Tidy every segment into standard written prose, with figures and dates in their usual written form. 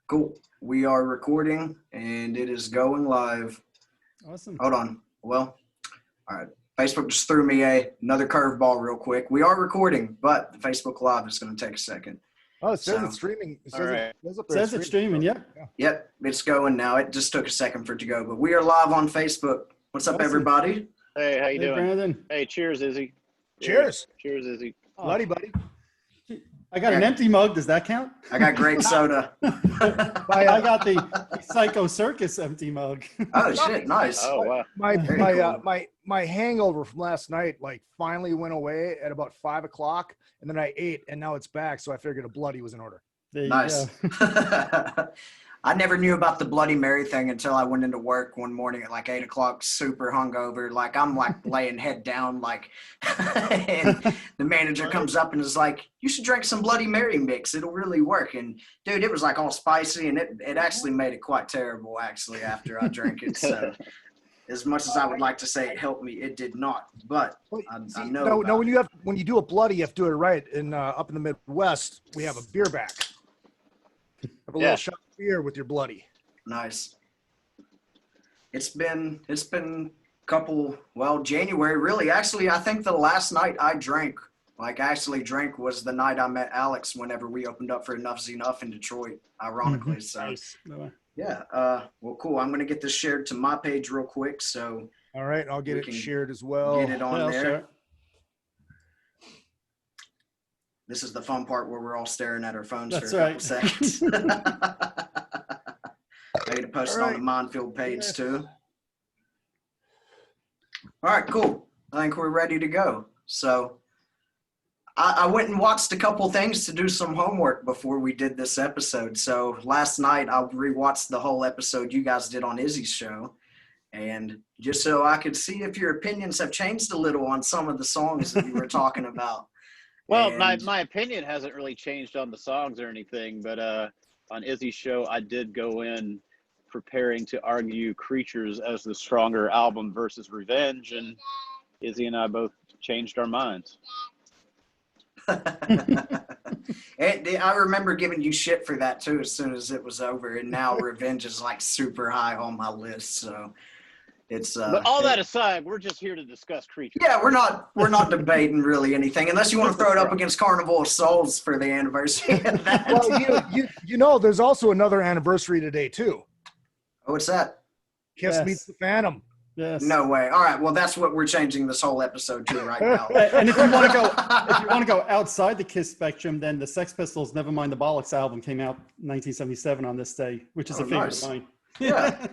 Cool. We are recording and it is going live. Awesome. Hold on. Well, all right. Facebook just threw me another curveball real quick. We are recording, but the Facebook Live is going to take a second. Oh, it says it's streaming. It says, it says it's streaming, yeah. Yep, it's going now. It just took a second for it to go, but we are live on Facebook. What's up, everybody? Hey, how you doing? Brandon. Hey, cheers, Izzy. Cheers. Cheers, Izzy. Bloody buddy. I got an empty mug. Does that count? I got grape soda. I got the Psycho Circus empty mug. Oh, shit. Nice. Oh, wow. My hangover from last night finally went away at about 5 o'clock, and then I ate, and now it's back. So I figured a bloody was in order. There you Nice. go. I never knew about the Bloody Mary thing until I went into work one morning at 8 o'clock, super hungover. I'm laying head down, and the manager comes up and is like, "You should drink some Bloody Mary mix. It'll really work." And dude, it was all spicy, and it actually made it quite terrible actually after I drank it. So as much as I would like to say it helped me, it did not. But I know. No, when you do a bloody, you have to do it right. And up in the Midwest, we have a beer back. Have a little shot of beer with your bloody. Nice. It's been January really. Actually, I think the last night I drank, was the night I met Alex whenever we opened up for Enough's Enough in Detroit, ironically. So Nice. yeah. Well, cool. I'm going to get this shared to my page real quick. So All right, I'll get it shared as well. get it on there. Sure. This is the fun part where we're all staring at our phones That's for a couple right. seconds. I need to post it on the Minefield page too. All right, cool. I think we're ready to go. So I went and watched a couple things to do some homework before we did this episode. So last night I rewatched the whole episode you guys did on Izzy's show. And just so I could see if your opinions have changed a little on some of the songs that you were talking about. Well, my opinion hasn't really changed on the songs or anything, but on Izzy's show, I did go in preparing to argue Creatures as the stronger album versus Revenge, and Izzy and I both changed our minds. I remember giving you shit for that too as soon as it was over, and now Revenge is super high on my list. So it's but all that aside, we're just here to discuss Creatures. Yeah, we're not debating really anything unless you want to throw it up against Carnival of Souls for the anniversary of that. Well, there's also another anniversary today too. Oh, what's that? Kiss Meets the Phantom. Yes. No way. All right, well that's what we're changing this whole episode to right now. And if you want to go outside the Kiss spectrum, then the Sex Pistols' Nevermind the Bollocks album came out in 1977 on this day, which is a favorite of mine. Yeah.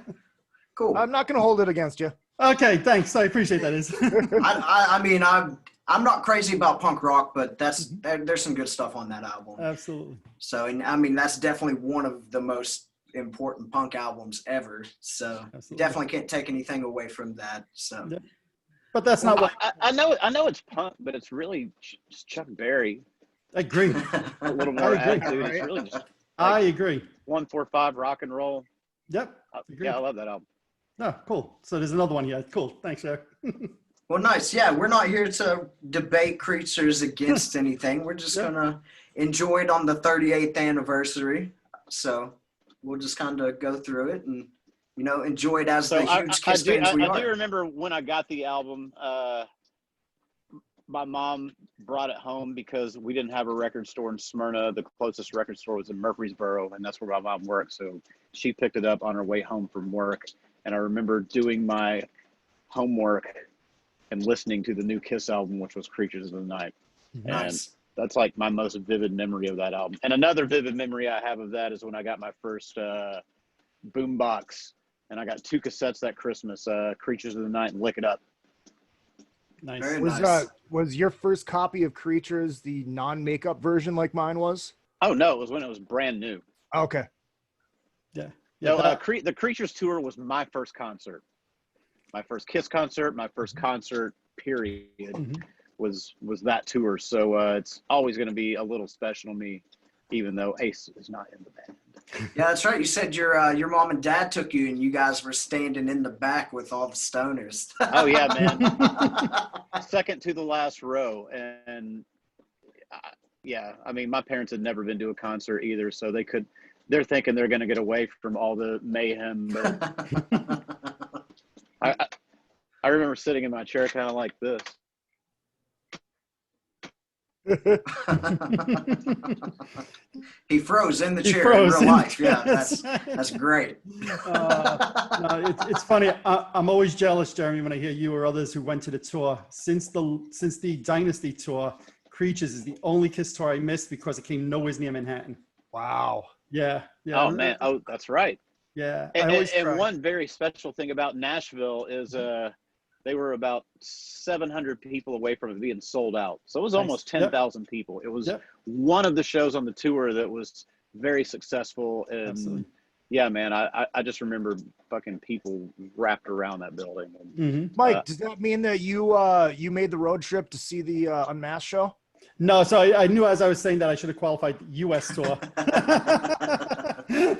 Cool. I'm not going to hold it against you. Okay, thanks. I appreciate that. Iz. I'm not crazy about punk rock, but there's some good stuff on that album. Absolutely. So, that's definitely one of the most important punk albums ever. So, definitely can't take anything away from that. So, yeah. But that's not what I know it's punk, but it's really just Chuck Berry. I agree. A little more attitude. It's really just. I agree. 145 rock and roll. Yep. Yeah, I love that album. Oh, cool. So there's another one here. Cool. Thanks, Jack. Well, nice. Yeah, we're not here to debate Creatures against anything. We're just going to enjoy it on the 38th anniversary. So we'll just kind of go through it and, enjoy it as the huge Kiss fans we are. I do remember when I got the album, my mom brought it home because we didn't have a record store in Smyrna. The closest record store was in Murfreesboro, and that's where my mom worked. So she picked it up on her way home from work. And I remember doing my homework and listening to the new Kiss album, which was Creatures of the Night. Nice. And that's my most vivid memory of that album. And another vivid memory I have of that is when I got my first boombox, and I got 2 cassettes that Christmas, Creatures of the Night and Lick It Up. Nice. Very nice. Was your first copy of Creatures the non-makeup version like mine was? Oh, no, it was when it was brand new. Okay. Yeah. No, the Creatures tour was my first concert. My first Kiss concert, my first concert, period, was that tour. So it's always going to be a little special to me, even though Ace is not in the band. Yeah, that's right. You said your mom and dad took you and you guys were standing in the back with all the stoners. Oh, yeah, man. Second to the last row. And yeah, my parents had never been to a concert either, so they they're thinking they're going to get away from all the mayhem. But I remember sitting in my chair kind of like this. He froze in the He chair froze in in real the life. Yeah, chair. that's great. No, it's funny. I'm always jealous, Jeremy, when I hear you or others who went to the tour. Since the Dynasty tour, Creatures is the only Kiss tour I missed because it came nowhere near Manhattan. Wow. Yeah. Oh man. Oh, that's right. Yeah. And one very special thing about Nashville is they were about 700 people away from it being sold out. So it was almost 10,000 people. It was one of the shows on the tour that was very successful. And Absolutely. yeah, man, I just remember fucking people wrapped around that building. And, Mike, does that mean that you made the road trip to see the Unmasked show? No, so I knew as I was saying that I should have qualified U.S. tour.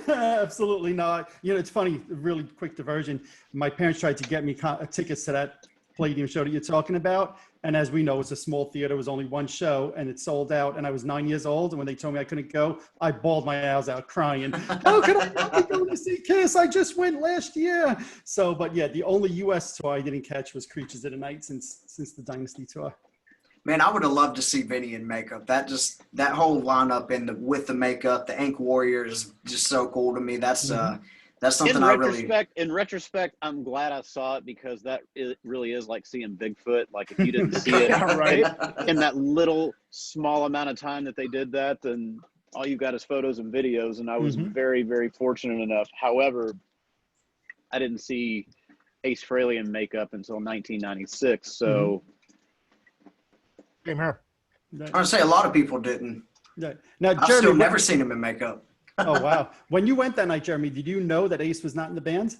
Absolutely not. You know, it's funny, really quick diversion. My parents tried to get me tickets to that Palladium show that you're talking about. And as we know, it's a small theater. It was only one show and it sold out. And I was 9 years old. And when they told me I couldn't go, I bawled my eyes out crying. How could I not be going to see Kiss? I just went last year. So, but yeah, the only U.S. tour I didn't catch was Creatures of the Night since the Dynasty tour. Man, I would have loved to see Vinny in makeup. That whole lineup with the makeup, the Ink Warrior is just so cool to me. That's something In retrospect, I'm glad I saw it because it really is like seeing Bigfoot. Like if you didn't see it right? in that little small amount of time that they did that, then all you got is photos and videos. And I was very, very fortunate enough. However, I didn't see Ace Frehley in makeup until 1996. So. Same here. I would say a lot of people didn't. Yeah. Now, I've Jeremy, still never seen him in makeup. Oh, wow. When you went that night, Jeremy, did you know that Ace was not in the band?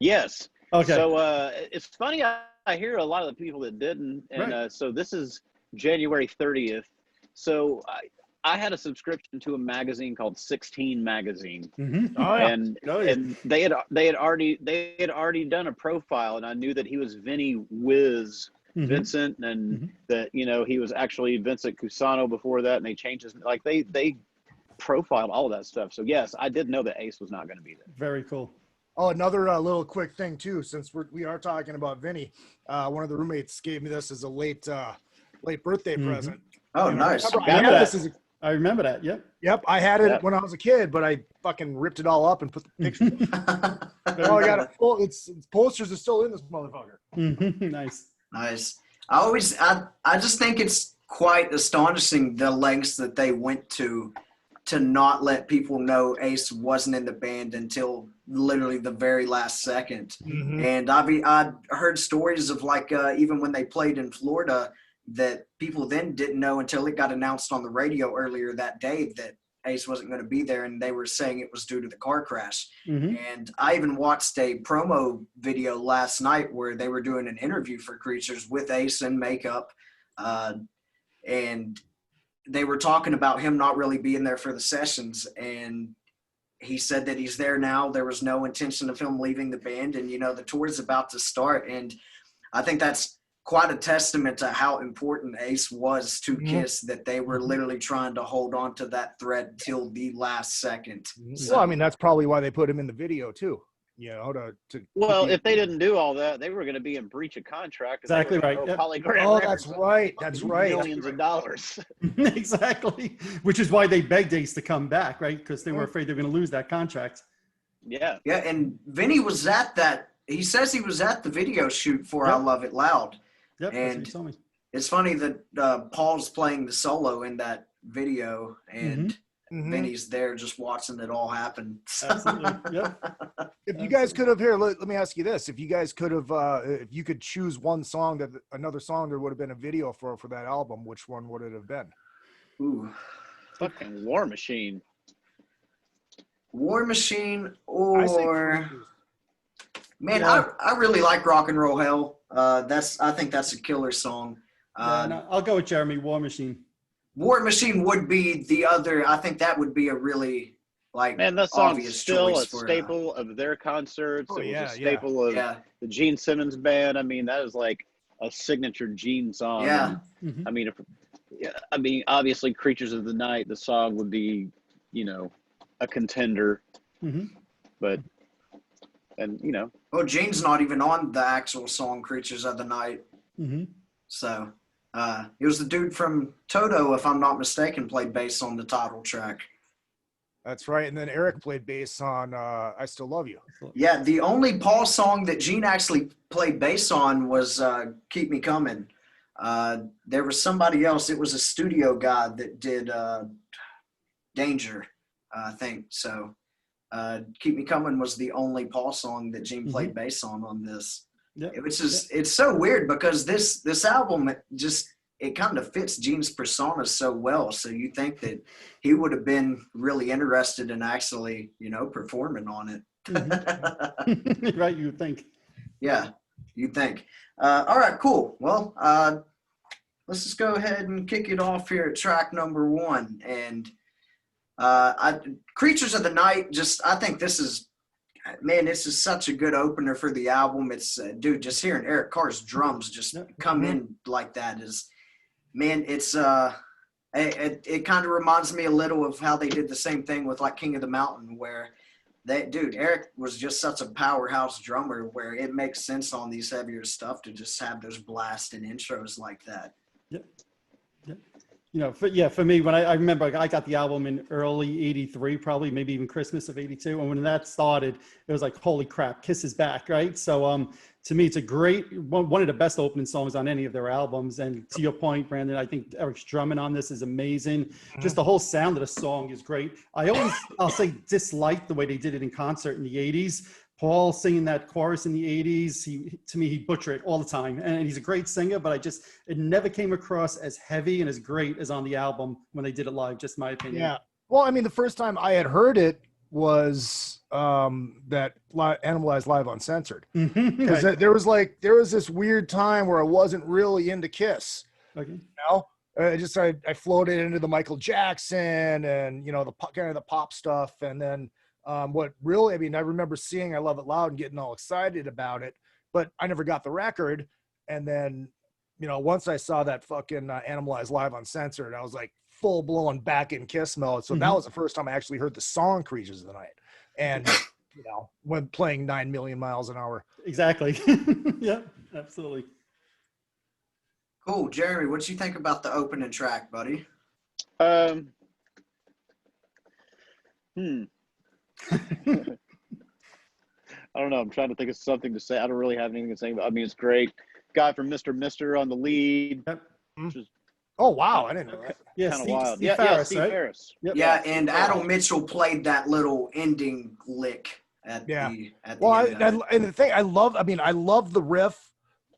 Yes. Okay. So it's funny. I hear a lot of the people that didn't. And so this is January 30th. So I had a subscription to a magazine called 16 Magazine. Oh, yeah. And they had already done a profile, and I knew that he was Vinny Wiz Vincent, and that he was actually Vincent Cusano before that, and they changed his they profiled all of that stuff. So yes, I did know that Ace was not going to be there. Very cool. Oh, another little quick thing too, since we are talking about Vinny, one of the roommates gave me this as a late birthday present. Oh, nice. I remember that. Yep. Yep. I had it when I was a kid, but I fucking ripped it all up and put the picture. Oh, I got it full. It's posters are still in this motherfucker. Nice. Nice. I just think it's quite astonishing the lengths that they went to not let people know Ace wasn't in the band until literally the very last second. And I heard stories of even when they played in Florida that people then didn't know until it got announced on the radio earlier that day that Ace wasn't going to be there, and they were saying it was due to the car crash. And I even watched a promo video last night where they were doing an interview for Creatures with Ace in makeup, and they were talking about him not really being there for the sessions, and he said that he's there now. There was no intention of him leaving the band, and the tour is about to start, and I think that's quite a testament to how important Ace was to Kiss, that they were literally trying to hold on to that thread till the last second. Well, I mean, that's probably why they put him in the video too. Well, if they didn't do all that, they were going to be in breach of contract. Exactly right. Oh, that's right. That's right. Millions of dollars. Exactly. Which is why they begged Ace to come back, right? Because they were afraid they were going to lose that contract. Yeah. Yeah, and Vinny was at that. He says he was at the video shoot for I Love It Loud. Yep, and that's what he told me. It's funny that Paul's playing the solo in that video, and Vinny's there just watching it all happen. Absolutely. Yep. If you guys could have let me ask you this: if you guys could have, if you could choose another song there would have been a video for that album, which one would it have been? Ooh, fucking War Machine. War Machine, or man, I really like Rock and Roll Hell. I think that's a killer song. I'll go with Jeremy. War Machine. War Machine would be the other. I think that would be a really that song's still a for, staple of their concerts. Oh, it was a staple of the Gene Simmons band. I mean, that is like a signature Gene song. Yeah. And, I mean, obviously, Creatures of the Night. The song would be, a contender, Mm-hmm. but and you know, Well, Gene's not even on the actual song "Creatures of the Night," Mm-hmm. so it was the dude from Toto, if I'm not mistaken, played bass on the title track. That's right. And then Eric played bass on "I Still Love You." Yeah, the only Paul song that Gene actually played bass on was "Keep Me Coming." There was somebody else. It was a studio guy that did "Danger," I think. So, "Keep Me Coming" was the only Paul song that Gene played bass on this. Yep. It was just it's so weird because this album it kind of fits Gene's persona so well. So you think that he would have been really interested in actually, performing on it. Mm-hmm. Right, you would think. Yeah, you'd think. All right, cool. Well, let's just go ahead and kick it off here at track number 1. And Creatures of the Night, I think this is such a good opener for the album. It's, dude, just hearing Eric Carr's drums just come in like that is, man, it's, it kind of reminds me a little of how they did the same thing with like King of the Mountain, where Eric was just such a powerhouse drummer where it makes sense on these heavier stuff to just have those blast and intros like that. Yep. Yep. For me, when I remember I got the album in early '83, probably maybe even Christmas of '82, and when that started, it was like, holy crap, Kiss is back, right? So to me, it's a great one of the best opening songs on any of their albums. And to your point, Brandon, I think Eric's drumming on this is amazing. Just the whole sound of the song is great. I'll say dislike the way they did it in concert in the '80s. Paul singing that chorus in the '80s, to me, he butchered it all the time. And he's a great singer, but it never came across as heavy and as great as on the album when they did it live, just my opinion. Yeah. Well, I mean, the first time I had heard it was that Animalized Live Uncensored. Because Right. there was this weird time where I wasn't really into Kiss. Okay. I floated into the Michael Jackson and, the kind of the pop stuff. And then I remember seeing I Love It Loud and getting all excited about it, but I never got the record. And then, once I saw that fucking Animalized Live Uncensored, I was like full blown back in Kiss mode. So that was the first time I actually heard the song Creatures of the Night. And, when playing 9 million miles an hour. Exactly. Yeah, absolutely. Cool. Jeremy, what you think about the opening track, buddy? I don't know. I'm trying to think of something to say. I don't really have anything to say. But I mean, it's great. Guy from Mr. on the lead. Yep. Which is Oh, wow. I didn't know that. Yeah, kind of Steve, wild. Steve Ferris, Steve right? Ferris. Yep. Yeah, Steve and Ferris. Adam Mitchell played that little ending lick at the end. And the thing I love the riff,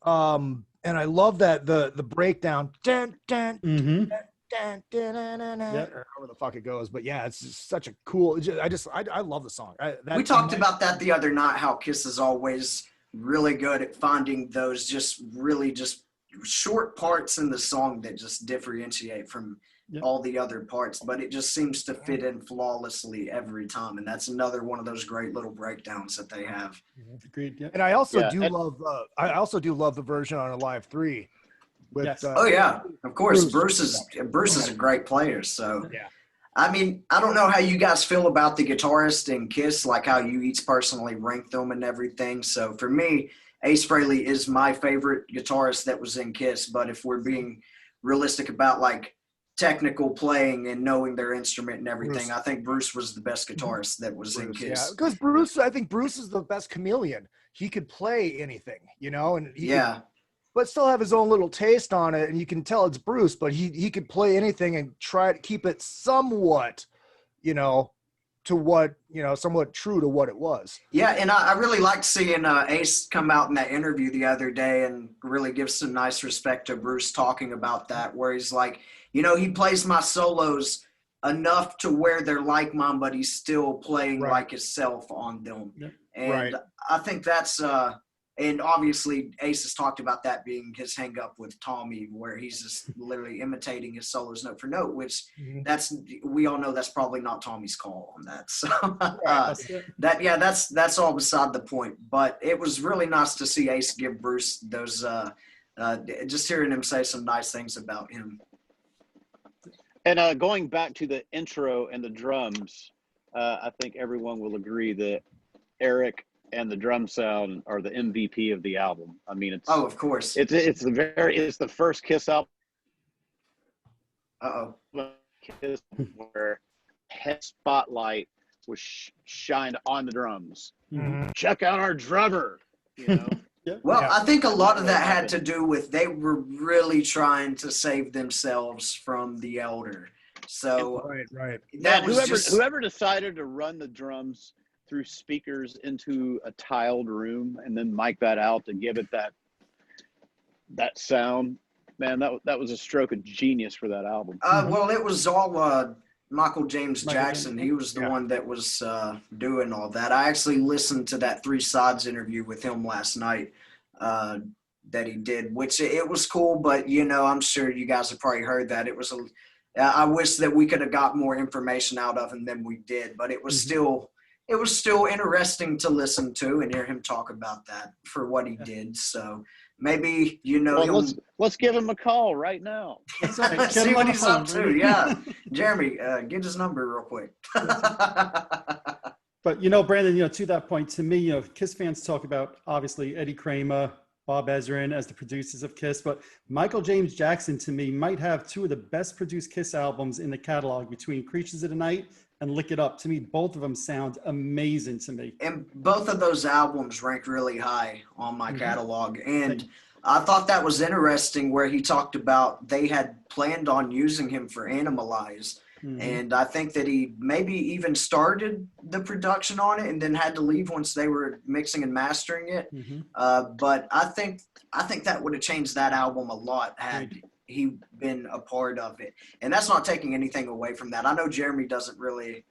and I love that the breakdown, dun, dun, Mm-hmm. dun, dun, dun, dun, dun, Yep. or however the fuck it goes. But yeah, it's just such a cool. I love the song. We talked about that the other night, how Kiss is always really good at finding those just short parts in the song that just differentiate from all the other parts, but it just seems to fit in flawlessly every time. And that's another one of those great little breakdowns that they have. Agreed. Yeah. And I also do love the version on Alive 3 with Yes. Oh yeah, of course. Bruce is a great player. So Yeah. I mean, I don't know how you guys feel about the guitarist in Kiss, like how you each personally rank them and everything. So for me, Ace Frehley is my favorite guitarist that was in Kiss. But if we're being realistic about like technical playing and knowing their instrument and everything, I think Bruce was the best guitarist that was in Kiss. Yeah, because I think Bruce is the best chameleon. He could play anything, and he could, but still have his own little taste on it, and you can tell it's Bruce, but he could play anything and try to keep it somewhat, to what, somewhat true to what it was. Yeah, and I really liked seeing Ace come out in that interview the other day and really give some nice respect to Bruce talking about that, where he's like, he plays my solos enough to where they're like mine, but he's still playing like himself on them. Yep. And I think that's and obviously Ace has talked about that being his hang up with Tommy, where he's just literally imitating his solos note for note, which we all know that's probably not Tommy's call on that. So that's all beside the point. But it was really nice to see Ace give Bruce those just hearing him say some nice things about him. And going back to the intro and the drums, I think everyone will agree that Eric and the drum sound are the MVP of the album. I mean, of course. it's the first Kiss album. Uh-oh. Kiss where head spotlight was shined on the drums. Mhm. Check out our drummer, you know. Well, Yeah. I think a lot of that had to do with they were really trying to save themselves from the Elder. So Right. that Man, was whoever decided to run the drums through speakers into a tiled room and then mic that out to give it that sound, man, that was a stroke of genius for that album. well, it was all Michael James Michael Jackson. James. He was the Yeah. one that was doing all that. I actually listened to that Three Sides interview with him last night that he did, which it was cool. But I'm sure you guys have probably heard that. It was I wish that we could have got more information out of him than we did, but it was still interesting to listen to and hear him talk about that for what he did. So maybe Well, let's give him a call right now. That's right. Get see him what on the he's phone, up to. Brady. Yeah, Jeremy, get his number real quick. But Brandon, to that point, to me, Kiss fans talk about obviously Eddie Kramer, Bob Ezrin as the producers of Kiss, but Michael James Jackson to me might have two of the best produced Kiss albums in the catalog between Creatures of the Night and Lick It Up. To me, both of them sound amazing to me. And both of those albums rank really high on my catalog. And I thought that was interesting where he talked about they had planned on using him for Animalize. And I think that he maybe even started the production on it and then had to leave once they were mixing and mastering it. But I think that would have changed that album a lot had he been a part of it. And that's not taking anything away from that. I know Jeremy doesn't really.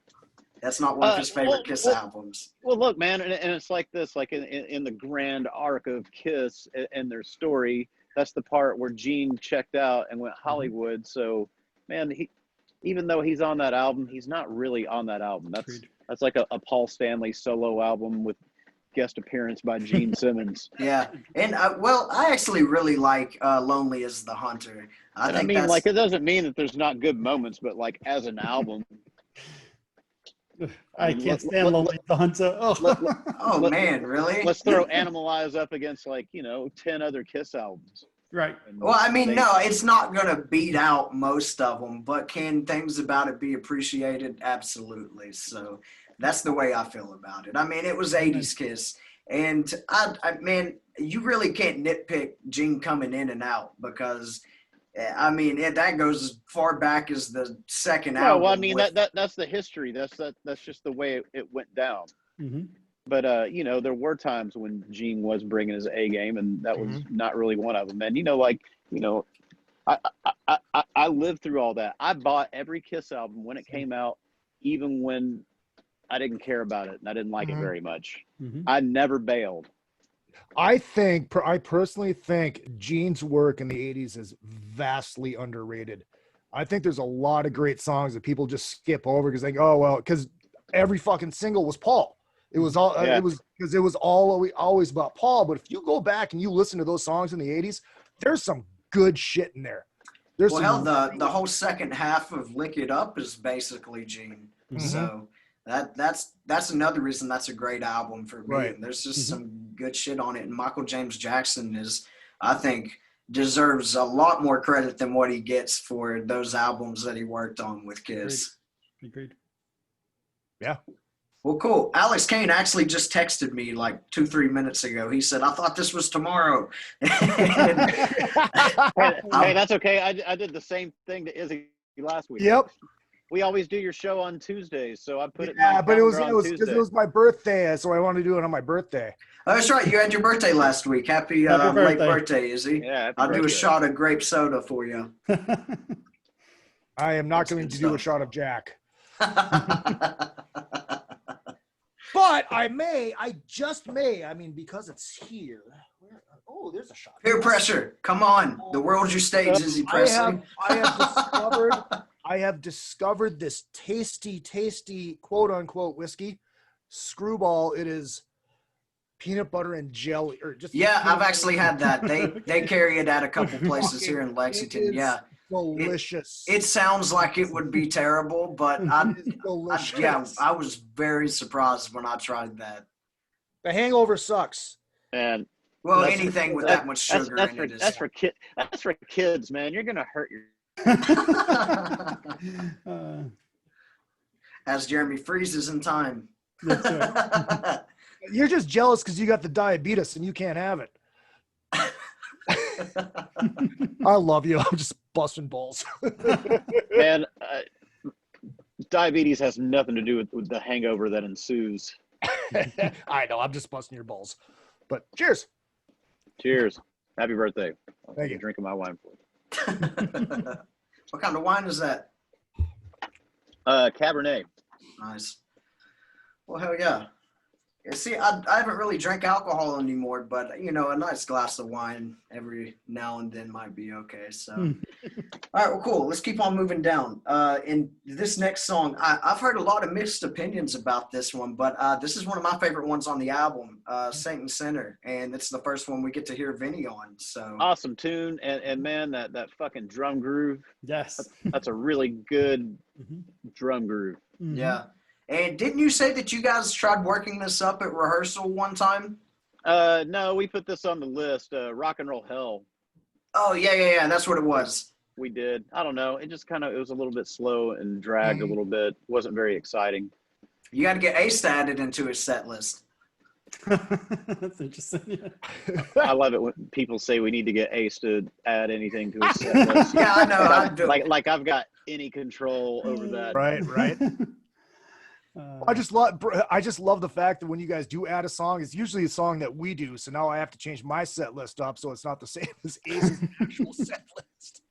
That's not one of his favorite Kiss albums. Well, look, man, and it's like this, like in the grand arc of Kiss and their story, that's the part where Gene checked out and went Hollywood. So, man, even though he's on that album, he's not really on that album. That's like a Paul Stanley solo album with guest appearance by Gene Simmons. Yeah, and I actually really like "Lonely as the Hunter." I mean, like, it doesn't mean that there's not good moments, but like as an album. I can't stand Lonely as the Hunter. Oh man, really? Let's throw Animalize up against 10 other Kiss albums. Right. Well, I mean, no, it's not going to beat out most of them, but can things about it be appreciated? Absolutely. So that's the way I feel about it. I mean, it was 80s Kiss. And, man, you really can't nitpick Gene coming in and out because, I mean, that goes as far back as the second album. Well, I mean, that's the history. That's just the way it went down. But, there were times when Gene was bringing his A game, and that was not really one of them. And, I lived through all that. I bought every Kiss album when it came out, even when I didn't care about it and I didn't like it very much. I never bailed. I personally think Gene's work in the 80s is vastly underrated. I think there's a lot of great songs that people just skip over because they go, because every fucking single was Paul. It was all it was always about Paul. But if you go back and you listen to those songs in the 80s, there's some good shit in there. The whole second half of Lick It Up is basically Gene. So that's another reason that's a great album for me. Right. And there's just some good shit on it. And Michael James Jackson I think deserves a lot more credit than what he gets for those albums that he worked on with Kiss. Agreed. Yeah. Well, cool. Alex Kane actually just texted me like 2-3 minutes ago. He said, I thought this was tomorrow. Hey, that's okay. I did the same thing to Izzy last week. Yep. We always do your show on Tuesdays, so I put it. Yeah, but it was Tuesday. it was my birthday, so I wanted to do it on my birthday. Oh, that's right. You had your birthday last week. Happy late birthday, Izzy. Yeah, I'll do a shot of grape soda for you. I am not going to do a shot of Jack. But I just may, because it's here. There's a shot. Peer pressure. Come on. The world's your stage, Izzy Presley. I have discovered this tasty, quote unquote whiskey. Screwball. It is peanut butter and jelly, or just I've actually had that. They carry it at a couple places here in Lexington. delicious. It sounds like it would be terrible, but It's delicious. yeah, I was very surprised when I tried that. The hangover sucks. And Well, that's- anything with that much sugar that's in for it is. that's for kids, man. You're gonna hurt your. As Jeremy freezes in time. That's right. You're just jealous because you got the diabetes and you can't have it. I love you. I'm just busting balls. And diabetes has nothing to do with the hangover that ensues. I know. I'm just busting your balls. But cheers. Cheers. Happy birthday. Thank you. Drinking my wine for What kind of wine is that? Cabernet. Nice. Well, hell yeah. Yeah, see, I haven't really drank alcohol anymore, but, you know, a nice glass of wine every now and then might be okay. So, all right, well, cool. Let's keep on moving down. In this next song, I've heard a lot of mixed opinions about this one, but this is one of my favorite ones on the album, Saint and Sinner, and it's the first one we get to hear Vinny on. So Awesome tune. And man, that fucking drum groove, Yes. that's a really good Mhm. drum groove. Mhm. yeah. And didn't you say that you guys tried working this up at rehearsal one time? No, we put this on the list. Rock and Roll Hell. Oh, yeah. That's what it was. We did. I don't know. It just it was a little bit slow and dragged a little bit. Wasn't very exciting. You got to get Ace added into his set list. That's interesting. Yeah. I love it when people say we need to get Ace to add anything to his set list. Yeah, I know. I do. Like I've got any control over that. Right. I just love the fact that when you guys do add a song, it's usually a song that we do. So now I have to change my set list up so it's not the same as Ace's actual set list.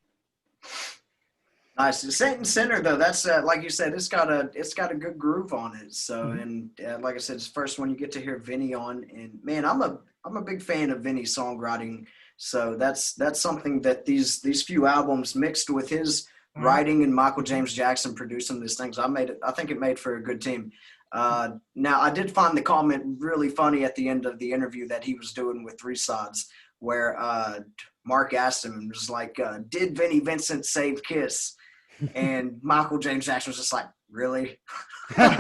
Nice. Saint and Sinner, though, that's like you said, it's got a good groove on it. So, and like I said, it's the first one you get to hear Vinny on. And man, I'm a big fan of Vinny's songwriting. So that's something that these few albums mixed with his writing and Michael James Jackson producing these things, I think it made for a good team. Now, I did find the comment really funny at the end of the interview that he was doing with Three Sides, where Mark asked him, was like, did Vinnie Vincent save Kiss? And Michael James Jackson was just like, really? That's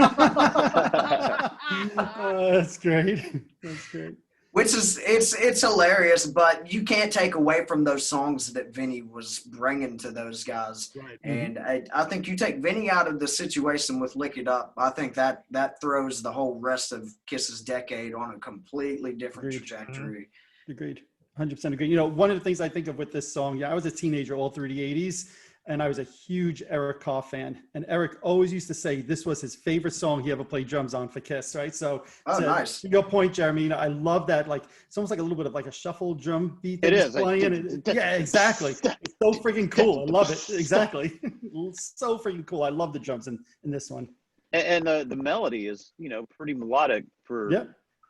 great. That's great. Which is, it's hilarious, but you can't take away from those songs that Vinny was bringing to those guys. Right. And I think you take Vinny out of the situation with Lick It Up, I think that throws the whole rest of Kiss's decade on a completely different Agreed. trajectory. Agreed. 100% agree. You know, one of the things I think of with this song, I was a teenager all through the 80s, and I was a huge Eric Carr fan. And Eric always used to say this was his favorite song he ever played drums on for Kiss, right? So, Nice. To your point, Jeremy, I love that. Like, it's almost like a little bit of like a shuffle drum beat that It he's is. Like, playing. Yeah, exactly. It's so freaking cool. I love it. Exactly. So freaking cool. I love the drums in this one. And the melody is, pretty melodic for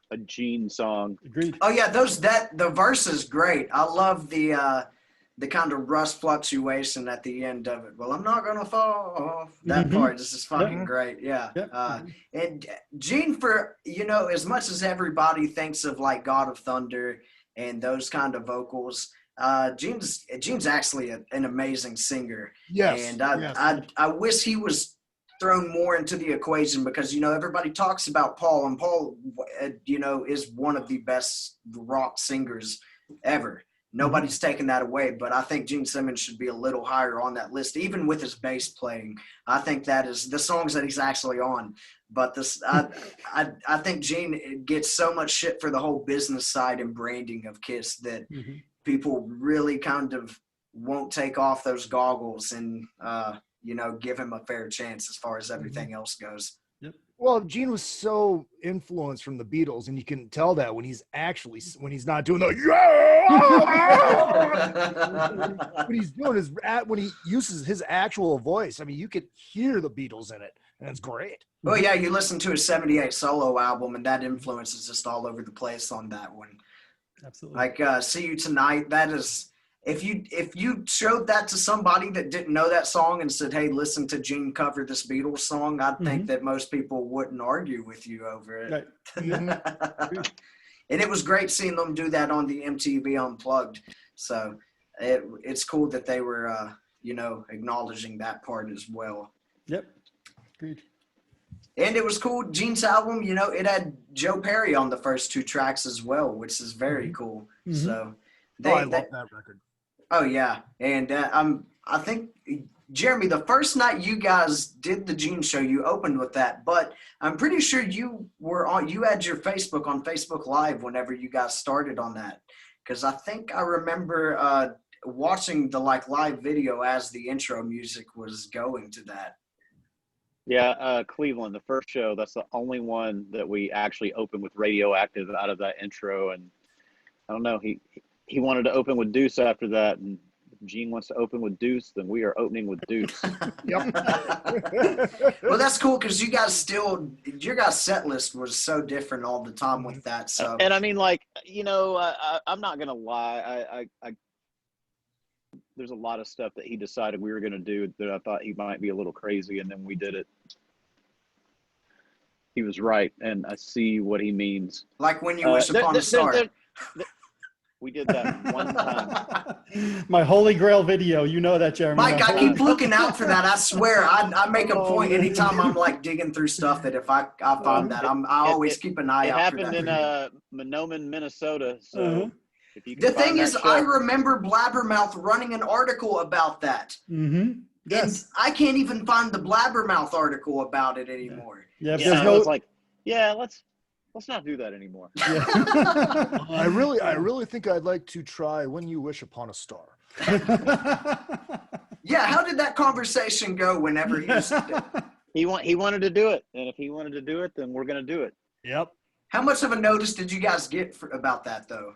a Gene song. Agreed. Oh yeah, the verse is great. I love the kind of rust fluctuation at the end of it. Well, I'm not gonna fall off. That part is just fucking great. Yeah. And Gene, for as much as everybody thinks of like God of Thunder and those kind of vocals, Gene's actually an amazing singer. Yes. And I wish he was thrown more into the equation because everybody talks about Paul, and Paul is one of the best rock singers ever. Nobody's taken that away, but I think Gene Simmons should be a little higher on that list, even with his bass playing. I think that is the songs that he's actually on. But I think Gene gets so much shit for the whole business side and branding of Kiss that people really kind of won't take off those goggles and give him a fair chance as far as everything else goes. Well, Gene was so influenced from the Beatles, and you can tell that when he's not doing the what he's doing is when he uses his actual voice. I mean, you could hear the Beatles in it, and it's great. Well, yeah, you listen to his '78 solo album, and that influence is just all over the place on that one. Absolutely. Like "See You Tonight," that is. If you showed that to somebody that didn't know that song and said, "Hey, listen to Gene cover this Beatles song," I'd think that most people wouldn't argue with you over it. Right. And it was great seeing them do that on the MTV Unplugged. So it's cool that they were you know, acknowledging that part as well. Yep. Agreed. And it was cool. Gene's album, you know, it had Joe Perry on the first 2 tracks as well, which is very cool. So I love that record. Oh yeah, and I think Jeremy, the first night you guys did the Gene show, you opened with that, but I'm pretty sure you had your Facebook on Facebook Live whenever you guys started on that, because I think I remember watching the live video as the intro music was going to that. Yeah, Cleveland, the first show, that's the only one that we actually opened with Radioactive out of that intro. And I don't know, he wanted to open with Deuce after that, and if Gene wants to open with Deuce, then we are opening with Deuce. Yep. Well, that's cool because your guys' set list was so different all the time with that. So, and I mean, like, you know, I'm not gonna lie, I there's a lot of stuff that he decided we were gonna do that I thought he might be a little crazy, and then we did it. He was right, and I see what he means. like when you wish upon a star. We did that one time. My holy grail video, you know that, Jeremy. Mike, I keep looking out for that. I swear, I make a point anytime I'm like digging through stuff that if I find that, I always keep an eye out for that. It happened in Monoman, Minnesota. So if you can The thing is, show, I remember Blabbermouth running an article about that. Yes. And I can't even find the Blabbermouth article about it anymore. Yeah, yeah, I was like, yeah, let's not do that anymore. Yeah. I really think I'd like to try When You Wish Upon a Star. Yeah, how did that conversation go whenever he was He wanted to do it, and if he wanted to do it, then we're gonna do it. Yep. How much of a notice did you guys get about that though?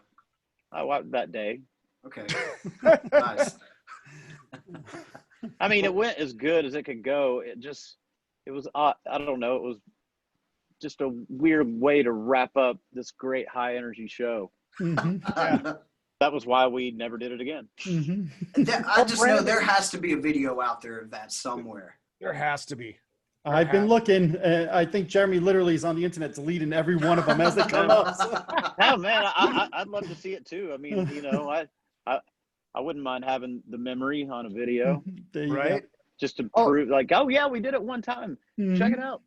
I watched that day. Okay. Nice. I mean, it went as good as it could go. It was I don't know, it was just a weird way to wrap up this great high energy show. That was why we never did it again. I just know there has to be a video out there of that somewhere. There has to be. I've been looking. I think Jeremy literally is on the internet deleting every one of them as they come up. So. Oh man, I'd love to see it too. I mean, you know, I wouldn't mind having the memory on a video, Right? just to prove, like, oh yeah, we did it one time. Check it out.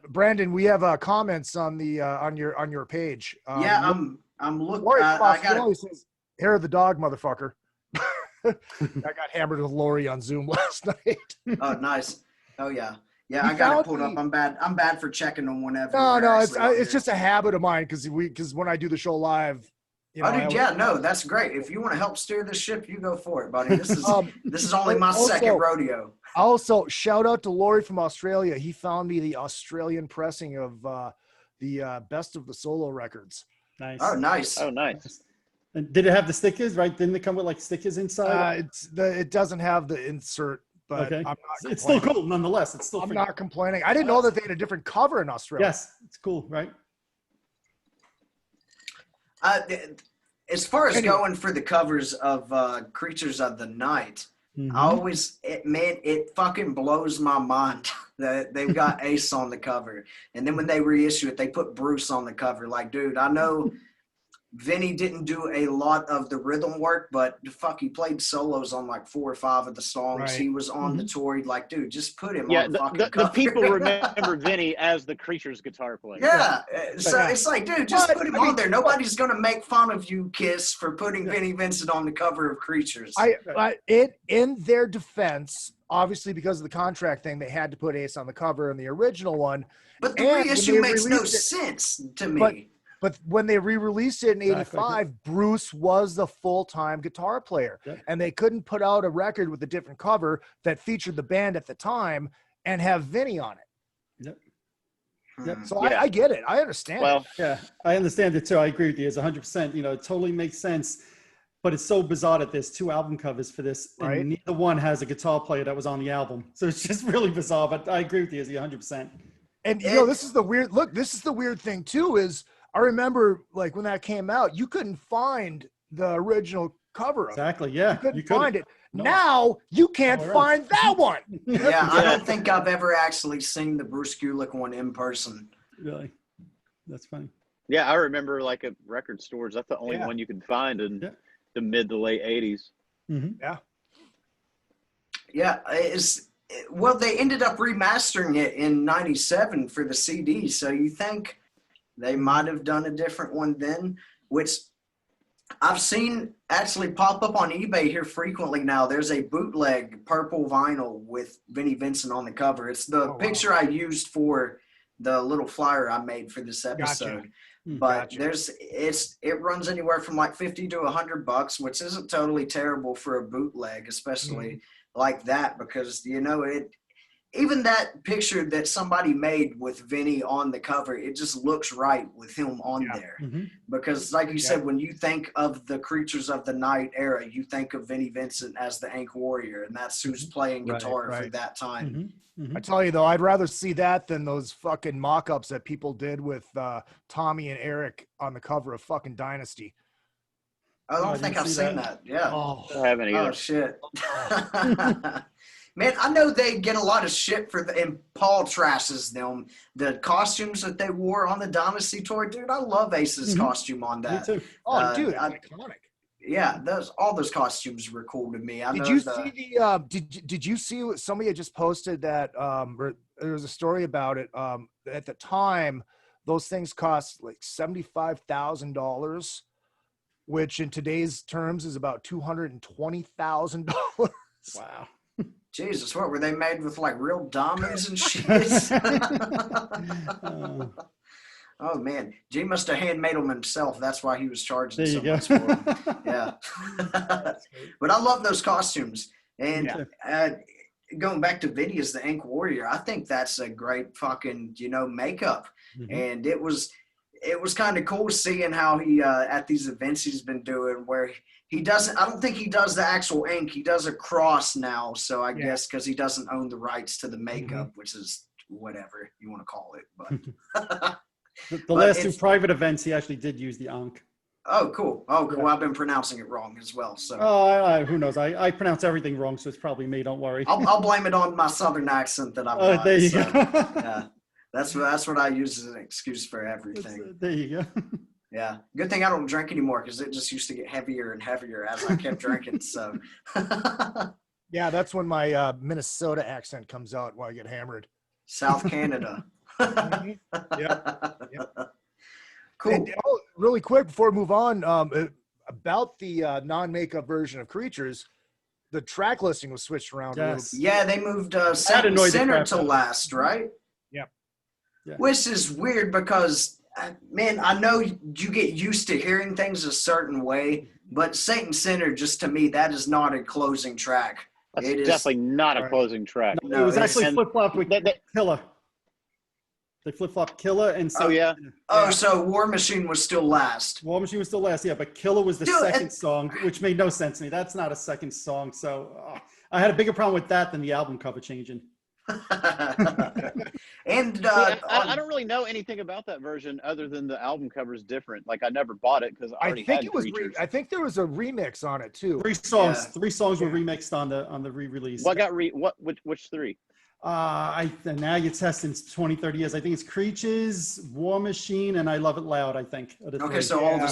Brandon, we have comments on the on your page. Yeah, I'm looking. Lori I got Australia says, "Hair of the dog, motherfucker." I got hammered with Lori on Zoom last night. Oh, nice. Oh yeah. Yeah, You I got it found pulled the- up. I'm bad for checking them whenever. No, it's just a habit of mine because when I do the show live, you know, Oh, dude, yeah, no, that's great. If you want to help steer this ship, you go for it, buddy. This is this is only my second rodeo. Also, shout out to Lori from Australia. He found me the Australian pressing of the Best of the Solo records. Nice. Oh, nice. Oh, nice. And did it have the stickers? Right? Didn't it come with like stickers inside? It doesn't have the insert, but Okay. I'm not. It's still complaining. cool, nonetheless. It's still. I'm freaking- not complaining. I didn't know that they had a different cover in Australia. Yes, it's cool, right? As far as Anyway. going for the covers of Creatures of the Night, Mhm. I always it fucking blows my mind that they've got Ace on the cover, and then when they reissue it, they put Bruce on the cover. Like, dude, I know Vinny didn't do a lot of the rhythm work, but fuck, he played solos on like 4 or 5 of the songs. Right. He was on the tour. Like, dude, just put him Yeah, on the fucking the cover. people remember Vinny as the Creatures guitar player. Yeah, so it's like, dude, just But, put him I mean, on there. Nobody's gonna make fun of you, Kiss, for putting Vinnie Vincent on the cover of Creatures. In their defense, obviously because of the contract thing, they had to put Ace on the cover in the original one. But the And when reissue they makes no released it- sense to me. But when they re-released it in Exactly. '85, Bruce was the full-time guitar player, Yep. and they couldn't put out a record with a different cover that featured the band at the time and have Vinny on it. Yep. Hmm. So Yeah. I get it. I understand. Well, Yeah, I understand it too. I agree with you. It's 100%. You know, it totally makes sense. But it's so bizarre that there's 2 album covers for this, and Right. neither one has a guitar player that was on the album. So it's just really bizarre. But I agree with you, Izzy, 100%. And you know, this is the weird thing too, is I remember like when that came out, you couldn't find the original cover of it. Exactly. Yeah, You couldn't couldn't. find it. No. Now you can't Nowhere find that one. Yeah, I don't think I've ever actually seen the Bruce Kulick one in person. Really, that's funny. yeah, I remember like at record stores, that's the only Yeah. one you could find in Yeah. the mid to late 80s. Mm-hmm. Yeah, well, they ended up remastering it in '97 for the CD. So you think they might have done a different one then, which I've seen actually pop up on eBay here frequently now. There's a bootleg purple vinyl with Vinnie Vincent on the cover. It's the picture I used for the little flyer I made for this episode. Gotcha. But it runs anywhere from like 50 to $100, which isn't totally terrible for a bootleg, especially like that, because even that picture that somebody made with Vinny on the cover, it just looks right with him on there. Because like you said, when you think of the Creatures of the Night era, you think of Vinnie Vincent as the Ink Warrior, and that's who's playing guitar for that time. I tell you though, I'd rather see that than those fucking mock-ups that people did with Tommy and Eric on the cover of fucking Dynasty. I don't think I've seen that. Yeah. I haven't either. Oh shit. Man, I know they get a lot of shit and Paul trashes them. The costumes that they wore on the Dynasty tour, dude, I love Ace's costume on that. Me too. Oh, dude, iconic. Yeah, all those costumes were cool to me. Did you see did you see what somebody had just posted that there was a story about it? At the time, those things cost like $75,000, which in today's terms is about $220,000. Wow. Jesus, what were they made with, like real diamonds and shit? Oh man, G must have handmade them himself. That's why he was charging so much for them. Yeah. But I love those costumes. And going back to Vinny as the Ink Warrior, I think that's a great fucking, makeup. And it was kind of cool seeing how he at these events he's been doing where I don't think he does the actual ink. He does a cross now. So I guess because he doesn't own the rights to the makeup, which is whatever you want to call it. But the last two private events, he actually did use the Ankh. Oh, cool. Oh, cool. I've been pronouncing it wrong as well. So who knows? I pronounce everything wrong, so it's probably me. Don't worry. I'll blame it on my Southern accent that I've got. There you go. Yeah. That's what I use as an excuse for everything. There you go. Yeah. Good thing I don't drink anymore because it just used to get heavier and heavier as I kept drinking. So. Yeah, that's when my Minnesota accent comes out while I get hammered. South Canada. Yeah. Cool. And, really quick before we move on, about the non-makeup version of Creatures, the track listing was switched around a little bit. Yeah, they moved Center to last, right? Yeah. Which is weird because, man, I know you get used to hearing things a certain way, but Satan Center, just to me, that is not a closing track. That's definitely not a closing track. No, it was actually flip-flopped with Killer. They flip-flopped Killer and Satan. Oh, yeah. Oh, so War Machine was still last. War Machine was still last, yeah, but Killer was the second song, which made no sense to me. That's not a second song, so I had a bigger problem with that than the album cover changing. And I don't really know anything about that version other than the album cover is different. Like I never bought it because I already had Creatures. I think there was a remix on it too. Three songs were remixed on the re-release. Which three? Now you're testing 20, 30 years. I think it's Creatures, War Machine, and I Love It Loud, I think. Okay, so all the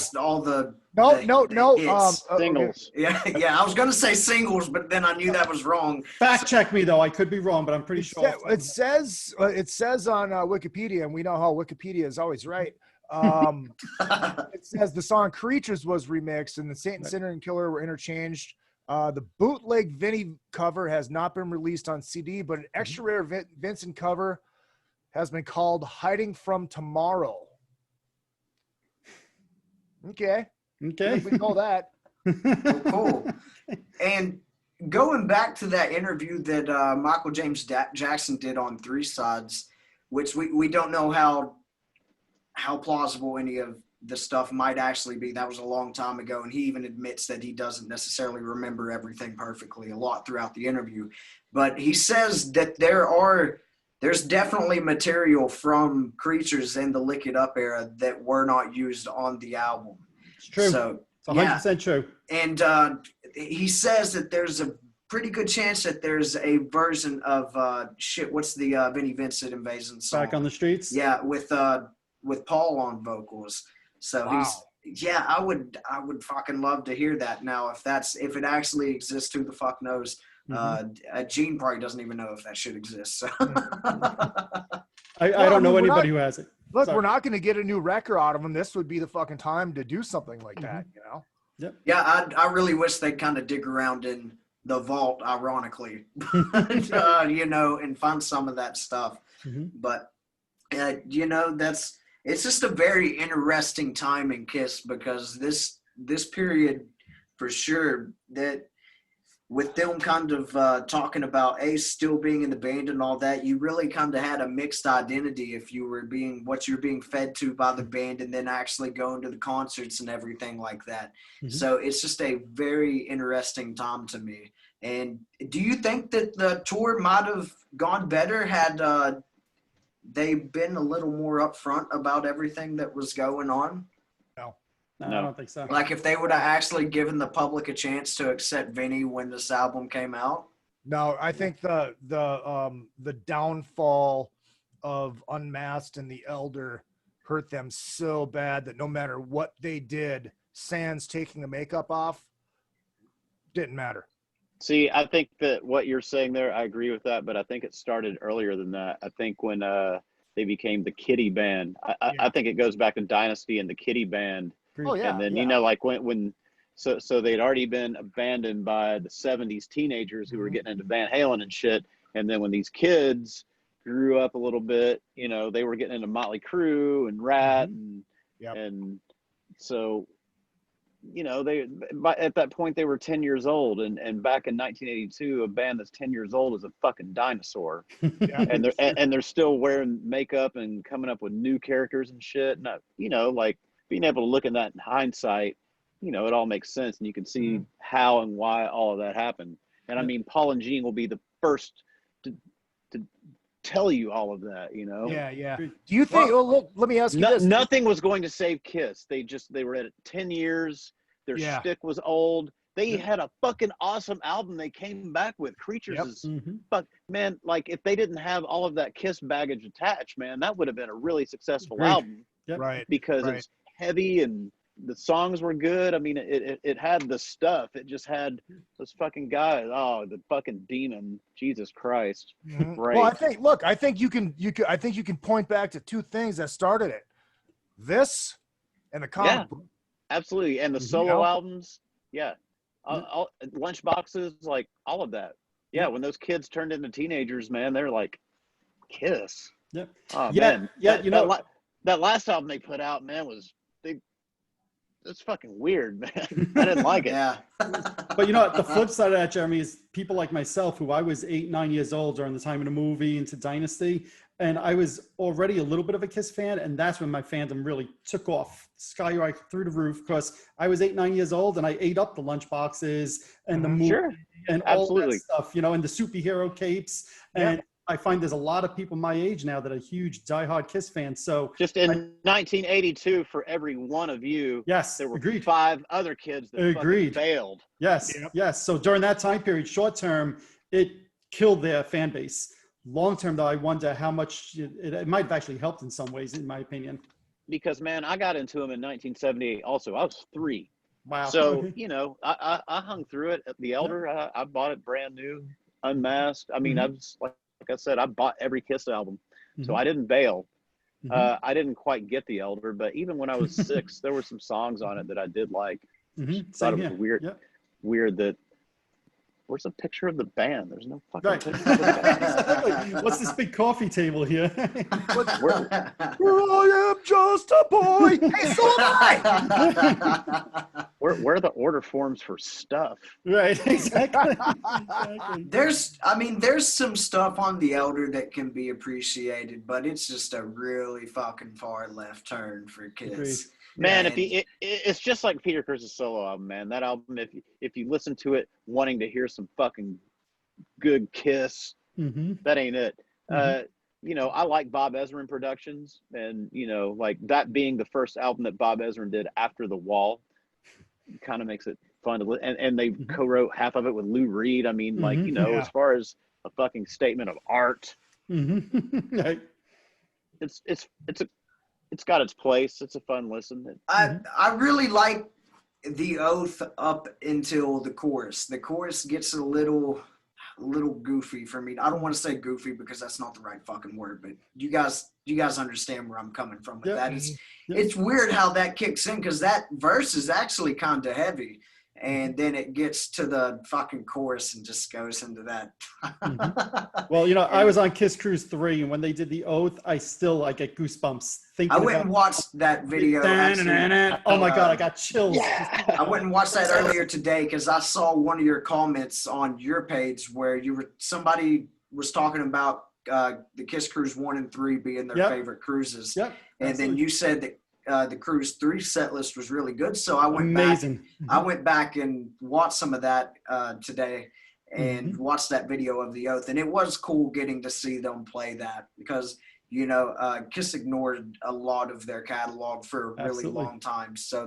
singles. Okay. Yeah, I was gonna say singles, but then I knew that was wrong. Fact check me though, I could be wrong, but I'm pretty sure. It says on Wikipedia, and we know how Wikipedia is always right. It says the song Creatures was remixed and the Satan Sinner and Killer were interchanged. The bootleg Vinny cover has not been released on CD, but an extra rare Vincent cover has been called Hiding from Tomorrow. Okay. We know that. Cool. And going back to that interview that Michael James Jackson did on Three Sides, which we don't know how plausible any of the stuff might actually be. That was a long time ago, and he even admits that he doesn't necessarily remember everything perfectly a lot throughout the interview. But he says that there's definitely material from Creatures in the Lick It Up era that were not used on the album. It's true. So it's 100% true. And he says that there's a pretty good chance that there's a version of what's the Vinnie Vincent Invasion song? Back on the Streets? Yeah, with Paul on vocals. So I would fucking love to hear that now. If it actually exists, who the fuck knows? Gene probably doesn't even know if that shit exists. So. I Well, don't know we're anybody not- who has it. Look, Sorry. we're not going to get a new record out of them. This would be the fucking time to do something like that, you know? Yeah, I really wish they'd kind of dig around in the vault, ironically, you know, and find some of that stuff. Mhm. But, you know, it's just a very interesting time in Kiss, because this period, for sure, that with them kind of talking about Ace still being in the band and all that, you really kind of had a mixed identity if you were what you're being fed to by the band and then actually going to the concerts and everything like that. Mhm. So it's just a very interesting time to me. And do you think that the tour might have gone better had they been a little more upfront about everything that was going on? No, No. I don't think so. Like if they would have actually given the public a chance to accept Vinny when this album came out? No, I think the downfall of Unmasked and the Elder hurt them so bad that no matter what they did, sans taking the makeup off, didn't matter. See, I think that what you're saying there, I agree with that, but I think it started earlier than that. I think when they became the Kitty Band, I think it goes back to Dynasty and the Kitty Band. Oh yeah, And then, yeah. you know, like so they'd already been abandoned by the 70s teenagers who were getting into Van Halen and shit. And then when these kids grew up a little bit, you know, they were getting into Motley Crue and Rat and so, you know, at that point they were 10 years old, and back in 1982, a band that's 10 years old is a fucking dinosaur. Yeah. and they're still wearing makeup and coming up with new characters and shit. And you know, like being able to look at that in hindsight, you know, it all makes sense, and you can see how and why all of that happened. And I mean, Paul and Gene will be the first to tell you all of that, you know. Yeah. Do you think? Well, look, let me ask you this. Nothing was going to save Kiss. They were at 10 years. Their shtick was old. They had a fucking awesome album they came back with. Creatures is fuck, man. Like if they didn't have all of that Kiss baggage attached, man, that would have been a really successful album. Yep. Right. Because it's heavy and the songs were good. I mean, it had the stuff. It just had those fucking guys. Oh, the fucking Demon. Jesus Christ. Right. Well, I think you can point back to two things that started it. This and the comic book. Absolutely. And the solo albums. Yeah. All Lunchboxes, like all of that. Yeah. When those kids turned into teenagers, man, they're like Kiss. Yep. Oh, Yeah. man. Yeah. You know, that last album they put out, man, it's fucking weird, man. I didn't like it. Yeah. but you know what? The flip side of that, Jeremy, is people like myself, who I was 8, 9 years old during the time of the movie into Dynasty, and I was already a little bit of a Kiss fan, and that's when my fandom really took off, skyrocket through the roof, because I was 8, 9 years old, and I ate up the lunchboxes and the movie and all that stuff, you know, and the superhero capes. And I find there's a lot of people my age now that are huge diehard Kiss fans. So just in 1982, for every one of you, there were 5 other kids that fucking failed. Yes. So during that time period, short term, it killed their fan base. Long term, though, I wonder how much it might have actually helped in some ways, in my opinion. Because, man, I got into them in 1978 also. I was 3. Wow. So, you know, I hung through it. The Elder, I bought it brand new, unmasked. I mean, I was like I said, I bought every Kiss album, so I didn't bail. I didn't quite get the Elder, but even when I was 6, there were some songs on it that I did like. Thought it was weird that. Where's a picture of the band? There's no fucking picture of the band. Exactly. What's this big coffee table here? Where I am just a boy. Hey, so am I. Where are the order forms for stuff? Right, exactly. There's some stuff on the Elder that can be appreciated, but it's just a really fucking far left turn for Kiss. Agreed. Man, it's just like Peter Criss' solo album, man. That album, if you listen to it wanting to hear some fucking good Kiss, that ain't it. You know, I like Bob Ezrin Productions, and you know, like that being the first album that Bob Ezrin did after The Wall, kind of makes it fun to listen. And they co-wrote half of it with Lou Reed. I mean, like you know, as far as a fucking statement of art, Right. It's got its place. It's a fun listen. I really like The Oath up until the chorus. The chorus gets a little, little goofy for me. I don't want to say goofy because that's not the right fucking word, but you guys understand where I'm coming from with that. It's weird how that kicks in because that verse is actually kind of heavy. And then it gets to the fucking chorus and just goes into that. Well, I was on Kiss Cruise 3, and when they did the Oath, I get goosebumps thinking I went and watched that video. Oh my God, I got chills. Yeah. I went and watched that earlier today because I saw one of your comments on your page where somebody was talking about the Kiss Cruise 1 and 3 being their favorite cruises. Yep. And then you said that the Cruise 3 set list was really good. So I went back and watched some of that today and watched that video of the Oath. And it was cool getting to see them play that because, Kiss ignored a lot of their catalog for a really long time. So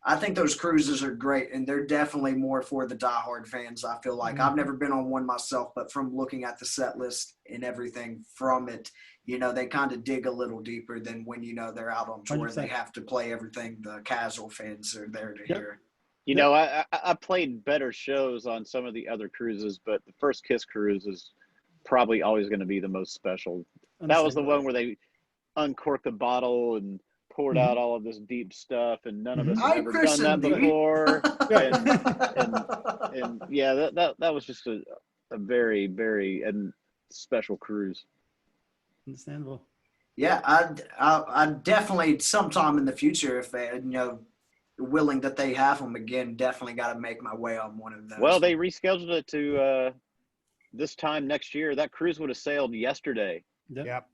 I think those cruises are great, and they're definitely more for the diehard fans. I feel like I've never been on one myself, but from looking at the set list and everything from it, they kind of dig a little deeper than when, they're out on tour. 100%. They have to play everything the casual fans are there to hear. I played better shows on some of the other cruises, but the first Kiss cruise is probably always going to be the most special. That was the one where they uncorked the bottle and poured out all of this deep stuff, and none of us have ever done that before. and yeah, that was just a very, very special cruise. Understandable. Yeah, I definitely sometime in the future, if they, willing that they have them again, definitely got to make my way on one of those. Well, they rescheduled it to this time next year. That cruise would have sailed yesterday. Yep.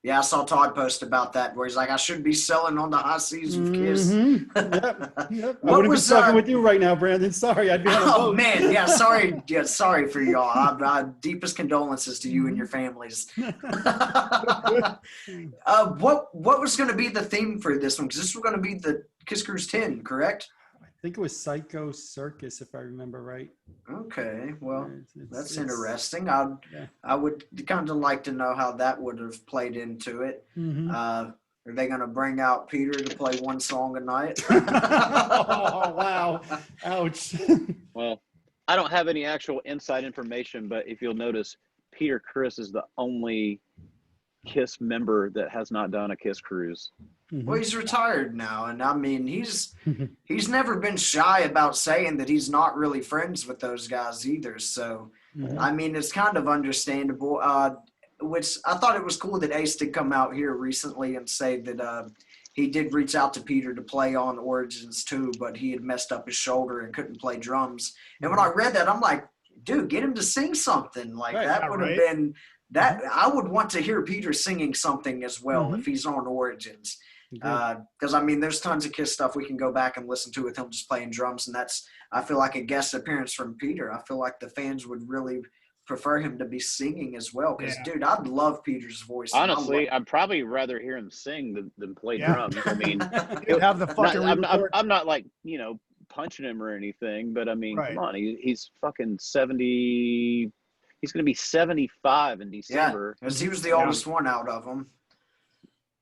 Yeah, I saw Todd post about that where he's like, I should be selling on the high seas with Kiss. Yep. I wouldn't be talking with you right now, Brandon. Sorry, I'd be on a boat. Oh man, yeah, sorry. Yeah, sorry for y'all. Deepest condolences to you and your families. What was going to be the theme for this one? Because this was going to be the Kiss Cruise 10, correct? I think it was Psycho Circus, if I remember right. Okay, well, that's interesting. Yeah. I would kind of like to know how that would have played into it. Are they going to bring out Peter to play one song a night? Oh, wow. Ouch. Well, I don't have any actual inside information, but if you'll notice, Peter Criss is the only Kiss member that has not done a Kiss cruise. Well, he's retired now, and I mean, he's never been shy about saying that he's not really friends with those guys either. So, I mean, it's kind of understandable. Which I thought it was cool that Ace did come out here recently and say that he did reach out to Peter to play on Origins too, but he had messed up his shoulder and couldn't play drums. And when I read that, I'm like, dude, get him to sing something. Like that would have been that. I would want to hear Peter singing something as well if he's on Origins. Because I mean, there's tons of Kiss stuff we can go back and listen to with him just playing drums, and that's, I feel like, a guest appearance from Peter. I feel like the fans would really prefer him to be singing as well. Because dude, I'd love Peter's voice. Honestly, I'd probably rather hear him sing than play drums. I mean, have the fucking I'm not like punching him or anything, but I mean, come on, he's fucking 70. He's going to be 75 in December. Yeah, because he was the oldest one out of them.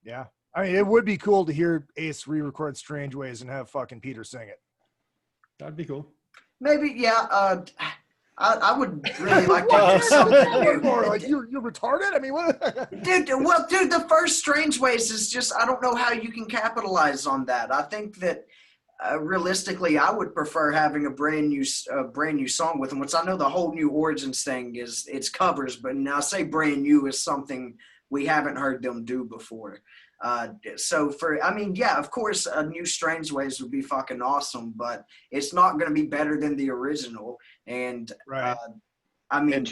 Yeah. I mean, it would be cool to hear Ace re-record Strange Ways and have fucking Peter sing it. That'd be cool. Maybe, yeah. I would really like to do something new. Like, you're retarded? I mean, what? Dude, the first Strange Ways is just, I don't know how you can capitalize on that. I think that realistically, I would prefer having a brand new song with them, which I know the whole new Origins thing is, it's covers, but now say brand new is something we haven't heard them do before. So of course, a new Strange Ways would be fucking awesome, but it's not going to be better than the original. And I mean, and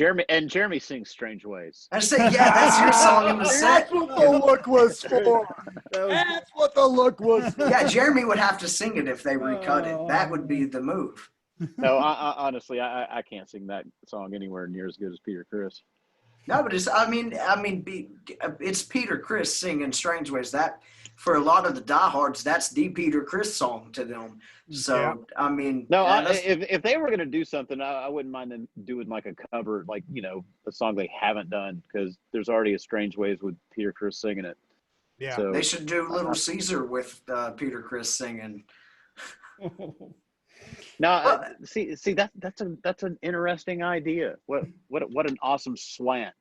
Jeremy sings Strange Ways. I say, yeah, that's your song in the set. That's what the look was for. That's what the look was for. Yeah, Jeremy would have to sing it if they recut it. That would be the move. No, honestly, I can't sing that song anywhere near as good as Peter Criss. No, but it's Peter Criss singing Strange Ways. That, for a lot of the diehards, that's the Peter Criss song to them. So, I mean. No, if they were going to do something, I wouldn't mind them doing like a cover, like, a song they haven't done, because there's already a Strange Ways with Peter Criss singing it. Yeah. So, they should do Little Caesar with Peter Criss singing. Now, Well, see that's an interesting idea. What an awesome slant.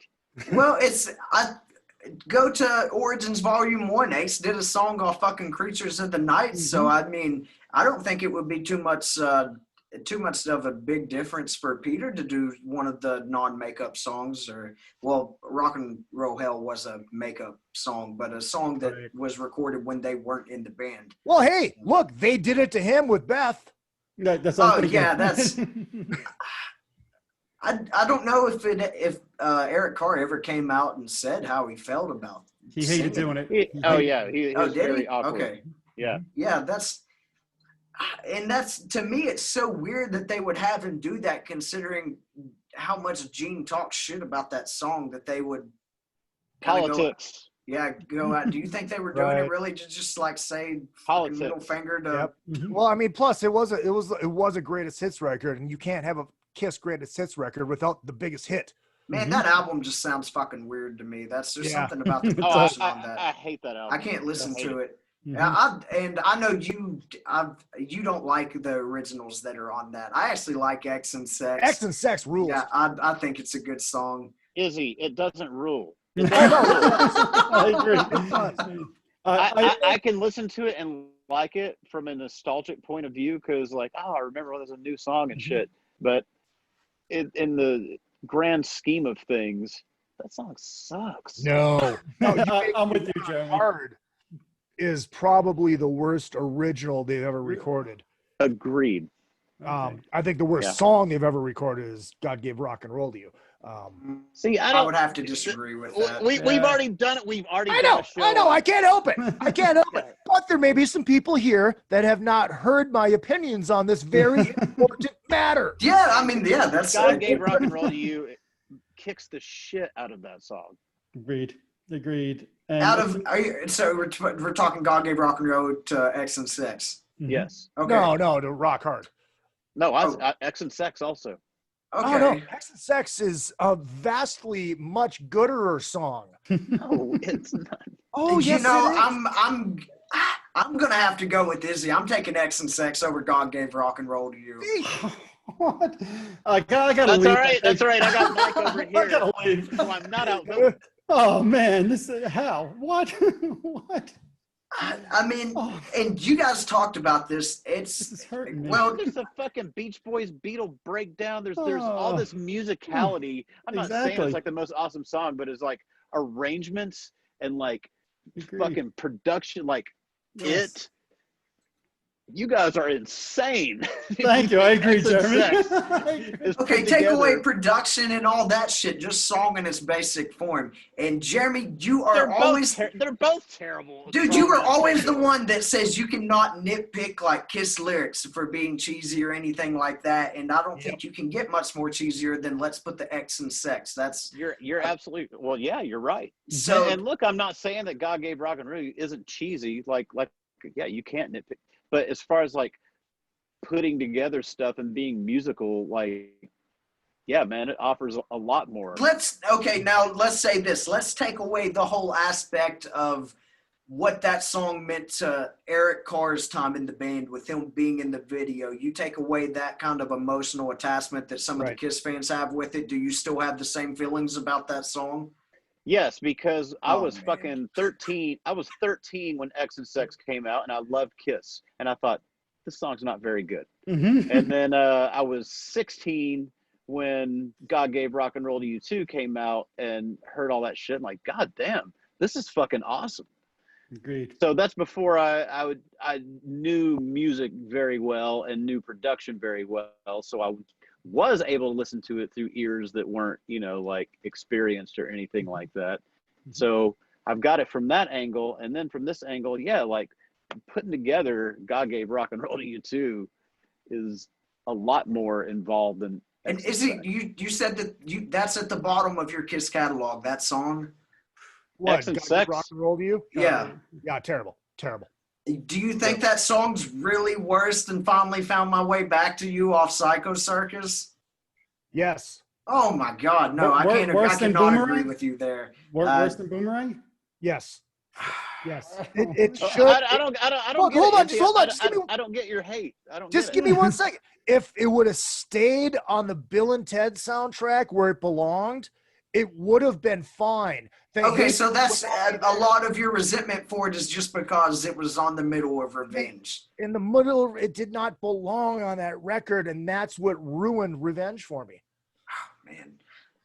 well, I go to Origins Volume 1. Ace did a song off fucking Creatures of the Night. So, I mean, I don't think it would be too much of a big difference for Peter to do one of the non-makeup songs, or, well, Rock and Roll Hell was a makeup song, but a song that was recorded when they weren't in the band. Well, hey, look, they did it to him with Beth. That's what I'm thinking. Yeah, that's. I don't know if Eric Carr ever came out and said how he felt about. He hated doing it. He was did very he? awkward. Okay. Yeah. Yeah, that's to me, it's so weird that they would have him do that, considering how much Gene talks shit about that song, that they would Politics. Go out. Do you think they were doing it really to just like say Politics. middle finger to? Yep. Well, I mean, plus it was a greatest hits record, and you can't have a Kiss greatest hits record without the biggest hit. Man, that album just sounds fucking weird to me. There's something about the Oh, production on that. I hate that album. I can't listen to it. Mhm. I know you don't like the originals that are on that. I actually like X and Sex. X and Sex rules. Yeah, I think it's a good song. Izzy, it doesn't rule. I agree. I can listen to it and like it from a nostalgic point of view, because like, I remember when there's a new song and shit. But in the grand scheme of things, that song sucks. No, I'm with you, Jeremy. Hard is probably the worst original they've ever recorded. Agreed. I think the worst song they've ever recorded is "God Gave Rock and Roll to You." See, I would have to disagree with that. We've already done it. We've already. I know. I can't help it. I can't help it. But there may be some people here that have not heard my opinions on this very important matter. Yeah, I mean, yeah, that's God Gave Rock and Roll to You. It kicks the shit out of that song. Agreed. And so we're talking God Gave Rock and Roll to X and Sex. Yes. Okay. No, to Rock Hard. No, X and Sex also. Okay. Oh, no. X and Sex is a vastly much gooder song. No, it's not. Oh, yes, I'm gonna have to go with Izzy. I'm taking X and Sex over God Gave Rock and Roll to You. what? I gotta That's leave. all right. That's all right. I got Mike over I here. gotta leave. So I'm not outvoted. Oh man, this is how? What? What? I mean, and you guys talked about this. This is hurting me. Well, There's the fucking Beach Boys Beatle breakdown. There's all this musicality. I'm not saying it's like the most awesome song, but it's like arrangements and like fucking production, like it. You guys are insane. Thank you. I agree, Jeremy. Okay, take away production and all that shit. Just song in its basic form. And Jeremy, they're both terrible. Dude, you were always the one that says you cannot nitpick like Kiss lyrics for being cheesy or anything like that. And I don't think you can get much more cheesier than "Let's put the X in sex." That's you're absolutely well. Yeah, you're right. So and look, I'm not saying that God Gave Rock and Roll isn't cheesy. Like yeah, you can't nitpick. But as far as like putting together stuff and being musical, like, yeah, man, it offers a lot more. Now let's say this. Let's take away the whole aspect of what that song meant to Eric Carr's time in the band with him being in the video. You take away that kind of emotional attachment that some of the Kiss fans have with it. Do you still have the same feelings about that song? Yes, because I was fucking 13. I was 13 when X and Sex came out, and I loved Kiss. And I thought, this song's not very good. Mm-hmm. And then I was 16 when God Gave Rock and Roll to You 2 came out and heard all that shit. I'm like, God damn, this is fucking awesome. Agreed. So that's before I knew music very well and knew production very well. So I was able to listen to it through ears that weren't, like experienced or anything like that. So I've got it from that angle. And then from this angle, like putting together God Gave Rock and Roll to You 2 is a lot more involved than. And is it you said that that's at the bottom of your Kiss catalog, that song? What? X and God Sex? Gave Rock and Roll to You? Yeah. Yeah, terrible. Do you think that song's really worse than Finally Found My Way Back to You off Psycho Circus? Yes. Oh my God, no, I cannot agree with you there. Worse than Boomerang? Yes. Yes, it So should. I don't Look, get hold it, on, Izzy. just hold on, just give me I don't get your hate. I don't just get give it. me 1 second. If it would have stayed on the Bill and Ted soundtrack where it belonged, it would have been fine. Okay, so that's a lot of your resentment for it is just because it was on the middle of Revenge. In the middle, it did not belong on that record, and that's what ruined Revenge for me. Man,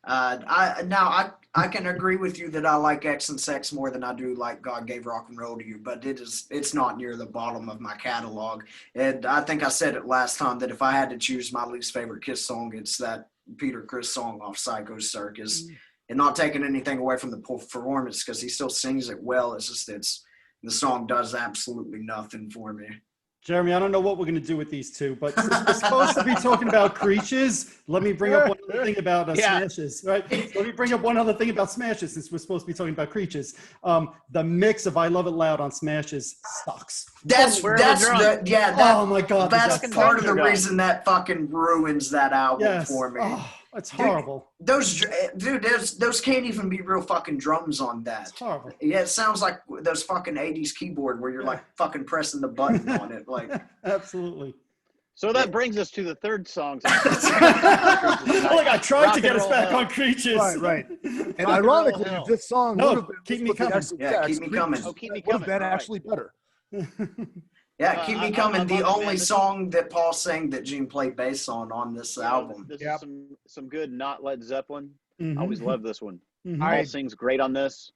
I can agree with you that I like X and Sex more than I do like God Gave Rock and Roll to You, but it's not near the bottom of my catalog. And I think I said it last time that if I had to choose my least favorite Kiss song, it's that Peter Criss song off Psycho Circus. And not taking anything away from the performance because he still sings it well. It's just the song does absolutely nothing for me. Jeremy, I don't know what we're going to do with these two, but since we're supposed to be talking about Creatures, let me bring up one other thing about Smashes, right? So let me bring up one other thing about Smashes since we're supposed to be talking about Creatures. The mix of I Love It Loud on Smashes sucks. Oh my God. That's part of the reason that fucking ruins that album for me. Oh, it's horrible. Those can't even be real fucking drums on that. It's horrible. Yeah, it sounds like those fucking 80s keyboard where you're like fucking pressing the button on it. Like Absolutely. So that brings us to the third song. Look, I tried to get us back on Creatures. Right. And ironically, if this song would have been Keep Me Coming. Keep Me Coming. Oh, Keep Me would have Coming. been All actually better. Yeah, Keep Me Coming. The love it, only man. song that Paul sang that Gene played bass on this album. This is some good not Led Zeppelin. Mhm. I always love this one. Mhm. Paul sings great on this.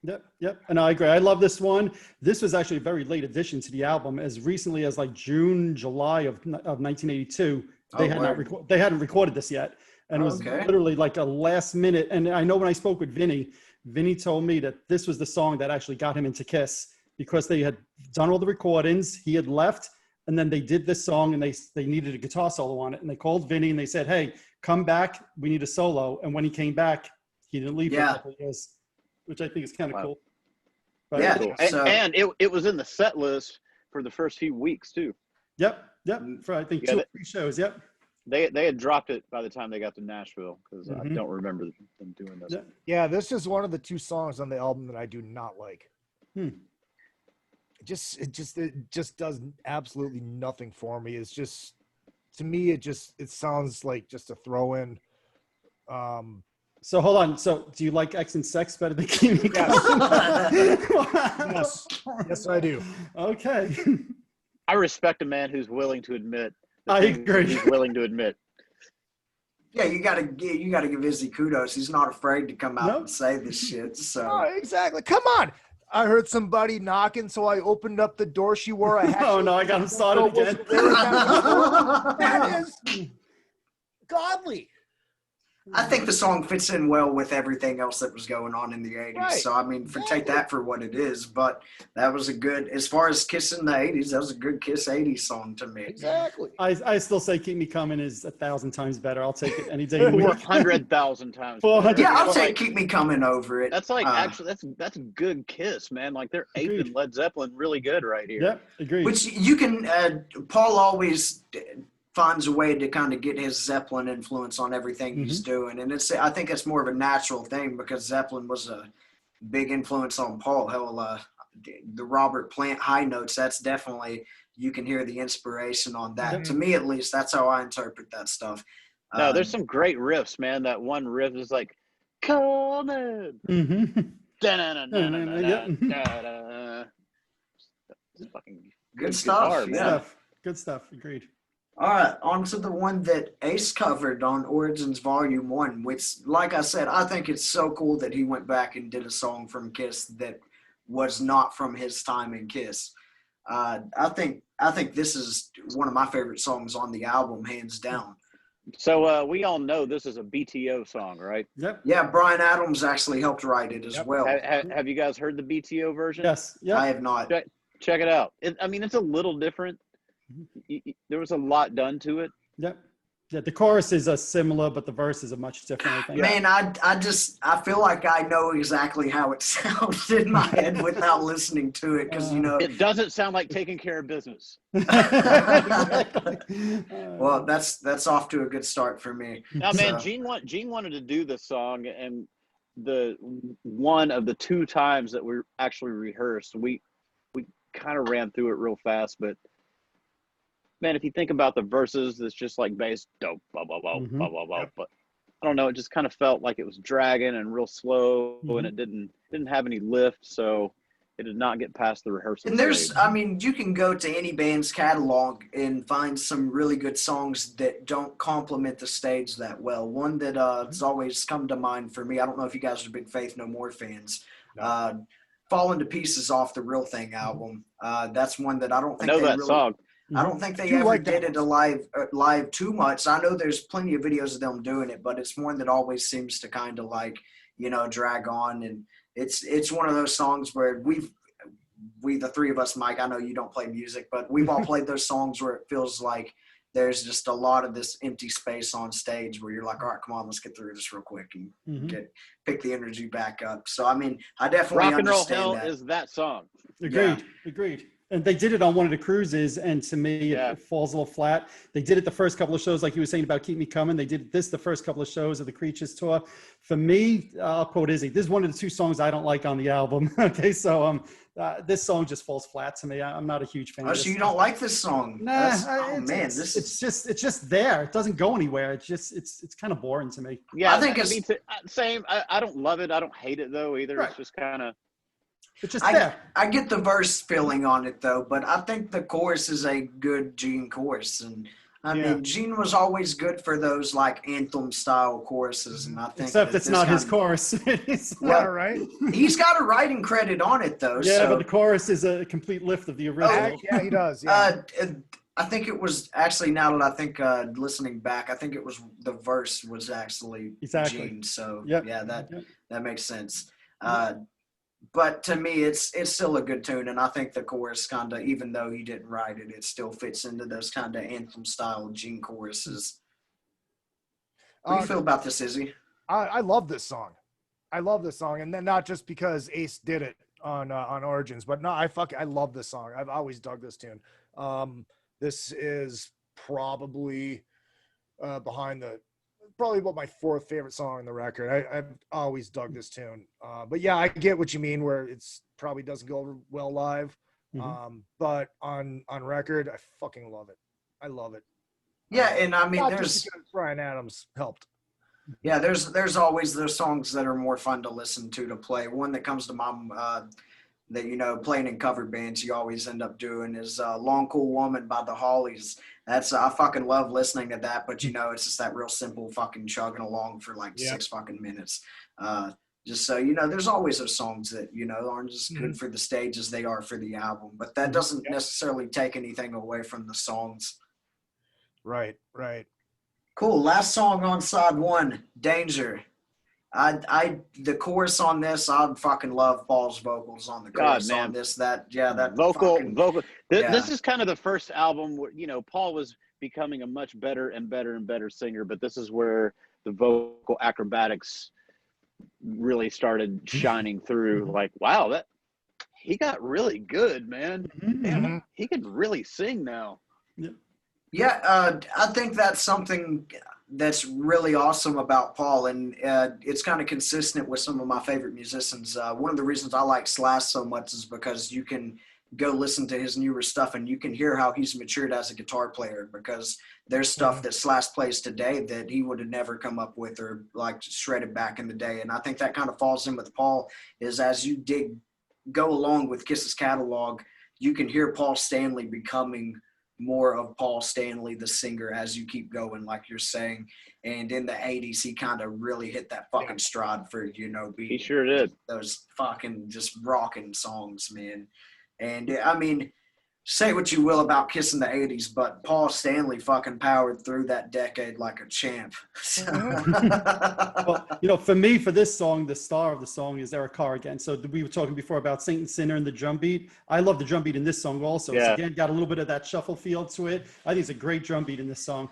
Yep. And I agree. I love this one. This was actually a very late addition to the album. As recently as like June, July of 1982, they hadn't recorded this yet. And it was literally like a last minute. And I know when I spoke with Vinny told me that this was the song that actually got him into Kiss because they had done all the recordings. He had left and then they did this song and they needed a guitar solo on it. And they called Vinny and they said, hey, come back. We need a solo. And when he came back, he didn't leave for a couple of years, which I think is kind of cool. But Yeah, cool. And it was in the set list for the first few weeks too. Yep. For I think 2 or 3 shows. Yep. They had dropped it by the time they got to Nashville because I don't remember them doing this. Yeah, this is one of the 2 songs on the album that I do not like. It just does absolutely nothing for me. It's just, to me, it sounds like just a throw in. So hold on. So do you like X and Sex better than Keep Me Coming? Yes, I do. Okay. I respect a man who's willing to admit. I agree. He's willing to admit. Yeah, you gotta give Izzy kudos. He's not afraid to come out and say this shit. So exactly. Come on. I heard somebody knocking, so I opened up the door. She wore a hat. Oh no, I got him started again. That is godly. I think the song fits in well with everything else that was going on in the 80s. Right. So, I mean, take that for what it is. But that was a good, as far as Kiss in the 80s, that was a good Kiss 80s song to me. Exactly. I still say Keep Me Coming is 1,000 times better. I'll take it any day of the week. 400,000 times. 400. Yeah, I'll take Keep Me Coming over it. That's like actually that's good Kiss, man. Like they're aping Led Zeppelin really good right here. Yep, agreed. Which you can, Paul always finds a way to kind of get his Zeppelin influence on everything he's doing. And I think it's more of a natural thing because Zeppelin was a big influence on Paul. Hell, the Robert Plant high notes, that's definitely, you can hear the inspiration on that. To me, at least, that's how I interpret that stuff. No, there's some great riffs, man. That one riff is like, come in. Good stuff. Guitar, Good stuff. Agreed. All right, on to the one that Ace covered on Origins Volume 1, which, like I said, I think it's so cool that he went back and did a song from Kiss that was not from his time in Kiss. I think this is one of my favorite songs on the album, hands down. So we all know this is a BTO song, right? Yep. Yeah, Bryan Adams actually helped write it as well. Have you guys heard the BTO version? Yes. Yep. I have not. Check it out. It's a little different. There was a lot done to it. Yep. Yeah, the chorus is similar, but the verses are much different, I think. Man, I feel like I know exactly how it sounds in my head without listening to it because, It doesn't sound like taking care of business. Well, that's off to a good start for me. Now, man, Gene wanted to do this song, and the one of the two times that we actually rehearsed, we kind of ran through it real fast, but man, if you think about the verses, it's just like bass, dope, blah, blah, blah, blah, blah, blah. But I don't know, it just kind of felt like it was dragging and real slow, and it didn't have any lift, so it did not get past the rehearsal And there's, stage. I mean, you can go to any band's catalog and find some really good songs that don't complement the stage that well. One that has always come to mind for me, I don't know if you guys are big Faith No More fans, Falling to Pieces off the Real Thing album. That's one that I don't think I know they that really, song. I don't think they do ever like that did it live too much. I know there's plenty of videos of them doing it, but it's one that always seems to kind of like, drag on. And it's one of those songs where we, the three of us, Mike, I know you don't play music, but we've all played those songs where it feels like there's just a lot of this empty space on stage where you're like, all right, come on, let's get through this real quick and pick the energy back up. So, I mean, I definitely Rock and Roll understand Hell that. is that song. Agreed. And they did it on one of the cruises, and to me, it falls a little flat. They did it the first couple of shows, like you were saying about Keep Me Coming. They did this the first couple of shows of the Creatures tour. For me, I'll quote Izzy. This is one of the two songs I don't like on the album. Okay, so this song just falls flat to me. I'm not a huge fan. Oh, so you don't like this song? Nah, It's just there. It doesn't go anywhere. It's kind of boring to me. Yeah, I think it's same. I don't love it. I don't hate it though either. Right. It's just kind of. It's just there. I get the verse feeling on it though, but I think the chorus is a good Gene chorus, and I mean Gene was always good for those like anthem style choruses, and I think except it's not his chorus. Yeah, right. He's got a writing credit on it though. Yeah, so. but the chorus is a complete lift of the original. Yeah, he does. Yeah. I think it was actually, now that I think listening back, I think it was the verse was actually Gene. So that makes sense. But to me, it's still a good tune, and I think the chorus kind of, even though he didn't write it, it still fits into those kind of anthem style Gene choruses. What do you feel about this, Izzy? I love this song. And then not just because Ace did it on Origins, but no, I love this song. I've always dug this tune. This is probably probably about my fourth favorite song on the record. I've always dug this tune. But yeah, I get what you mean where it's probably doesn't go over well live. But on record, I fucking love it. I love it. Yeah, and I mean, there's Bryan Adams helped. Yeah, there's always those songs that are more fun to listen to play. One that comes to mind that playing in cover bands you always end up doing is "Long Cool Woman" by the Hollies. That's I fucking love listening to that, but it's just that real simple fucking chugging along for like 6 fucking minutes. Just so there's always those songs that aren't as good for the stage as they are for the album, but that doesn't necessarily take anything away from the songs. Right. Cool. Last song on side one, "Danger." The chorus on this, I fucking love Paul's vocals on the chorus on this. That vocal. This is kind of the first album where Paul was becoming a much better and better singer, but this is where the vocal acrobatics really started shining through. Like, wow, that he got really good, man. Damn, he can really sing now. Yeah, I think that's something that's really awesome about Paul, and it's kind of consistent with some of my favorite musicians. One of the reasons I like Slash so much is because you can go listen to his newer stuff and you can hear how he's matured as a guitar player, because there's stuff that Slash plays today that he would have never come up with or like shredded back in the day. And I think that kind of falls in with Paul, is as you go along with Kiss's catalog, you can hear Paul Stanley becoming more of Paul Stanley, the singer, as you keep going, like you're saying. And in the 80s, he kind of really hit that fucking stride for, he sure did. Those fucking just rocking songs, man. And I mean, say what you will about Kiss in the 80s, but Paul Stanley fucking powered through that decade like a champ. Well, for me, for this song, the star of the song is Eric Carr again. So we were talking before about Saint and Sinner and the drum beat. I love the drum beat in this song also. Yeah. It's again got a little bit of that shuffle feel to it. I think it's a great drum beat in this song.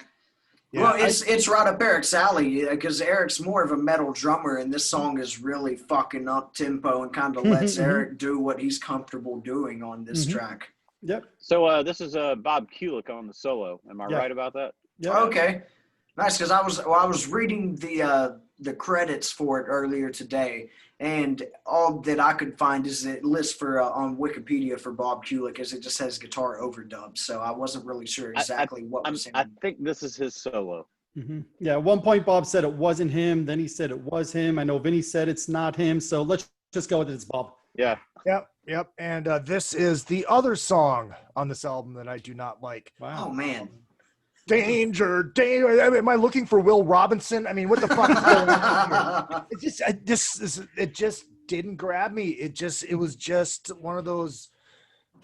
Yeah, well, it's right up Eric's alley, because Eric's more of a metal drummer, and this song is really fucking up tempo and kind of lets Eric do what he's comfortable doing on this track. Yep. So this is Bob Kulick on the solo. Am I right about that? Yep. Okay, nice. Because I was reading the the credits for it earlier today, and all that I could find is it lists for on Wikipedia for Bob Kulick is it just says guitar overdub. So I wasn't really sure exactly what was in I it. think this is his solo. Yeah, at one point Bob said it wasn't him. Then he said it was him. I know Vinny said it's not him. So let's just go with it. It's Bob. Yeah. Yep. And this is the other song on this album that I do not like. Wow. Oh man. Danger. Am I looking for Will Robinson? I mean, what the fuck is going on here? It just didn't grab me. It was just one of those.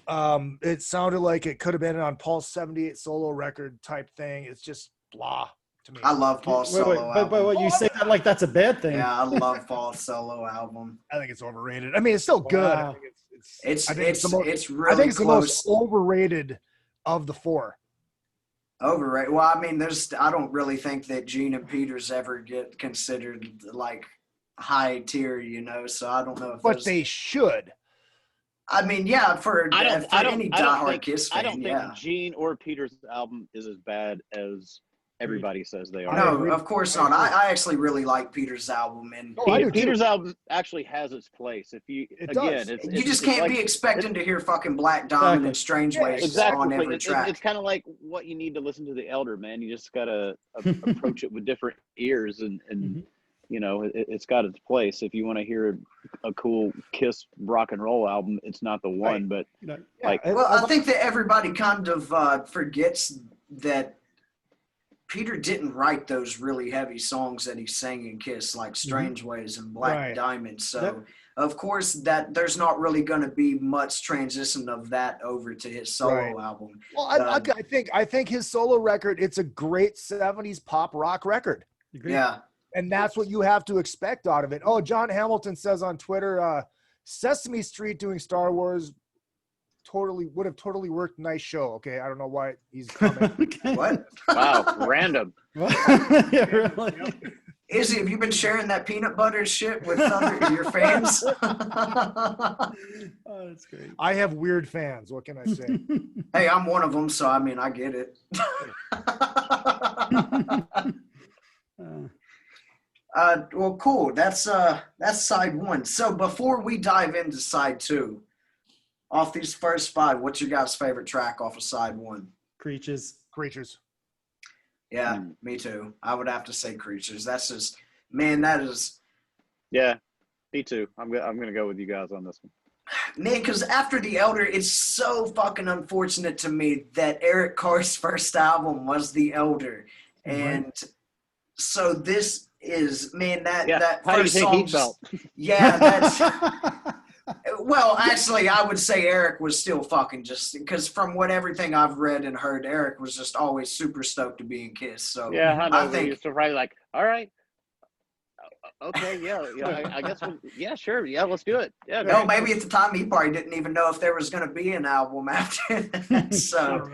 It sounded like it could have been on Paul's 78 solo record type thing. It's just blah to me. I love Paul's solo album. But you say that like that's a bad thing. Yeah, I love Paul's solo album. I think it's overrated. I mean, it's still good. Wow. I think It's I think it's the most, it's really I think it's close. the most overrated of the four. Overrated. Well, I mean, I don't really think that Gene and Peters ever get considered like high tier, you know. So I don't know if But they should. I mean, yeah, for any diehard Kiss fan, I don't yeah. think Gene or Peter's album is as bad as everybody says they are. No, of course not. I actually really like Peter's album, and Oh, I do too. Peter's album actually has its place. If you does. you just can't be expecting to hear fucking Black Diamond and Strange Ways on every track. It's kind of like what you need to listen to the Elder, man. You just gotta approach it with different ears, and you know it's got its place. If you want to hear a cool Kiss rock and roll album, it's not the one. But Well, I think that everybody kind of forgets that Peter didn't write those really heavy songs that he sang in Kiss, like Strange Ways and Black Diamond. So, of course, that there's not really going to be much transition of that over to his solo album. Well, I think his solo record, it's a great 70s pop rock record. Yeah. And that's what you have to expect out of it. Oh, John Hamilton says on Twitter, Sesame Street doing Star Wars would have totally worked. Nice show. Okay, I don't know why he's coming. What? wow, random. Yeah, really. Izzy, have you been sharing that peanut butter shit with your fans? Oh, that's great. I have weird fans. What can I say? Hey, I'm one of them, so I mean, I get it. Well, cool. That's side one. So before we dive into side two, off these first five, what's your guys' favorite track off of side one? Creatures. Yeah, me too. I would have to say Creatures. That's just, man, that is. Yeah, me too. I'm gonna go with you guys on this one. Man, because after The Elder, it's so fucking unfortunate to me that Eric Carr's first album was The Elder. And so this is, man, that How first do you think he song felt? Yeah, that's. Well, actually, I would say Eric was still fucking just because from everything I've read and heard, Eric was just always super stoked to be in Kiss. So Yeah, I think you're probably like, all right, okay, I guess, sure, let's do it. Yeah, no, maybe at the time he probably didn't even know if there was going to be an album after that. So,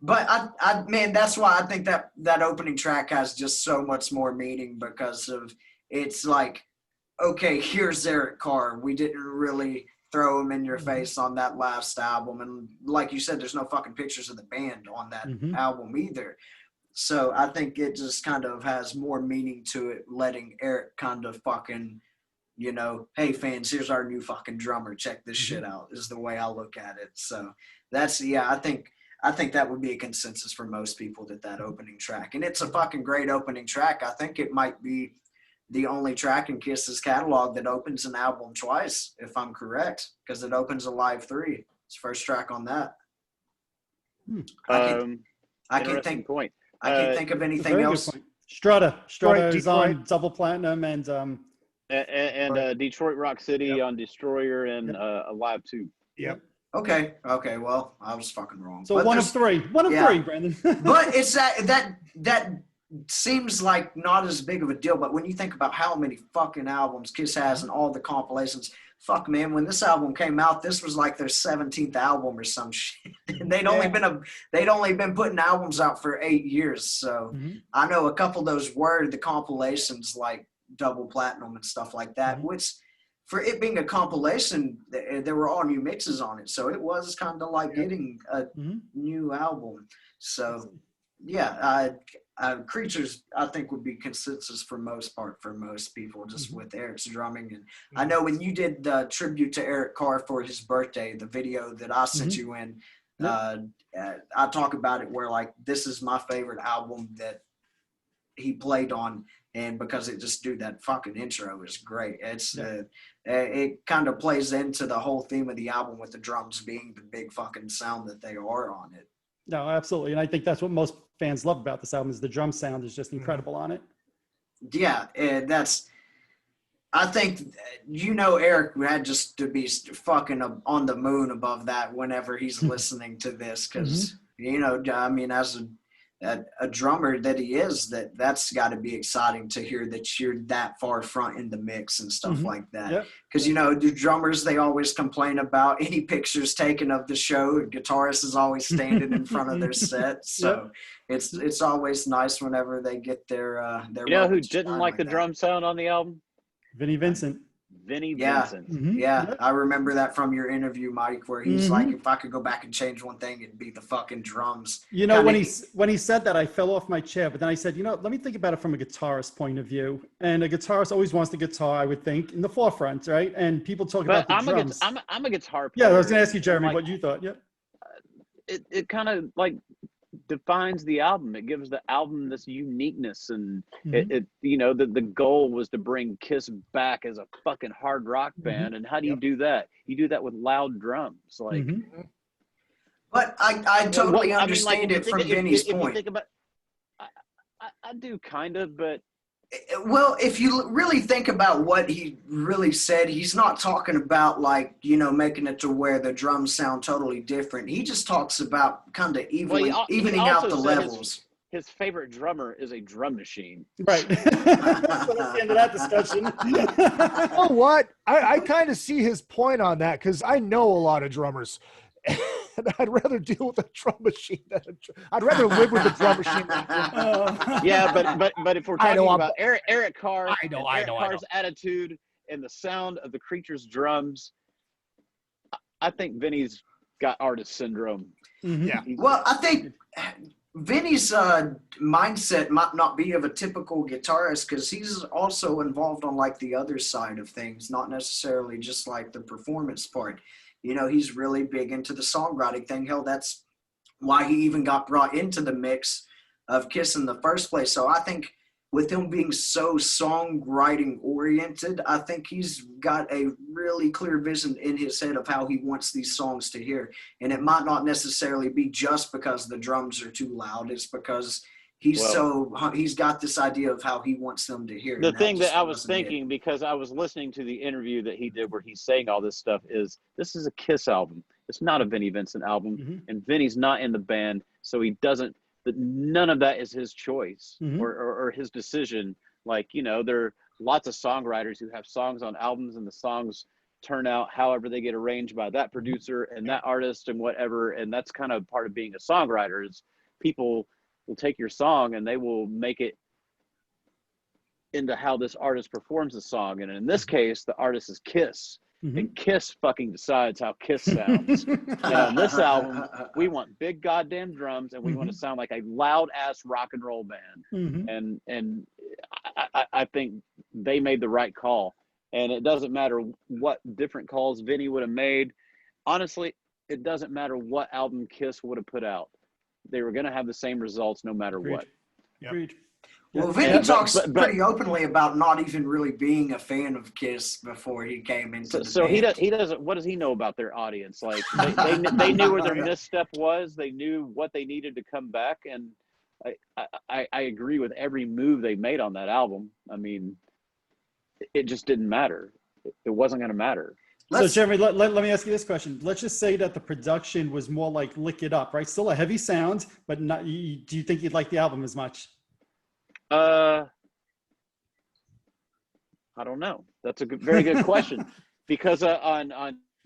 but I man, that's why I think that opening track has just so much more meaning because of it's like. Okay, here's Eric Carr. We didn't really throw him in your face on that last album. And like you said, there's no fucking pictures of the band on that album either. So I think it just kind of has more meaning to it, letting Eric kind of fucking, you know, hey fans, here's our new fucking drummer. Check this shit out is the way I look at it. So that's, I think that would be a consensus for most people that opening track. And it's a fucking great opening track. I think it might be the only track in Kiss's catalog that opens an album twice, if I'm correct, because it opens a live 3. It's first track on that. I can't think of anything else. Strata is Detroit. on double platinum and Detroit Rock City on Destroyer and Alive 2. Yep. Okay. Well, I was fucking wrong. So but one of three, Brandon. But it's that seems like not as big of a deal. But when you think about how many fucking albums Kiss has and all the compilations, fuck man, when this album came out, this was like their 17th album or some shit. They'd only been putting albums out for 8 years. So I know a couple of those were the compilations like double platinum and stuff like that, which for it being a compilation, there were all new mixes on it. So it was kind of like getting a new album. So Yeah, Creatures, I think, would be consensus for most part for most people, just with Eric's drumming. And I know when you did the tribute to Eric Carr for his birthday, the video that I sent you in, I talk about it where like this is my favorite album that he played on, and because it just, dude, that fucking intro is great. It's it kind of plays into the whole theme of the album with the drums being the big fucking sound that they are on it. No, absolutely. And I think that's what most fans love about this album is the drum sound is just incredible on it. Yeah, and I think, Eric had just to be fucking on the moon above that whenever he's listening to this. Cause I mean, as a drummer that he is, that's got to be exciting to hear that you're that far front in the mix and stuff like that. Yep. Because the drummers, they always complain about any pictures taken of the show. The guitarist is always standing in front of their set, so it's always nice whenever they get their. You know who didn't like the drum sound on the album? Vinnie Vincent. Vinnie Vincent. Yeah, I remember that from your interview, Mike, where he's like, if I could go back and change one thing, it'd be the fucking drums. When he said that, I fell off my chair, but then I said, let me think about it from a guitarist point of view. And a guitarist always wants the guitar, I would think, in the forefront, right? And people talk about the drums. I'm a guitar player. Yeah, I was going to ask you, Jeremy, what you thought. Yep. It kind of like defines the album. It gives the album this uniqueness, and the goal was to bring Kiss back as a fucking hard rock band. And how do you do that? You do that with loud drums, like. But I totally understand it from Vinny's point. I do kind of, but. Well, if you really think about what he really said, he's not talking about like, making it to where the drums sound totally different. He just talks about kind of evening out the levels. His favorite drummer is a drum machine. Right. So that's the end of that discussion. You know what? I kind of see his point on that because I know a lot of drummers. And I'd rather deal with a drum machine I'd rather live with a drum machine yeah, but if we're talking about Eric Carr, Carr's attitude and the sound of the Creatures drums, I think Vinny's got artist syndrome. Yeah. Well, I think Vinny's mindset might not be of a typical guitarist because he's also involved on like the other side of things, not necessarily just like the performance part. He's really big into the songwriting thing. Hell, that's why he even got brought into the mix of Kiss in the first place. So I think with him being so songwriting oriented, I think he's got a really clear vision in his head of how he wants these songs to hear. And it might not necessarily be just because the drums are too loud. It's because he's got this idea of how he wants them to hear. The thing that I was thinking, because I was listening to the interview that he did where he's saying all this stuff, is this is a Kiss album. It's not a Vinnie Vincent album. And Vinny's not in the band, so he doesn't, none of that is his choice or his decision. Like, there are lots of songwriters who have songs on albums and the songs turn out however they get arranged by that producer and that artist and whatever. And that's kind of part of being a songwriter is people will take your song and they will make it into how this artist performs the song. And in this case, the artist is Kiss. And Kiss fucking decides how Kiss sounds. And on this album, we want big goddamn drums and we want to sound like a loud ass rock and roll band. And I think they made the right call. And it doesn't matter what different calls Vinny would have made. Honestly, it doesn't matter what album Kiss would have put out. They were going to have the same results no matter what. Agreed. Well, Vinny talks pretty openly about not even really being a fan of Kiss before he came into the band. He doesn't. What does he know about their audience? Like they knew where their misstep was. They knew what they needed to come back, and I agree with every move they made on that album. I mean, it just didn't matter. It wasn't going to matter. So, Jeremy, let me ask you this question. Let's just say that the production was more like Lick It Up, right? Still a heavy sound, but not. Do you think you'd like the album as much? I don't know. That's a very good question. Because on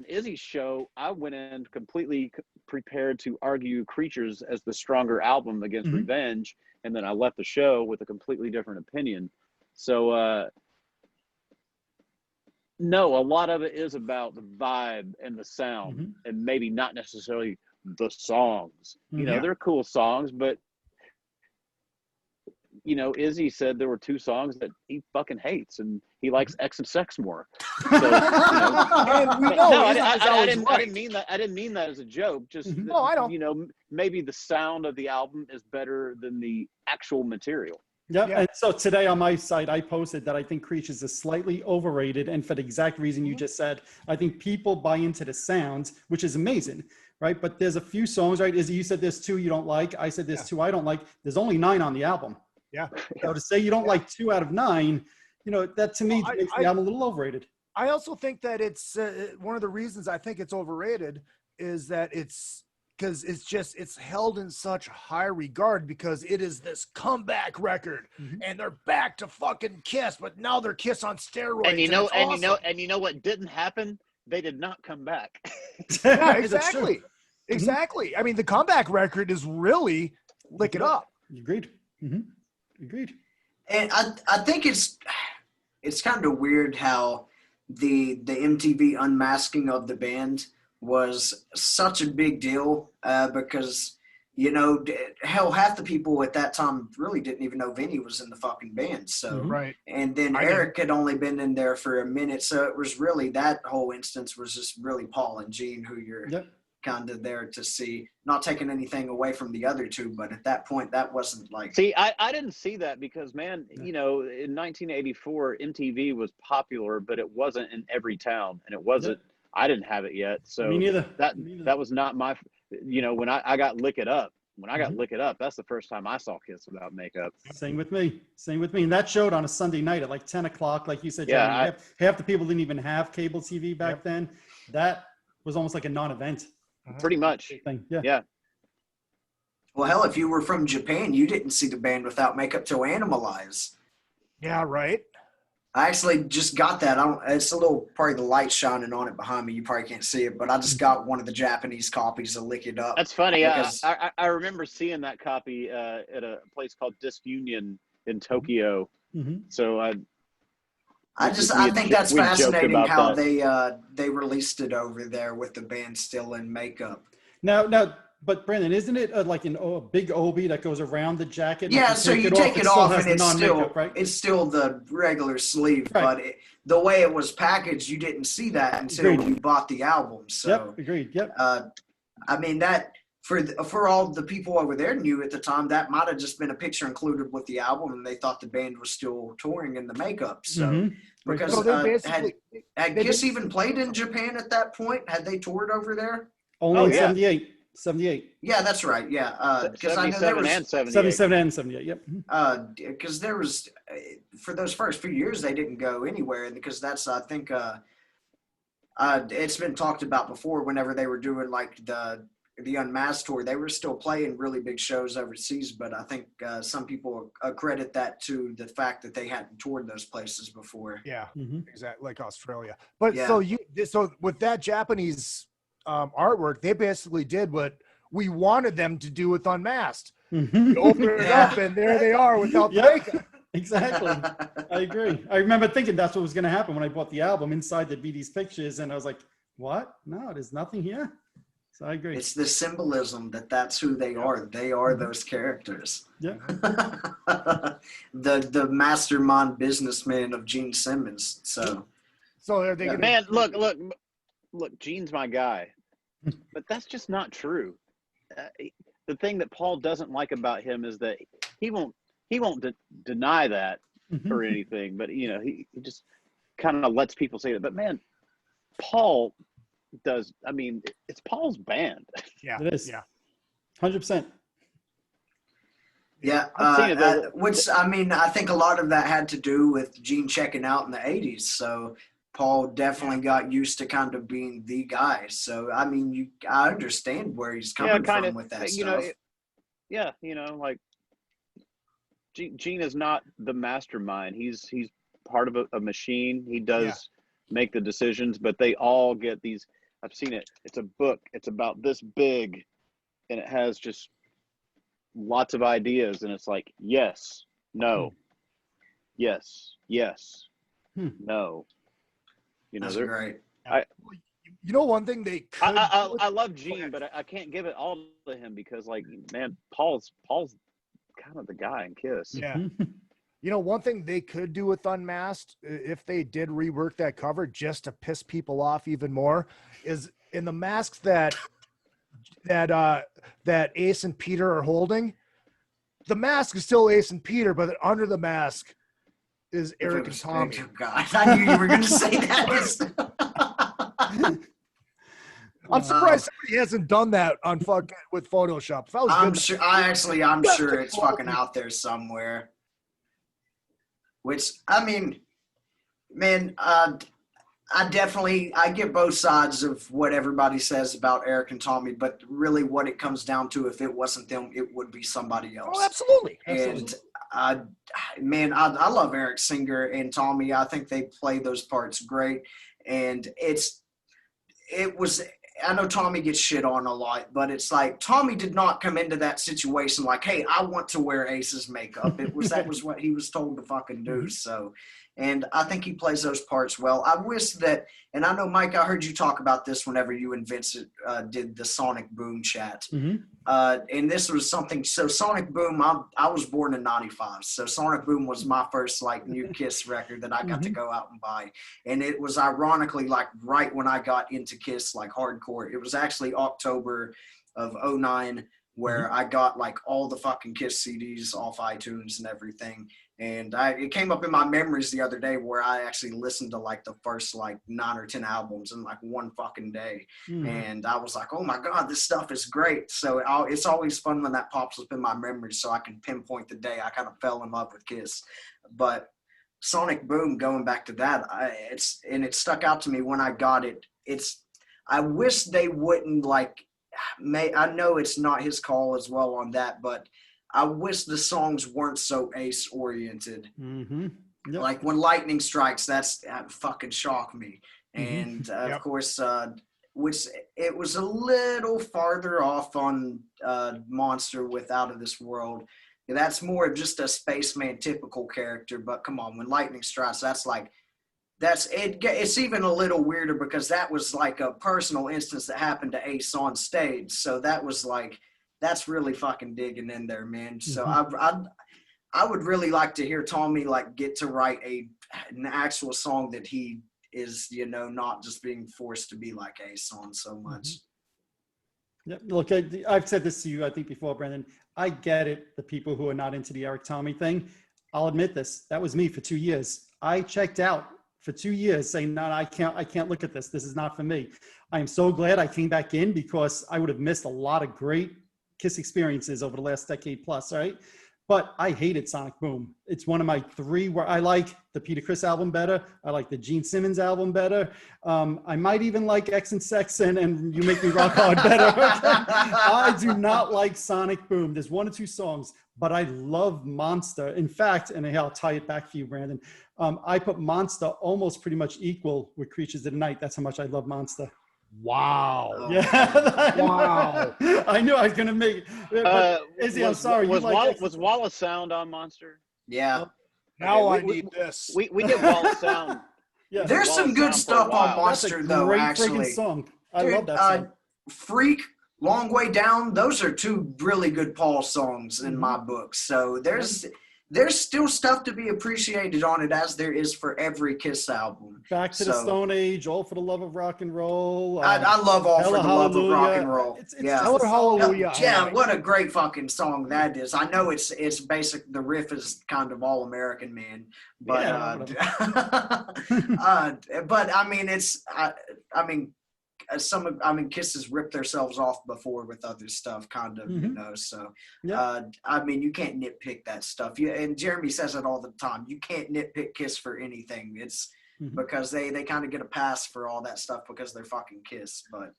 Izzy's show, I went in completely prepared to argue Creatures as the stronger album against Revenge, and then I left the show with a completely different opinion. So, no, a lot of it is about the vibe and the sound, and maybe not necessarily the songs. You know, they're cool songs, but you know, Izzy said there were 2 songs that he fucking hates, and he likes X and Sex more. So, you know, And we but know no, Izzy is I always didn't. I right. didn't mean that. I didn't mean that as a joke. Just Mhm. that, No, I know. you know, maybe the sound of the album is better than the actual material. Yeah. Yeah. And so today on my site, I posted that I think Creatures is slightly overrated. And for the exact reason you just said, I think people buy into the sounds, which is amazing, right? But there's a few songs, right? Izzy, you said there's 2 you don't like. I said there's 2 I don't like. There's only 9 on the album. Yeah. So to say you don't like 2 out of 9, you know, that to me Well, makes the album a little overrated. I also think that it's one of the reasons I think it's overrated is that it's because it's held in such high regard because it is this comeback record and they're back to fucking Kiss, but now they're Kiss on steroids. And you know, it's and awesome. you know what didn't happen? They did not come back. Yeah, That's exactly. true. Exactly. I mean, the comeback record is really lick it up. Agreed. Agreed. And I think it's kind of weird how the MTV unmasking of the band was such a big deal because, you know, hell, half the people at that time really didn't even know Vinny was in the fucking band. So, Right. and then I Eric had only been in there for a minute. So it was really, that whole instance was just really Paul and Gene who you're Yep. kind of there to see, not taking anything away from the other 2, but at that point, that wasn't like. See, I didn't see that because, man, you know, in 1984, MTV was popular, but it wasn't in every town, and it wasn't. I didn't have it yet, so Me neither. that was not my. You know, when I got Lick It Up, Lick It Up, that's the first time I saw Kiss without makeup. Same with me. And that showed on a Sunday night at like 10 o'clock, like you said, Yeah, Jeremy. Half the people didn't even have cable TV back then. That was almost like a non-event pretty much. thing. Yeah. Yeah. Well, hell, if you were from Japan, you didn't see the band without makeup till Animalize. Yeah, right. I actually just got that. It's a little, probably the light shining on it behind me. You probably can't see it, but I just got one of the Japanese copies to Lick It Up. That's funny. Because- I remember seeing that copy at a place called Disc Union in Tokyo. So I think that's we joked fascinating about how that. they released it over there with the band still in makeup. Now, but Brandon, isn't it like a big obi that goes around the jacket? Yeah, so you take it off and it's it's still the regular sleeve, Right. but the way it was packaged, you didn't see that until Agreed. you bought the album. So, Yep, agreed. Yep. I mean that for all the people over there knew at the time, that might have just been a picture included with the album, and they thought the band was still touring in the makeup. So because So they basically had Kiss even played in Japan at that point? Had they toured over there? Only in yeah. 78. Yeah, that's right. Yeah, because I know there 77 was and 78. 77 and 78. Yep. because there was for those first few years they didn't go anywhere, and because that's I think it's been talked about before. Whenever they were doing like the Unmasked tour, they were still playing really big shows overseas, but I think some people credit that to the fact that they hadn't toured those places before. Yeah, Mhm. exactly, like Australia. But Yeah. so with that Japanese artwork, they basically did what we wanted them to do with Unmasked. Mhm. Open it Yeah. up, and there they are without the Yep. makeup. Exactly. I agree. I remember thinking that's what was going to happen when I bought the album. Inside there'd be these pictures, and I was like, "What? No, there's nothing here." So I agree. It's the symbolism that's who they are. They are those characters. Yeah. the mastermind businessman of Gene Simmons. So So are they gonna Man, look, Gene's my guy, but that's just not true. The thing that Paul doesn't like about him is that he won't deny that Mhm. or anything, but you know, he just kind of lets people say that. But man, Paul does. I mean, it's Paul's band. Yeah, It is. yeah. 100%. yeah, I've seen it, though. I think a lot of that had to do with Gene checking out in the 80s. So Paul definitely got used to kind of being the guy. So I mean, I understand where he's coming from with that you stuff. know, you know, like Gene is not the mastermind. He's part of a machine. He does make the decisions, but they all get these. I've seen it. It's a book. It's about this big, and it has just lots of ideas, and it's like yes, no, yes, no. You know, That's great. You know, one thing they could I love Gene, but I can't give it all to him because, like, man, Paul's kind of the guy in Kiss. Yeah. You know, one thing they could do with Unmasked, if they did rework that cover just to piss people off even more, is in the masks that Ace and Peter are holding. The mask is still Ace and Peter, but under the mask is Eric and Tommy. Oh God, I knew you were going to say that. I'm surprised somebody hasn't done that on with Photoshop. If I was I'm good, sure. I'm sure it's fucking out there somewhere. Which, I mean, man, I get both sides of what everybody says about Eric and Tommy, but really what it comes down to, if it wasn't them, it would be somebody else. Oh, absolutely. And I love Eric Singer and Tommy. I think they play those parts great. And I know Tommy gets shit on a lot, but it's like Tommy did not come into that situation like, hey, I want to wear Ace's makeup. That was what he was told to fucking do. So, and I think he plays those parts well. I wish that, and I know, Mike, I heard you talk about this whenever you and Vincent did the Sonic Boom chat. And this was something, so Sonic Boom, I was born in 95. So Sonic Boom was my first like new Kiss record that I got to go out and buy. And it was ironically like right when I got into Kiss, like hardcore. It was actually October of 09 where I got like all the fucking Kiss CDs off iTunes and everything. And it came up in my memories the other day where I actually listened to like the first like 9 or 10 albums in like one fucking day. And I was like, oh my God, this stuff is great. So it's always fun when that pops up in my memories so I can pinpoint the day I kind of fell in love with Kiss. But Sonic Boom, going back to that, it stuck out to me when I got it. I wish they wouldn't like, I know it's not his call as well on that, but I wish the songs weren't so Ace oriented. Like when lightning strikes, that fucking shocked me. And of course, which it was a little farther off on Monster with Out of This World. That's more of just a spaceman typical character. But come on, when lightning strikes, it's even a little weirder because that was like a personal instance that happened to Ace on stage. So that was like, that's really fucking digging in there, man. So I would really like to hear Tommy like get to write an actual song that he is, not just being forced to be like Ace on so much. Yeah, look, I've said this to you, I think before, Brendan. I get it. The people who are not into the Eric Tommy thing, I'll admit this. That was me for 2 years. I checked out for 2 years saying, no, I can't look at this. This is not for me. I am so glad I came back in because I would have missed a lot of great Kiss experiences over the last decade plus, right? But I hated Sonic Boom. It's one of my 3 where I like the Peter Criss album better. I like the Gene Simmons album better. I might even like X and Sex and You Make Me Rock Hard better. I do not like Sonic Boom. There's 1 or 2 songs, but I love Monster. In fact, and I'll tie it back for you, Brandon. I put Monster almost pretty much equal with Creatures of the Night. That's how much I love Monster. Wow. Yeah. Wow. I knew I was going to make it. Izzy, I'm sorry. Was Wallace Sound on Monster? Yeah. Now I need this. We did Wallace Sound. Yeah. There's some good stuff on Monster, though, great actually. Freaking song. I Dude, love that song. Freak, Long Way Down, those are 2 really good Paul songs in my book. So there's still stuff to be appreciated on it, as there is for every Kiss album. Back to the Stone Age, All for the Love of Rock and Roll. I love All for the Love of Rock and Roll. Yeah, Hallelujah. Yeah, what a great fucking song that is. I know it's basic. The riff is kind of all American, man. But but I mean, Kiss has ripped themselves off before with other stuff, kind of, So, I mean, you can't nitpick that stuff. And Jeremy says it all the time. You can't nitpick Kiss for anything. It's because they kind of get a pass for all that stuff because they're fucking Kiss. But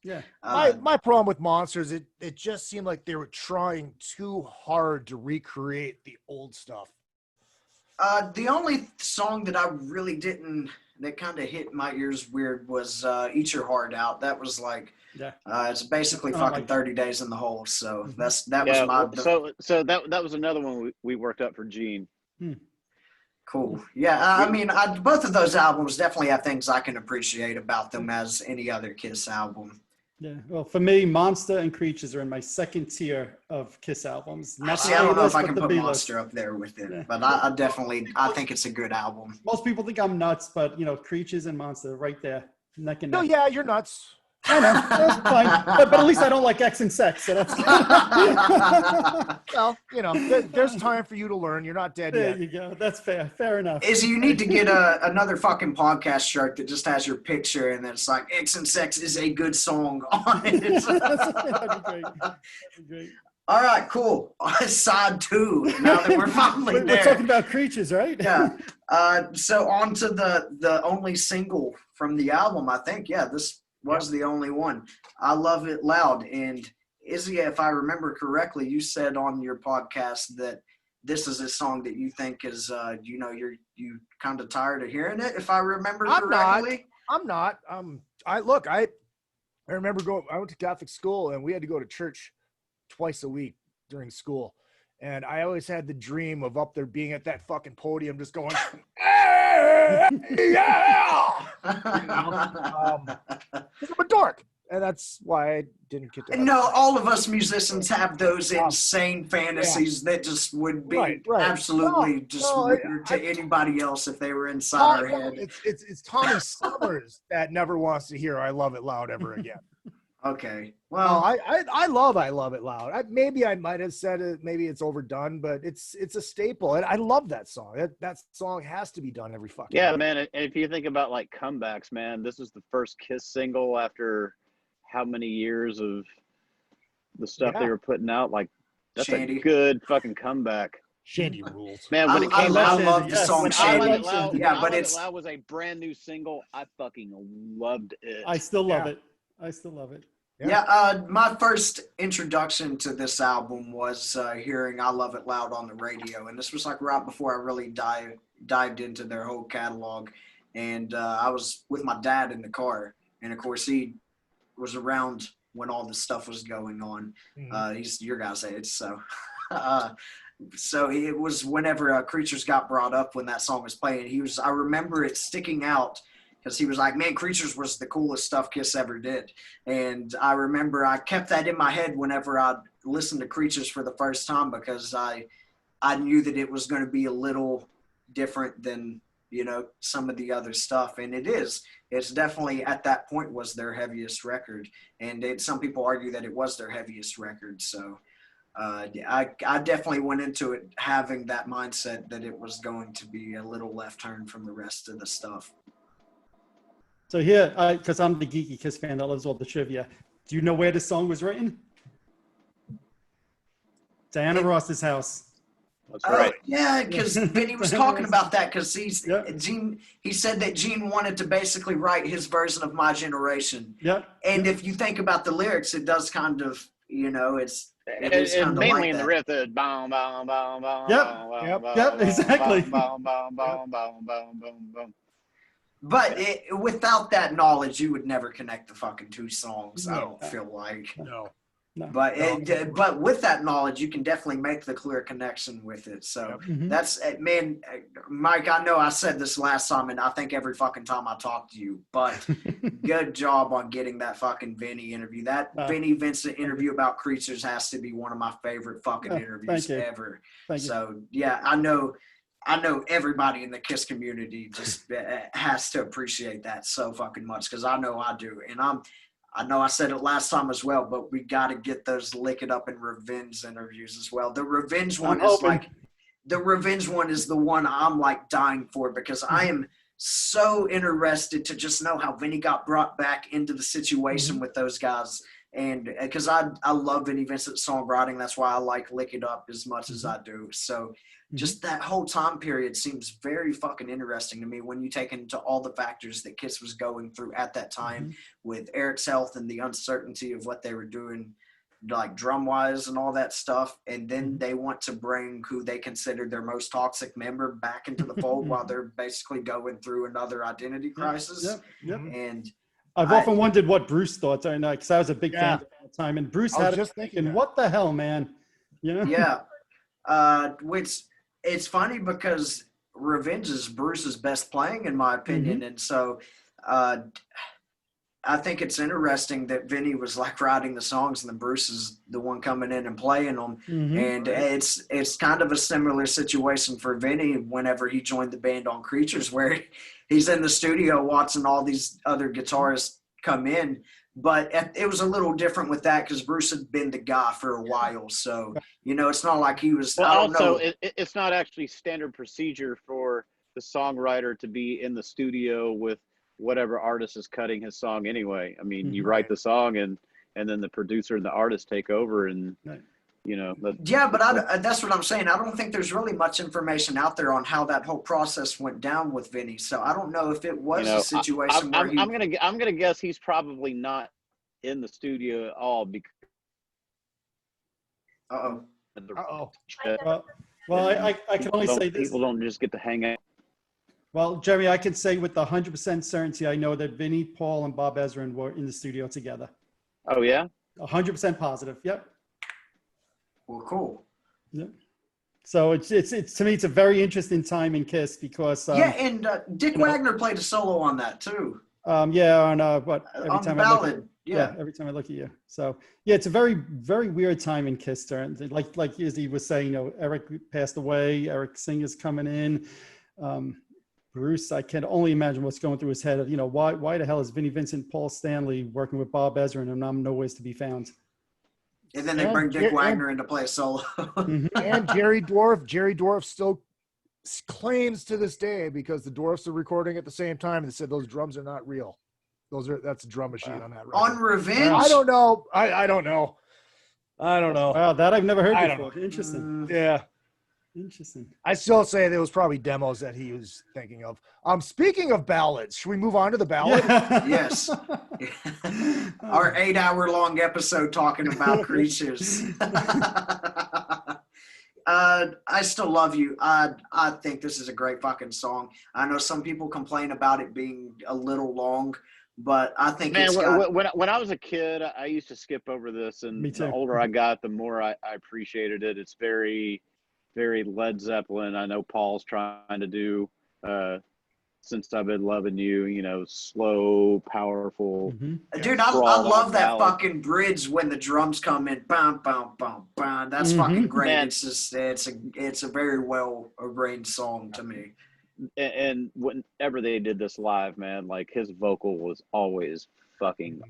my problem with Monsters, it just seemed like they were trying too hard to recreate the old stuff. The only song that I really didn't, that kind of hit my ears weird was Eat Your Heart Out. That was like, it's basically fucking 30 Days in the Hole. So that was my. So that was another one we worked up for Gene. Cool. Yeah, I mean, both of those albums definitely have things I can appreciate about them as any other Kiss album. Yeah. Well, for me, Monster and Creatures are in my second tier of Kiss albums. Not See, I don't know if A-list, I but can the put B-list. Monster up there with it, Yeah. but I think it's a good album. Most people think I'm nuts, but Creatures and Monster right there, neck and No, neck. yeah, you're nuts. I know, that's fine. But at least I don't like X and sex, so that's good. Well, there's time for you to learn. You're not dead There yet. you go. That's fair. Fair enough. Izzy, you need to get another fucking podcast shirt that just has your picture and then it's like X and Sex is a good song on it. That'd be great. That'd be great. All right, cool. Side 2. Now that we're finally We're there. talking about Creatures, right? Yeah. So on to the only single from the album, I think. Yeah, this was the only one. I Love It Loud. And Izzy, if I remember correctly, you said on your podcast that this is a song that you think is, you kind of tired of hearing it, if I remember correctly. I'm not. I remember I went to Catholic school and we had to go to church twice a week during school. And I always had the dream of up there being at that fucking podium, just going, hey, yeah! I'm a dork. And that's why I didn't get to. No, all of us musicians have those insane fantasies that just would be absolutely weird to anybody else if they were inside our head. It's Tommy Summers that never wants to hear "I Love It Loud" ever again. Okay, well, I love it loud. Maybe I might have said it. Maybe it's overdone, but it's a staple, and I love that song. That song has to be done every fucking. Yeah, day. man. And if you think about like comebacks, man, this is the first Kiss single after how many years of the stuff they were putting out? Like, that's Shandy. a good fucking comeback. Shandy rules. Man, when it I came out, love the song when I Love Shandy. It Loud, Yeah, when but I Love it's It Loud was a brand new single. I fucking loved it. I still love it. I still love it. Yeah, my first introduction to this album was hearing I Love It Loud on the radio. And this was like right before I really dived into their whole catalog. And I was with my dad in the car. And of course, he was around when all this stuff was going on. He's your guys' age. So, so it was whenever Creatures got brought up when that song was playing. I remember it sticking out. Because he was like, man, Creatures was the coolest stuff Kiss ever did. And I remember I kept that in my head whenever I listened to Creatures for the first time because I knew that it was going to be a little different than, some of the other stuff. And it is. It's definitely at that point was their heaviest record. And some people argue that it was their heaviest record. So I definitely went into it having that mindset that it was going to be a little left turn from the rest of the stuff. So here, because I'm the geeky Kiss fan that loves all the trivia, do you know where this song was written? Diana Ross's house. That's right. Yeah, because Vinny was talking about that because he said that Gene wanted to basically write his version of My Generation. Yep. And if you think about the lyrics, it does kind of, it's and mainly like in the that. riff, the boom, boom, boom, boom, Yep, exactly. boom, boom, boom, boom, boom, boom, boom. But without that knowledge, you would never connect the fucking two songs. I don't feel like. No. But with that knowledge, you can definitely make the clear connection with it. So that's, man, Mike, I know I said this last time, and I think every fucking time I talk to you, but good job on getting that fucking Vinny interview. That Vinny Vincent interview about Creatures has to be one of my favorite fucking interviews ever. So, yeah, I know everybody in the Kiss community just has to appreciate that so fucking much because I know I do. And I know I said it last time as well, but we got to get those Lick It Up and Revenge interviews as well. The Revenge one is the one I'm like dying for because I am so interested to just know how Vinny got brought back into the situation with those guys. And because I love Vinny Vincent's songwriting, that's why I like Lick It Up as much as I do. So just that whole time period seems very fucking interesting to me when you take into all the factors that Kiss was going through at that time with Eric's health and the uncertainty of what they were doing, like drum-wise and all that stuff. And then they want to bring who they consider their most toxic member back into the fold while they're basically going through another identity crisis. And I've often wondered what Bruce thought, because I was a big fan at the time, and Bruce had just thinking, what the hell, man? Yeah. Which it's funny because Revenge is Bruce's best playing, in my opinion. And so I think it's interesting that Vinny was like writing the songs and then Bruce is the one coming in and playing them. Mhm. And it's kind of a similar situation for Vinny whenever he joined the band on Creatures, where he's in the studio watching all these other guitarists come in. But it was a little different with that because Bruce had been the guy for a while. So, it's not like he was, Well, I don't also, know. it's not actually standard procedure for the songwriter to be in the studio with whatever artist is cutting his song anyway. I mean, you write the song and then the producer and the artist take over and, Yeah, but that's what I'm saying. I don't think there's really much information out there on how that whole process went down with Vinny. So I don't know if it was a situation where I'm gonna guess he's probably not in the studio at all because. Uh-oh. Well, I can only say this. People don't just get to hang out. Well, Jeremy, I can say with 100% certainty, I know that Vinny, Paul, and Bob Ezrin were in the studio together. Oh, yeah? 100% positive. Yep. Well, cool. Yep. So it's to me, it's a very interesting time in Kiss because and Dick Wagner played a solo on that too. On what every on time the ballad. Every time I look at you. So yeah, it's a very, very weird time in Kiss. Like Izzy was saying, Eric passed away. Eric Singer's coming in. Bruce, I can only imagine what's going through his head. Why the hell is Vinnie Vincent, Paul Stanley working with Bob Ezrin and I'm nowhere to be found? And then they bring Dick Wagner in to play a solo. And Jerry Dwarf still claims to this day, because the Dwarfs are recording at the same time, and they said those drums are not real. That's a drum machine on that record. On Revenge? I don't know. I don't know. Wow, that I've never heard before. Interesting. Yeah. Interesting. I still say there was probably demos that he was thinking of. Speaking of ballads, should we move on to the ballad? Yeah. Yes. Our 8-hour-long episode talking about Creatures. I Still Love You. I think this is a great fucking song. I know some people complain about it being a little long, but I think when I was a kid, I used to skip over this, and the older I got, the more I appreciated it. It's very, very Led Zeppelin. I know Paul's trying to do Since I've Been Loving You, slow, powerful. Mm-hmm. Dude, I love that fucking bridge when the drums come in. Bam, bam, bam, bam. That's fucking great. Man. It's a very well arranged song to me. And whenever they did this live, man, like his vocal was always fucking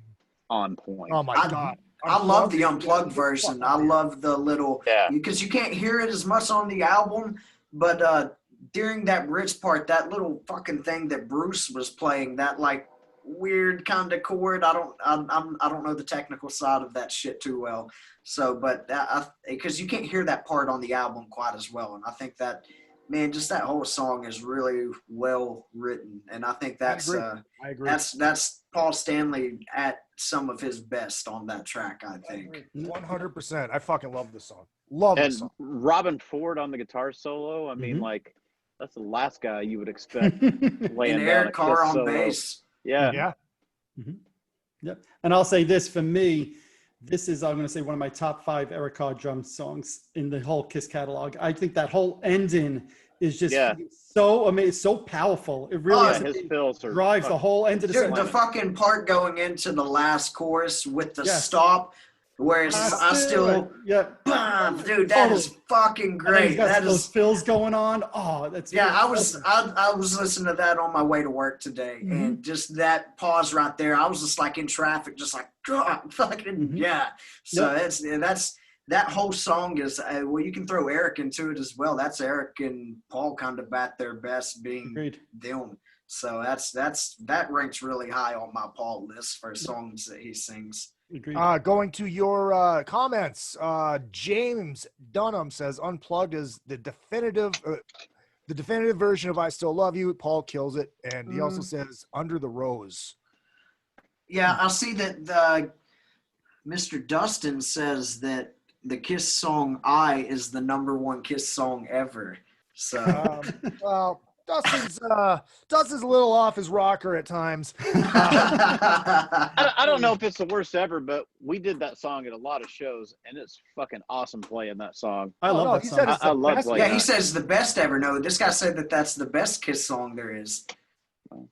on point. Oh my God. I love the unplugged version. I love the little, because you can't hear it as much on the album, but during that bridge part, that little fucking thing that Bruce was playing, that like weird kind of chord. I don't know the technical side of that shit too well. So, but because you can't hear that part on the album quite as well, and I think that, man, just that whole song is really well written, and I think that's I agree. That's Paul Stanley at some of his best on that track, I think. 100%. I fucking love this song. Love this song. Robin Ford on the guitar solo. I mean, like, that's the last guy you would expect laying and down Eric a Carr on solo. bass. Yeah. Yeah. Mm-hmm. Yep. And I'll say this, for me, this is, I'm going to say, one of my top 5 Eric Carr drum songs in the whole Kiss catalog. I think that whole ending is just so amazing, so powerful. It really his fills drives the whole end of the song. The fucking part going into the last chorus with the stop, where it's I still dude, that is fucking great. That those fills going on. Oh, that's I was listening to that on my way to work today, and just that pause right there. I was just like in traffic, just like fucking So that's that whole song is well, you can throw Eric into it as well. That's Eric and Paul kind of at their best being them. So that ranks really high on my Paul list for songs that he sings. Going to your comments, James Dunham says Unplugged is the definitive version of I Still Love You. Paul kills it, and he also says Under the Rose. Yeah, I see that Mr. Dustin says that the Kiss song "I" is the #1 Kiss song ever. So, well, Dustin's a little off his rocker at times. I don't know if it's the worst ever, but we did that song at a lot of shows, and it's fucking awesome playing that song. I love that song. I love playing that. He says the best ever. No, this guy said that that's the best Kiss song there is. Well,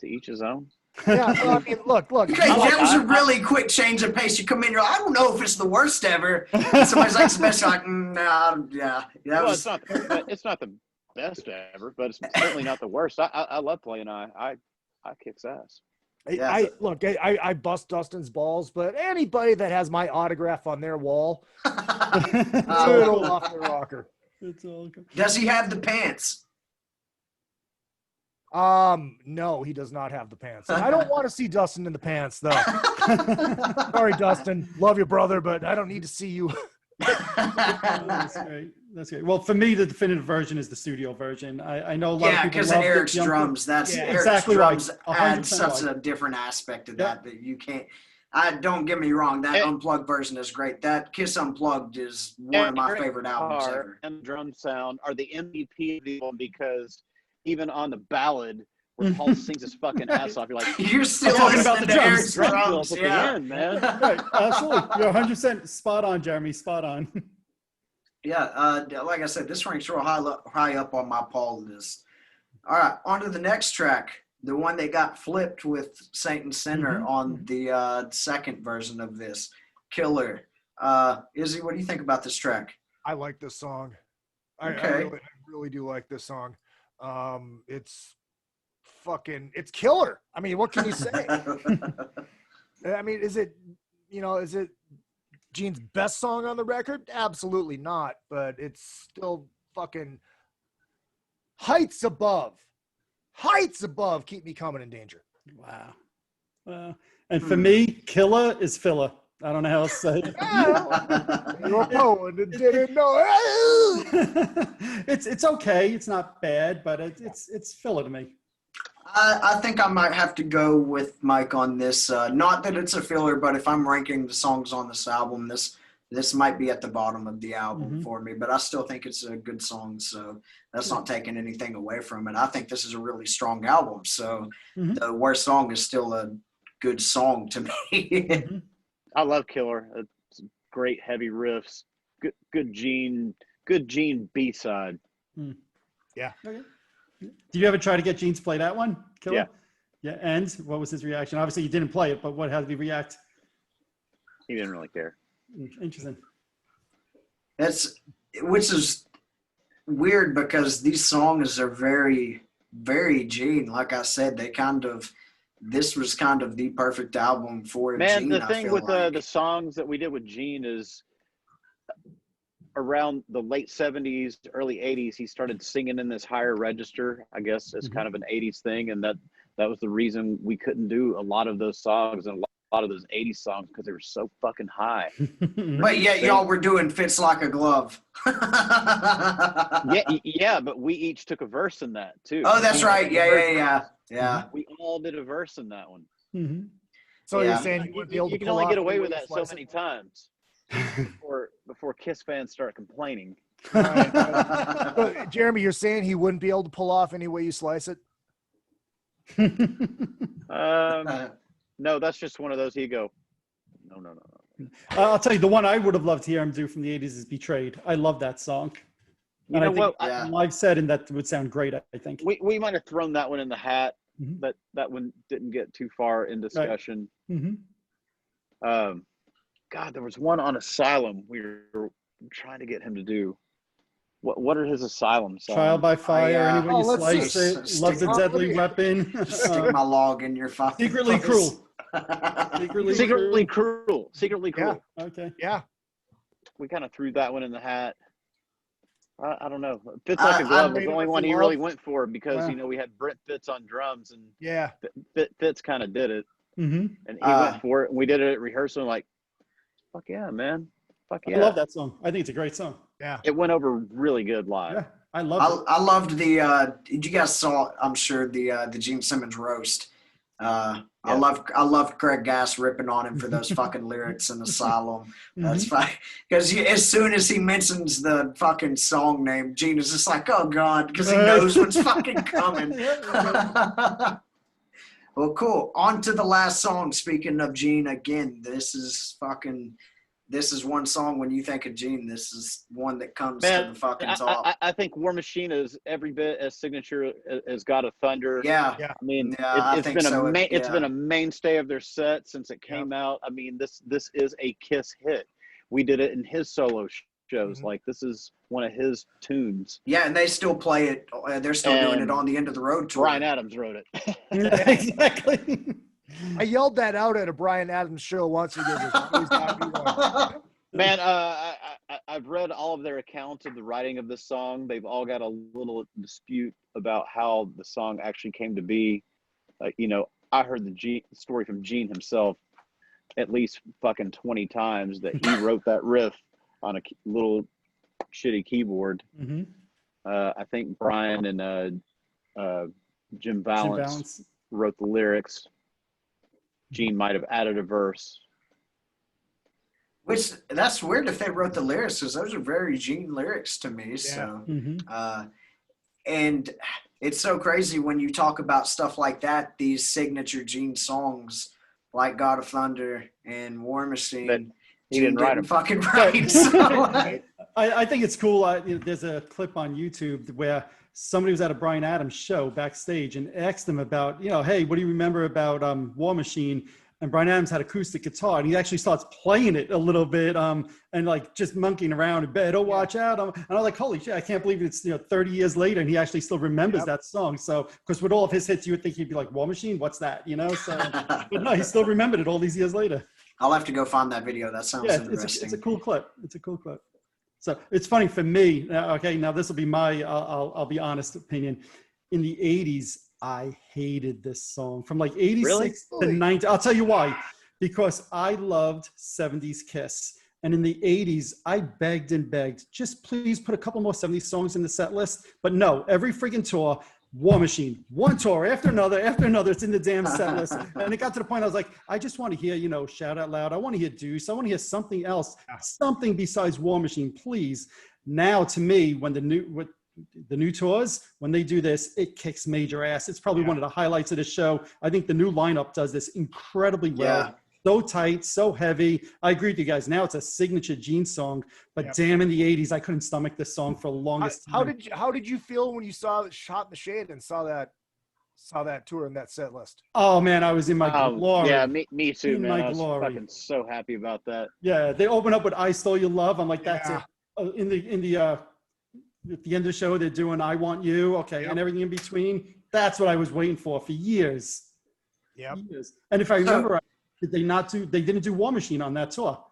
to each his own. Yeah, so, I mean, look. Okay, that was a really quick change of pace. You come in, you're like, I don't know if it's the worst ever. And somebody's like, it's the best. You're like, nah, yeah. That Well, was, it's not the best ever, but it's certainly not the worst. I love playing. I kicks ass. Yeah. I bust Dustin's balls, but anybody that has my autograph on their wall, little off the rocker. It's all good. does he have the pants? No, he does not have the pants. And I don't want to see Dustin in the pants, though. Sorry, Dustin. Love your brother, but I don't need to see you. That's great. That's great. Well, for me, the definitive version is the studio version. I know a lot of Yeah, people because love Eric's the drums, that's Yeah, Eric's exactly drums right. add 100% such right. a different aspect of Yep. that you can't. Don't get me wrong, that And- unplugged version is great. That Kiss Unplugged is one of my Eric's favorite albums guitar ever. and drum sound are the MVP of the album because even on the ballad where Paul sings his fucking ass off, you're like, You're still talking about listening the to drums. Eric's drum drums, fills at the yeah. end, man. Right, absolutely. You're 100% spot on, Jeremy. Spot on. Yeah, like I said, this ranks real high up on my Paul list. All right, on to the next track, the one that got flipped with Saint and Sinner on the second version of this, Killer. Izzy, what do you think about this track? I like this song. I really do like this song. It's killer. I mean, what can you say? I mean, is it Gene's best song on the record? Absolutely not, but it's still fucking heights above. Keep me coming in danger. Wow. Wow. And for me, Killer is filler. I don't know how else to say it. You're a poet and didn't know. It's okay. It's not bad, but it's filler to me. I think I might have to go with Mike on this. Not that it's a filler, but if I'm ranking the songs on this album, this might be at the bottom of the album for me. But I still think it's a good song, so that's not taking anything away from it. I think this is a really strong album, so the worst song is still a good song to me. I love Killer. It's great heavy riffs. Good Gene B-side. Yeah. Okay. Did you ever try to get Gene to play that one? Killer? Yeah. Yeah. And what was his reaction? Obviously, you didn't play it, but how did he react? He didn't really care. Interesting. Which is weird because these songs are very, very Gene. Like I said, this was kind of the perfect album for Man, Gene. the I thing feel with like. the songs that we did with Gene is around the late 70s, early 80s, he started singing in this higher register, I guess, as kind of an 80s thing. And that was the reason we couldn't do a lot of those songs and a lot of those 80s songs because they were so fucking high. But yet y'all were doing Fits Like a Glove. Yeah, but we each took a verse in that too. Oh, that's right. Yeah. We all did a verse in that one. So Yeah. you're saying you wouldn't be able to You can pull only off get away the with way you that so slice many it? times before Kiss fans start complaining. All right. So, Jeremy, you're saying he wouldn't be able to pull off any way you slice it? No, that's just one of those. He'd go, no. I'll tell you, the one I would have loved to hear him do from the 80s is Betrayed. I love that song. You know what? Live set, and that would sound great, I think. We might have thrown that one in the hat, but that one didn't get too far in discussion. God, there was one on Asylum we were trying to get him to do. What are his Asylum songs? Trial by Fire, yeah. any way you let's slice see. it. Love's a deadly weapon. Stick my log in your fucking Secretly face. Cruel. Secretly Cruel. Yeah. Okay. Yeah. We kind of threw that one in the hat. I don't know. Fits Like a Glove was Made the It only With one he Love. really went for because, Wow. we had Brent Fitz on drums and Yeah. Fitz kind of did it. Mm-hmm. And he went for it. And we did it at rehearsal like, fuck yeah, man. Fuck yeah. I love that song. I think it's a great song. Yeah. It went over really good live. Yeah, I love it. I loved the. You guys saw, I'm sure, the Gene Simmons roast. I love Craig Gass ripping on him for those fucking lyrics in Asylum. That's fine because as soon as he mentions the fucking song name, Gene is just like, oh god, because he knows what's fucking coming. Well, cool. On to the last song. Speaking of Gene, again, this is fucking this is one song when you think of Gene, this is one that comes to Man, the fucking top. I think War Machine is every bit as signature as God of Thunder. Yeah. Yeah. I mean, Yeah, I it's think been so. it's been Yeah. a mainstay of their set since it came out. I mean, this is a Kiss hit. We did it in his solo shows. Mhm. Like, this is one of his tunes. Yeah, and they still play it. They're still doing it And on the End of the Road tour. Brian Adams wrote it. Exactly. I yelled that out at a Brian Adams show once. He goes, "Please not be one." Man, I've read all of their accounts of the writing of this song. They've all got a little dispute about how the song actually came to be. You know, I heard the story from Gene himself at least fucking 20 times that he wrote that riff on a little shitty keyboard. Mm-hmm. I think Brian and Jim Valance wrote the lyrics. Gene might have added a verse. Which, that's weird if they wrote the lyrics, because those are very Gene lyrics to me. So, and it's so crazy when you talk about stuff like that, these signature Gene songs like God of Thunder and War Machine. That he Gene didn't write them. fucking right. So, I think it's cool. There's a clip on YouTube where somebody was at a Brian Adams show backstage and asked him about, hey, what do you remember about War Machine? And Brian Adams had acoustic guitar, and he actually starts playing it a little bit, and like just monkeying around in bed. Oh, watch out! And I was like, holy shit! I can't believe it's 30 years later, and he actually still remembers that song. So, because with all of his hits, you would think he'd be like, War Machine, what's that? So, but no, he still remembered it all these years later. I'll have to go find that video. That sounds interesting. It's a cool clip. It's a cool clip. So it's funny for me. Okay, now this will be my I'll be honest opinion. In the 80s, I hated this song from like 86 to 90. I'll tell you why. Because I loved 70s Kiss. And in the 80s, I begged and begged, just please put a couple more 70s songs in the set list. But no, every freaking tour, War Machine, one tour after another, it's in the damn set list. And it got to the point I was like, I just want to hear, Shout Out Loud. I want to hear Deuce. I want to hear something else, something besides War Machine, please. Now, to me, when the new tours, when they do this, it kicks major ass. It's probably one of the highlights of the show. I think the new lineup does this incredibly well. Yeah. So tight, so heavy. I agree with you guys. Now it's a signature Gene song, but damn, in the 80s, I couldn't stomach this song for the longest time. How did you feel when you saw Shot in the Shade and saw that tour and that set list? Oh man, I was in my glory. Yeah, me too, in man. my I was glory. fucking so happy about that. Yeah, they open up with "I Stole Your Love." I'm like, that's it. At the end of the show, they're doing "I Want You," and everything in between. That's what I was waiting for years. Yeah. And if I remember right, they didn't do War Machine on that tour.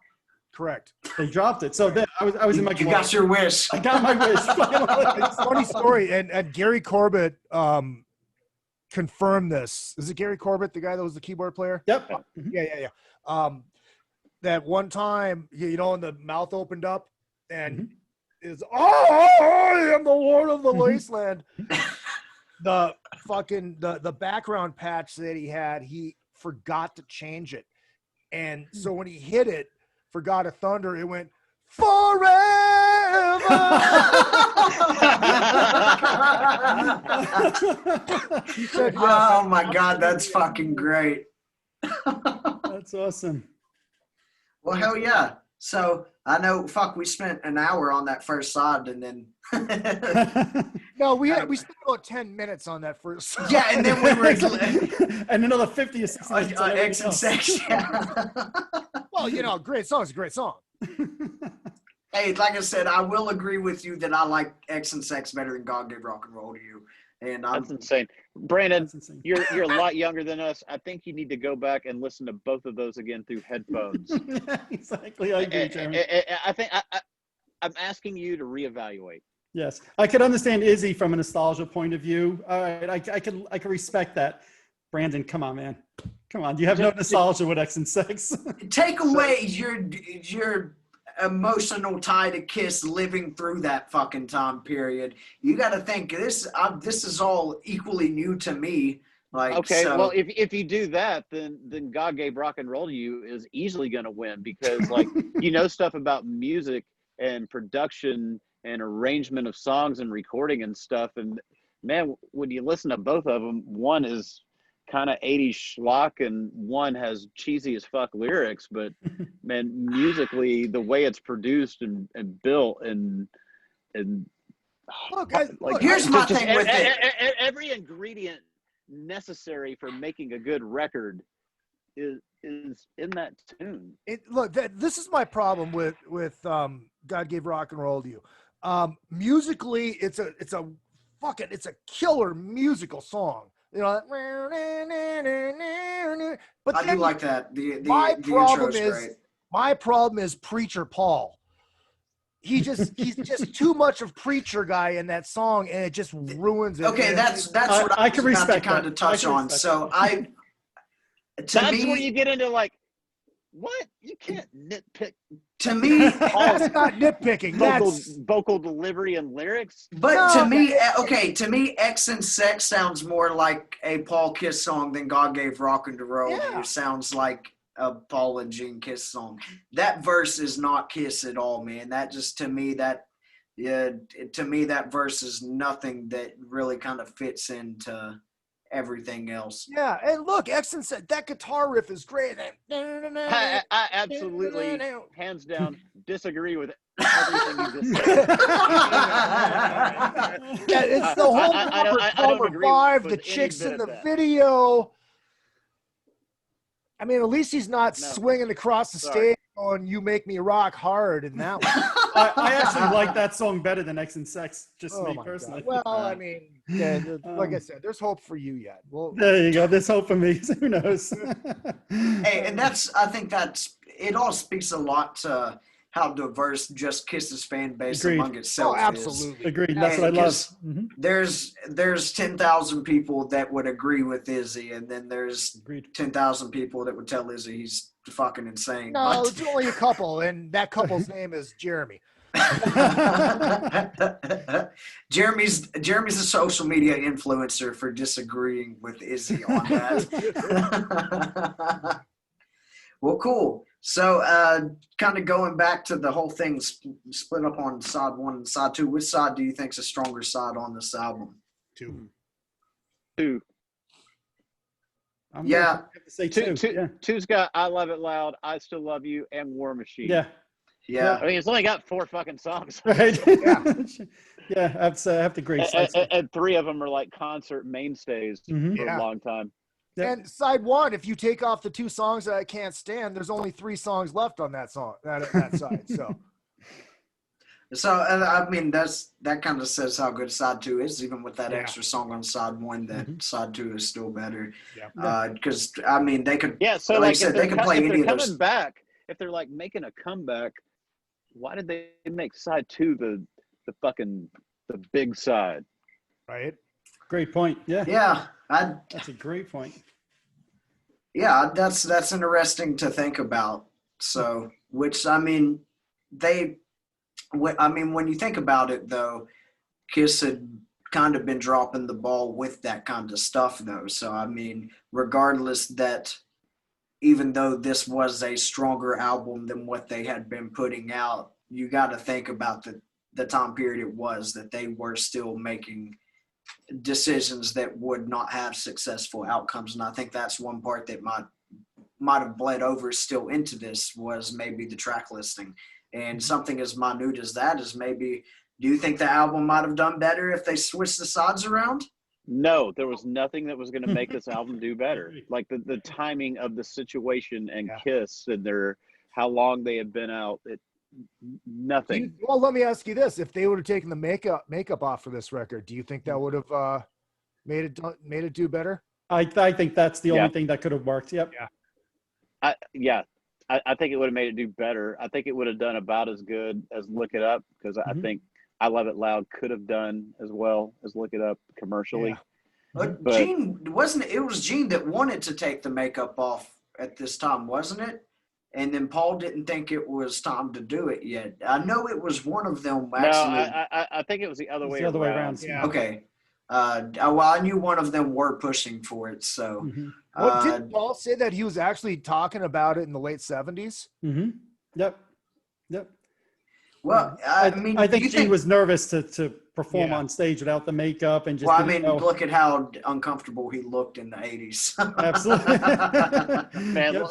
Correct. They dropped it. So then I was in my You got your wish. I got my wish. It's a funny story. And Gary Corbett confirmed this. Is it Gary Corbett, the guy that was the keyboard player? Yep. Yeah. That one time, and the mouth opened up and is, I am the Lord of the Wasteland. The fucking, the background patch that he had, he forgot to change it. And so when he hit it for God of Thunder, it went, forever. He said, yes. Oh my God, that's fucking great. That's awesome. Well, hell yeah. So I know, we spent an hour on that first side, and then No, we spent about 10 minutes on that first side. yeah, and then we were and another 50 or 60 minutes on X and everything else. Sex. Yeah. Well, great song is a great song. Hey, like I said, I will agree with you that I like X and Sex better than God Gave Rock and Roll to You. And That's insane. Brandon, That's insane. you're a lot younger than us. I think you need to go back and listen to both of those again through headphones. Exactly. I agree, Jeremy. I think I'm asking you to reevaluate. Yes, I could understand Izzy from a nostalgia point of view. All right, I can respect that. Brandon, come on, man. Come on. You have no nostalgia with X and Sex. take away your emotional tie to Kiss living through that fucking time period. You got to think this is all equally new to me. Like, okay, so, well, if you do that, then God Gave Rock and Roll to You is easily going to win because, like, stuff about music and production and arrangement of songs and recording and stuff. And man, when you listen to both of them, one is kind of 80s schlock, and one has cheesy as fuck lyrics, but man, musically, the way it's produced and built and Look, guys, look, Here's my thing with it. every ingredient necessary for making a good record is in that tune. This is my problem with God Gave Rock and Roll to You. Musically, it's a killer musical song. You know, but I do like that. The problem intro is great. my problem is Preacher Paul. He's just too much of Preacher guy in that song, and it just ruins it. Okay, that's what I can was about to respect kind that. of touch on. So That's when you get into like, what? You can't nitpick. To me, that's not nitpicking. Vocal delivery and lyrics. But to me, X and Sex sounds more like a Paul Kiss song than God Gave Rock and Roll. Yeah. It sounds like a Paul and Gene Kiss song. That verse is not Kiss at all, man. That just to me that verse is nothing that really kind of fits into everything else. Yeah, and look, Exon said that guitar riff is great. I absolutely, hands down, disagree with everything you just said. Yeah, it's the whole I don't agree vibe, with the any chicks bit in of the that. video. I mean, at least he's not No. swinging across the Sorry. stage on "You Make Me Rock Hard" in that one. I actually like that song better than X and Sex, just Oh me my personally. God. Well, I mean, yeah, like I said, there's hope for you yet. Well, There you go. There's hope for me. Who knows? Hey, and I think it all speaks a lot to how diverse Just Kiss's fan base Agreed. among itself oh, absolutely. is. Agreed. That's what I love. Mhm. There's 10,000 people that would agree with Izzy, and then there's Agreed. 10,000 people that would tell Izzy he's fucking insane. No, it's only a couple, and that couple's name is Jeremy. Jeremy's a social media influencer for disagreeing with Izzy on that. Well, cool. So, kind of going back to the whole thing split up on side one and side two. Which side do you think's a stronger side on this album? Two. I'm Yeah. gonna have to say two. Yeah. Two's got "I Love It Loud," "I Still Love You," and "War Machine." Yeah. Yeah. I mean, it's only got 4 fucking songs. Right. Yeah. Yeah. I have to agree. And 3 of them are like concert mainstays Mhm. for Yeah. a long time. Yep. And side one, if you take off the 2 songs that I can't stand, there's only 3 songs left on that song, that side. So, and I mean, that kind of says how good side two is, even with that Yeah. extra song on side one. That Mhm. side two is still better. Yeah. Because I mean, they could. Yeah, so Like I like said, if they they're, can co- play if any they're of those. coming back, if they're like making a comeback, why did they make side 2 the big side? Right? Great point. Yeah. Yeah, That's a great point. yeah, that's interesting to think about. So, which I mean, when you think about it, though, Kiss had kind of been dropping the ball with that kind of stuff, though. So, I mean, regardless that, even though this was a stronger album than what they had been putting out, you got to think about the time period it was that they were still making decisions that would not have successful outcomes. And I think that's one part that might have bled over still into this was maybe the track listing. And something as minute as that is maybe, do you think the album might have done better if they switched the sides around? No, there was nothing that was going to make this album do better. Like the timing of the situation and Yeah. Kiss and how long they had been out. Nothing. Well, let me ask you this: if they would have taken the makeup off for this record, do you think that would have made it do better? I think that's the Yeah. only thing that could have worked. Yep. I think it would have made it do better. I think it would have done about as good as Look It Up, because I Mhm. think I Love It Loud could have done as well as Look It Up commercially. Yeah. But But- Gene it was Gene that wanted to take the makeup off at this time, wasn't it? And then Paul didn't think it was time to do it yet. I know it was one of them No, actually. I think it was the other It's way the other way around. around. Yeah. Okay. Well, I knew one of them were pushing for it. So, Mhm. What did Paul say that he was actually talking about it in the late 70s? Mhm. Yep. Yep. Well, I mean, I think you Gene think, was nervous to perform Yeah. on stage without the makeup and just well, I didn't mean, know. look at how uncomfortable he looked in the 80s. Absolutely. Man, Yep.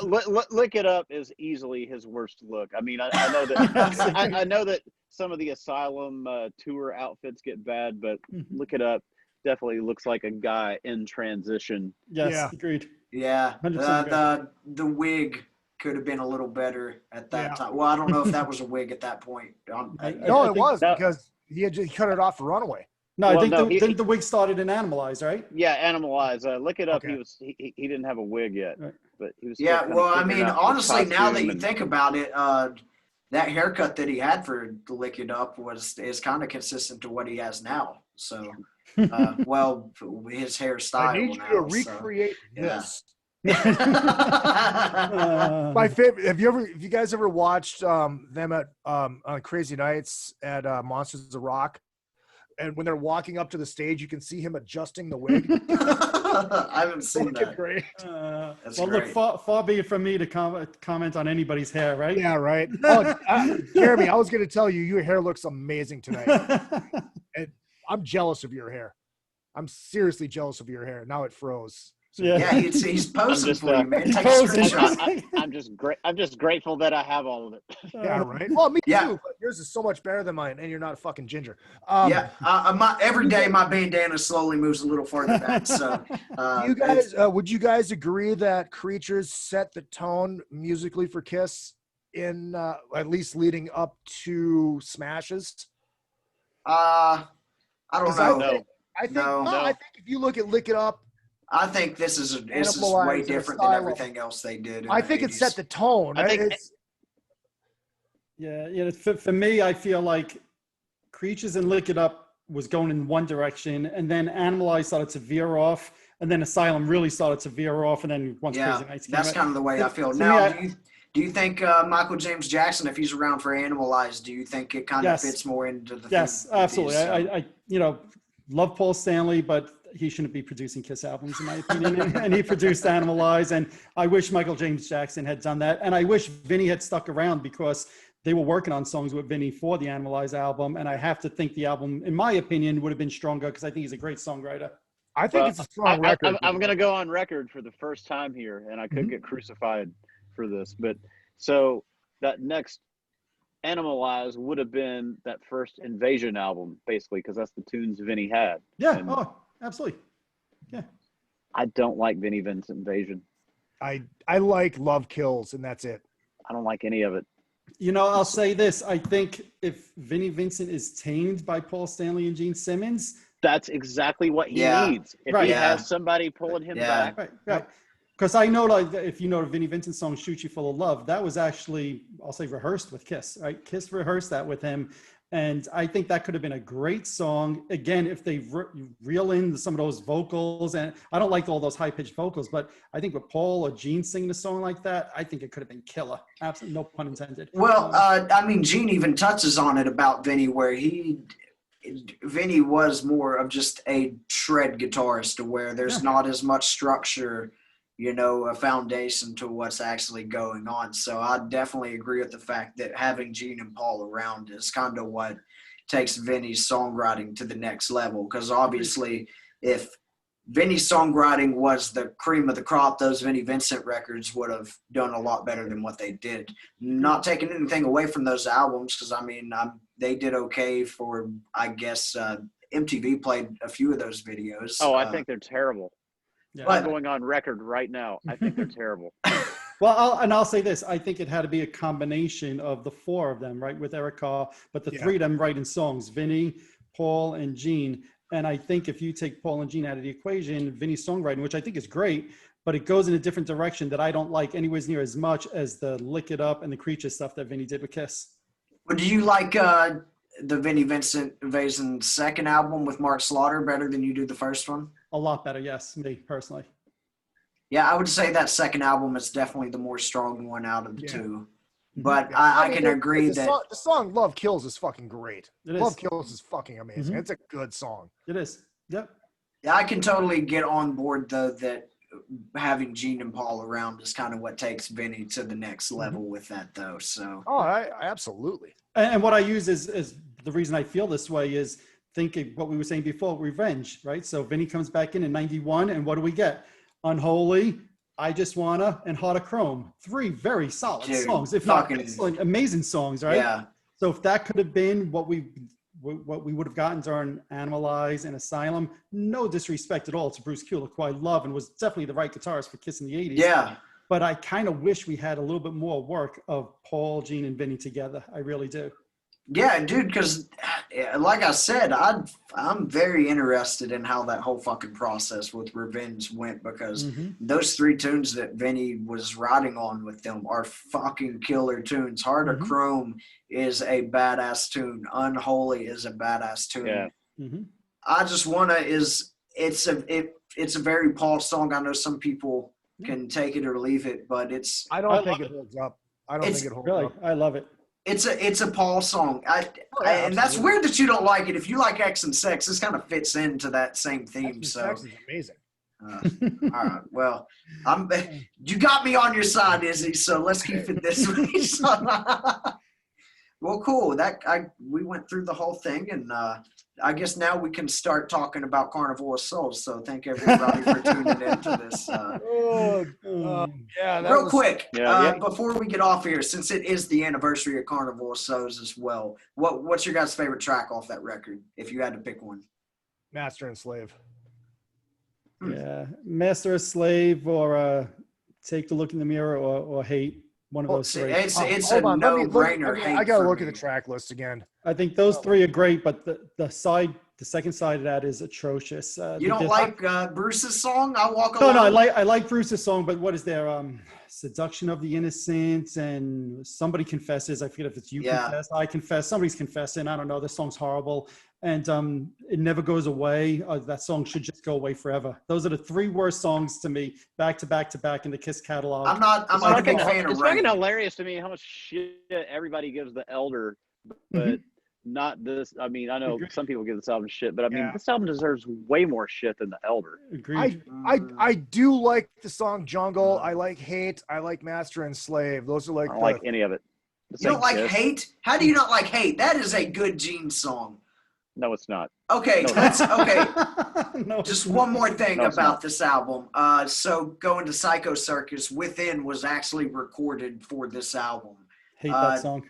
Lick It Up is easily his worst look. I mean, I know that Absolutely. I know that some of the Asylum tour outfits get bad, but Lick It Up definitely looks like a guy in transition. Yes, Yeah. agreed. Yeah, 100% agree. the wig could have been a little better at that Yeah. time. Well, I don't know if that was a wig at that point. No, I it think- was No. because he cut it off for Runaway. No, I Well, think no, didn't the wig started in Animalize, right? Yeah, Animalize. Lick It Up. Okay. He didn't have a wig yet, Right. but he was still Yeah, kind well, of I figuring mean, out his honestly, now that costume you and- think about it, that haircut that he had for Lick It Up is kind of consistent to what he has now. So, well, his hairstyle. I need you now, to so. recreate yeah. this. My favorite. Have you guys ever watched them at on Crazy Nights at Monsters of Rock? And when they're walking up to the stage, you can see him adjusting the wig. I haven't seen Fucking that. great. That's well, great. look, far be it from me to comment on anybody's hair, right? Yeah, right. Oh, Jeremy, I was going to tell you, your hair looks amazing tonight. I'm jealous of your hair. I'm seriously jealous of your hair. Now it froze. Yeah, he's posing just, for you, man. he's Take posing. screenshots. I'm just grateful that I have all of it. Yeah, right. Well, me Yeah. too. But yours is so much better than mine, and you're not a fucking ginger. Every day my bandana slowly moves a little farther back. So, Do you guys, would you guys agree that Creatures set the tone musically for Kiss in at least leading up to Smashes? I don't 'Cause I know. No. I think No. I think if you look at Lick It Up, I think this is way Animalize and different than Asylum. everything else they did. In I the think it 80s. set the tone. I think- It's- Yeah, for me, I feel like Creatures and Lick It Up was going in one direction, and then Animalize started to veer off, and then Asylum really started to veer off, and then once Yeah, Crazy Nights came that's out. kind of the way I feel. To Now, me, do you think Michael James Jackson, if he's around for Animalize, do you think it kind of Yes. fits more into the Yes, theme of absolutely. these? I love Paul Stanley, but he shouldn't be producing Kiss albums, in my opinion. And he produced Animalize, and I wish Michael James Jackson had done that. And I wish Vinny had stuck around because they were working on songs with Vinny for the Animalize album. And I have to think the album, in my opinion, would have been stronger because I think he's a great songwriter. I think Well, it's a strong record. I'm going to go on record for the first time here, and I could Mhm. get crucified for this. But so that next Animalize would have been that first Invasion album, basically, because that's the tunes Vinny had. Yeah, And absolutely. I don't like Vinny Vincent Invasion. I like Love Kills, and that's it. I don't like any of it. I'll say this. I think if Vinnie Vincent is tamed by Paul Stanley and Gene Simmons, That's exactly what he Yeah. needs. If Right. he Yeah. has somebody pulling him Yeah. back, right. Because I know, like, if you know the Vinnie Vincent song "Shoot You Full of Love," that was actually, I'll say, rehearsed with Kiss. Right, Kiss rehearsed that with him, and I think that could have been a great song. Again, if they reel in some of those vocals, and I don't like all those high pitched vocals, but I think with Paul or Gene singing a song like that, I think it could have been killer. Absolutely, no pun intended. Well, I mean, Gene even touches on it about Vinny, where Vinny was more of just a shred guitarist, to where there's not as much structure, a foundation to what's actually going on. So I definitely agree with the fact that having Gene and Paul around is kind of what takes Vinny's songwriting to the next level. Because obviously, if Vinny's songwriting was the cream of the crop, those Vinnie Vincent records would have done a lot better than what they did. Not taking anything away from those albums, because I mean, they did okay for, I guess, MTV played a few of those videos. I think they're terrible. Yeah. I'm going on record right now. I think they're terrible. Well, I'll say this. I think it had to be a combination of the four of them, right, with Eric Carr, but the three of them writing songs, Vinny, Paul, and Gene. And I think if you take Paul and Gene out of the equation, Vinny's songwriting, which I think is great, but it goes in a different direction that I don't like anywhere near as much as the Lick It Up and the Creature stuff that Vinny did with Kiss. But do you like the Vinnie Vincent Invasion second album with Mark Slaughter better than you do the first one? A lot better, yes, me personally. Yeah, I would say that second album is definitely the more strong one out of the two. But Mhm. I can agree the that the song Love Kills is fucking great. It is. Love Kills is fucking amazing. Mhm. It's a good song. It is. Yep. I can totally get on board, though, that having Gene and Paul around is kind of what takes Vinny to the next level with that, though. So. Oh, I absolutely. And what I use is the reason I feel this way is thinking what we were saying before, revenge, right? So Vinny comes back in 91, and what do we get? Unholy, I Just Wanna, and Heart of Chrome. 3 very solid songs, if not excellent, amazing songs, right? Yeah. So if that could have been what we would have gotten during Animalize and Asylum, no disrespect at all to Bruce Kulick, who I love and was definitely the right guitarist for Kiss in the 80s. Yeah. But I kind of wish we had a little bit more work of Paul, Gene, and Vinny together. I really do. Yeah, dude, because like I said, I'm very interested in how that whole fucking process with Revenge went, because those 3 tunes that Vinny was riding on with them are fucking killer tunes. Heart of Chrome is a badass tune. Unholy is a badass tune. Yeah. I Just Wanna it's a very Paul song. I know some people can take it or leave it, but I don't think it holds up. I don't think it holds up. I love it. It's a Paul song. And that's weird that you don't like it. If you like X and Sex, this kind of fits into that same theme. X So and Sex is amazing. all right. Well, you got me on your side, Izzy. So let's keep it this way. Well, cool. We went through the whole thing, and I guess now we can start talking about Carnival of Souls. So thank everybody for tuning into this. Real quick, before we get off here, since it is the anniversary of Carnival of Souls as well, what's your guys' favorite track off that record, if you had to pick one? Master and Slave. Yeah, Master or Slave, or Take the Look in the Mirror, or Hate. One of those 3. It's a no-brainer. I gotta look at the track list again. I think those 3 are great, but the second side of that is atrocious. You don't like Bruce's song, I Walk Alone? No, I like Bruce's song, but what is there? Seduction of the Innocent, and Somebody Confesses. I forget if it's You Confess, I Confess. Somebody's confessing. I don't know. This song's horrible. And It Never Goes Away. That song should just go away forever. Those are the 3 worst songs to me, back to back to back in the Kiss catalog. I'm not a big fan of It's fucking hilarious to me how much shit everybody gives the Elder, but not this. I mean, I know some people give this album shit, but I mean, this album deserves way more shit than the Elder. Agreed. I do like the song Jungle. I like Hate. I like Master and Slave. Those are like. I don't like any of it. You don't like Hate? How do you not like Hate? That is a good Gene song. No, it's not. Okay, okay. No. Just one more thing about this album. So going to Psycho Circus, Within was actually recorded for this album. Hate that song.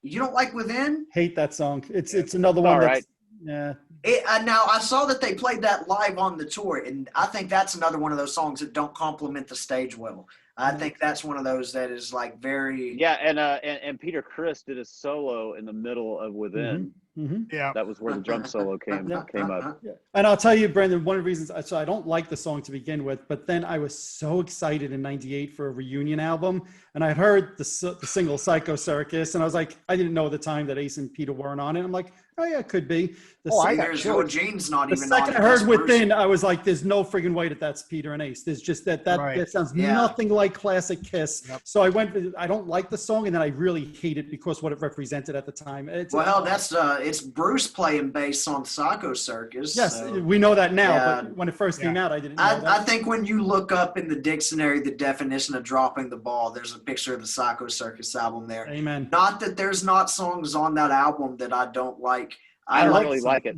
You don't like Within? Hate that song. It's another one that's now I saw that they played that live on the tour, and I think that's another one of those songs that don't complement the stage well. I think that's one of those that is like very and Peter Criss did a solo in the middle of Within. Yeah, that was where the drum solo came up. Yeah. And I'll tell you, Brendan, one of the reasons I don't like the song to begin with, but then I was so excited in '98 for a reunion album, and I heard the single Psycho Circus, and I was like, I didn't know at the time that Ace and Peter weren't on it. I'm like, oh yeah, it could be. Gene's not even on it. The second I heard Within, I was like, there's no friggin' way that's Peter and Ace. There's just that sounds nothing like classic Kiss. Yep. So I don't like the song, and then I really hate it because what it represented at the time. It's Bruce playing bass on Psycho Circus. Yes, we know that now, but when it first came out, I didn't know that. I think when you look up in the dictionary the definition of dropping the ball, there's a picture of the Psycho Circus album there. Amen. Not that there's not songs on that album that I don't like. I don't really like it.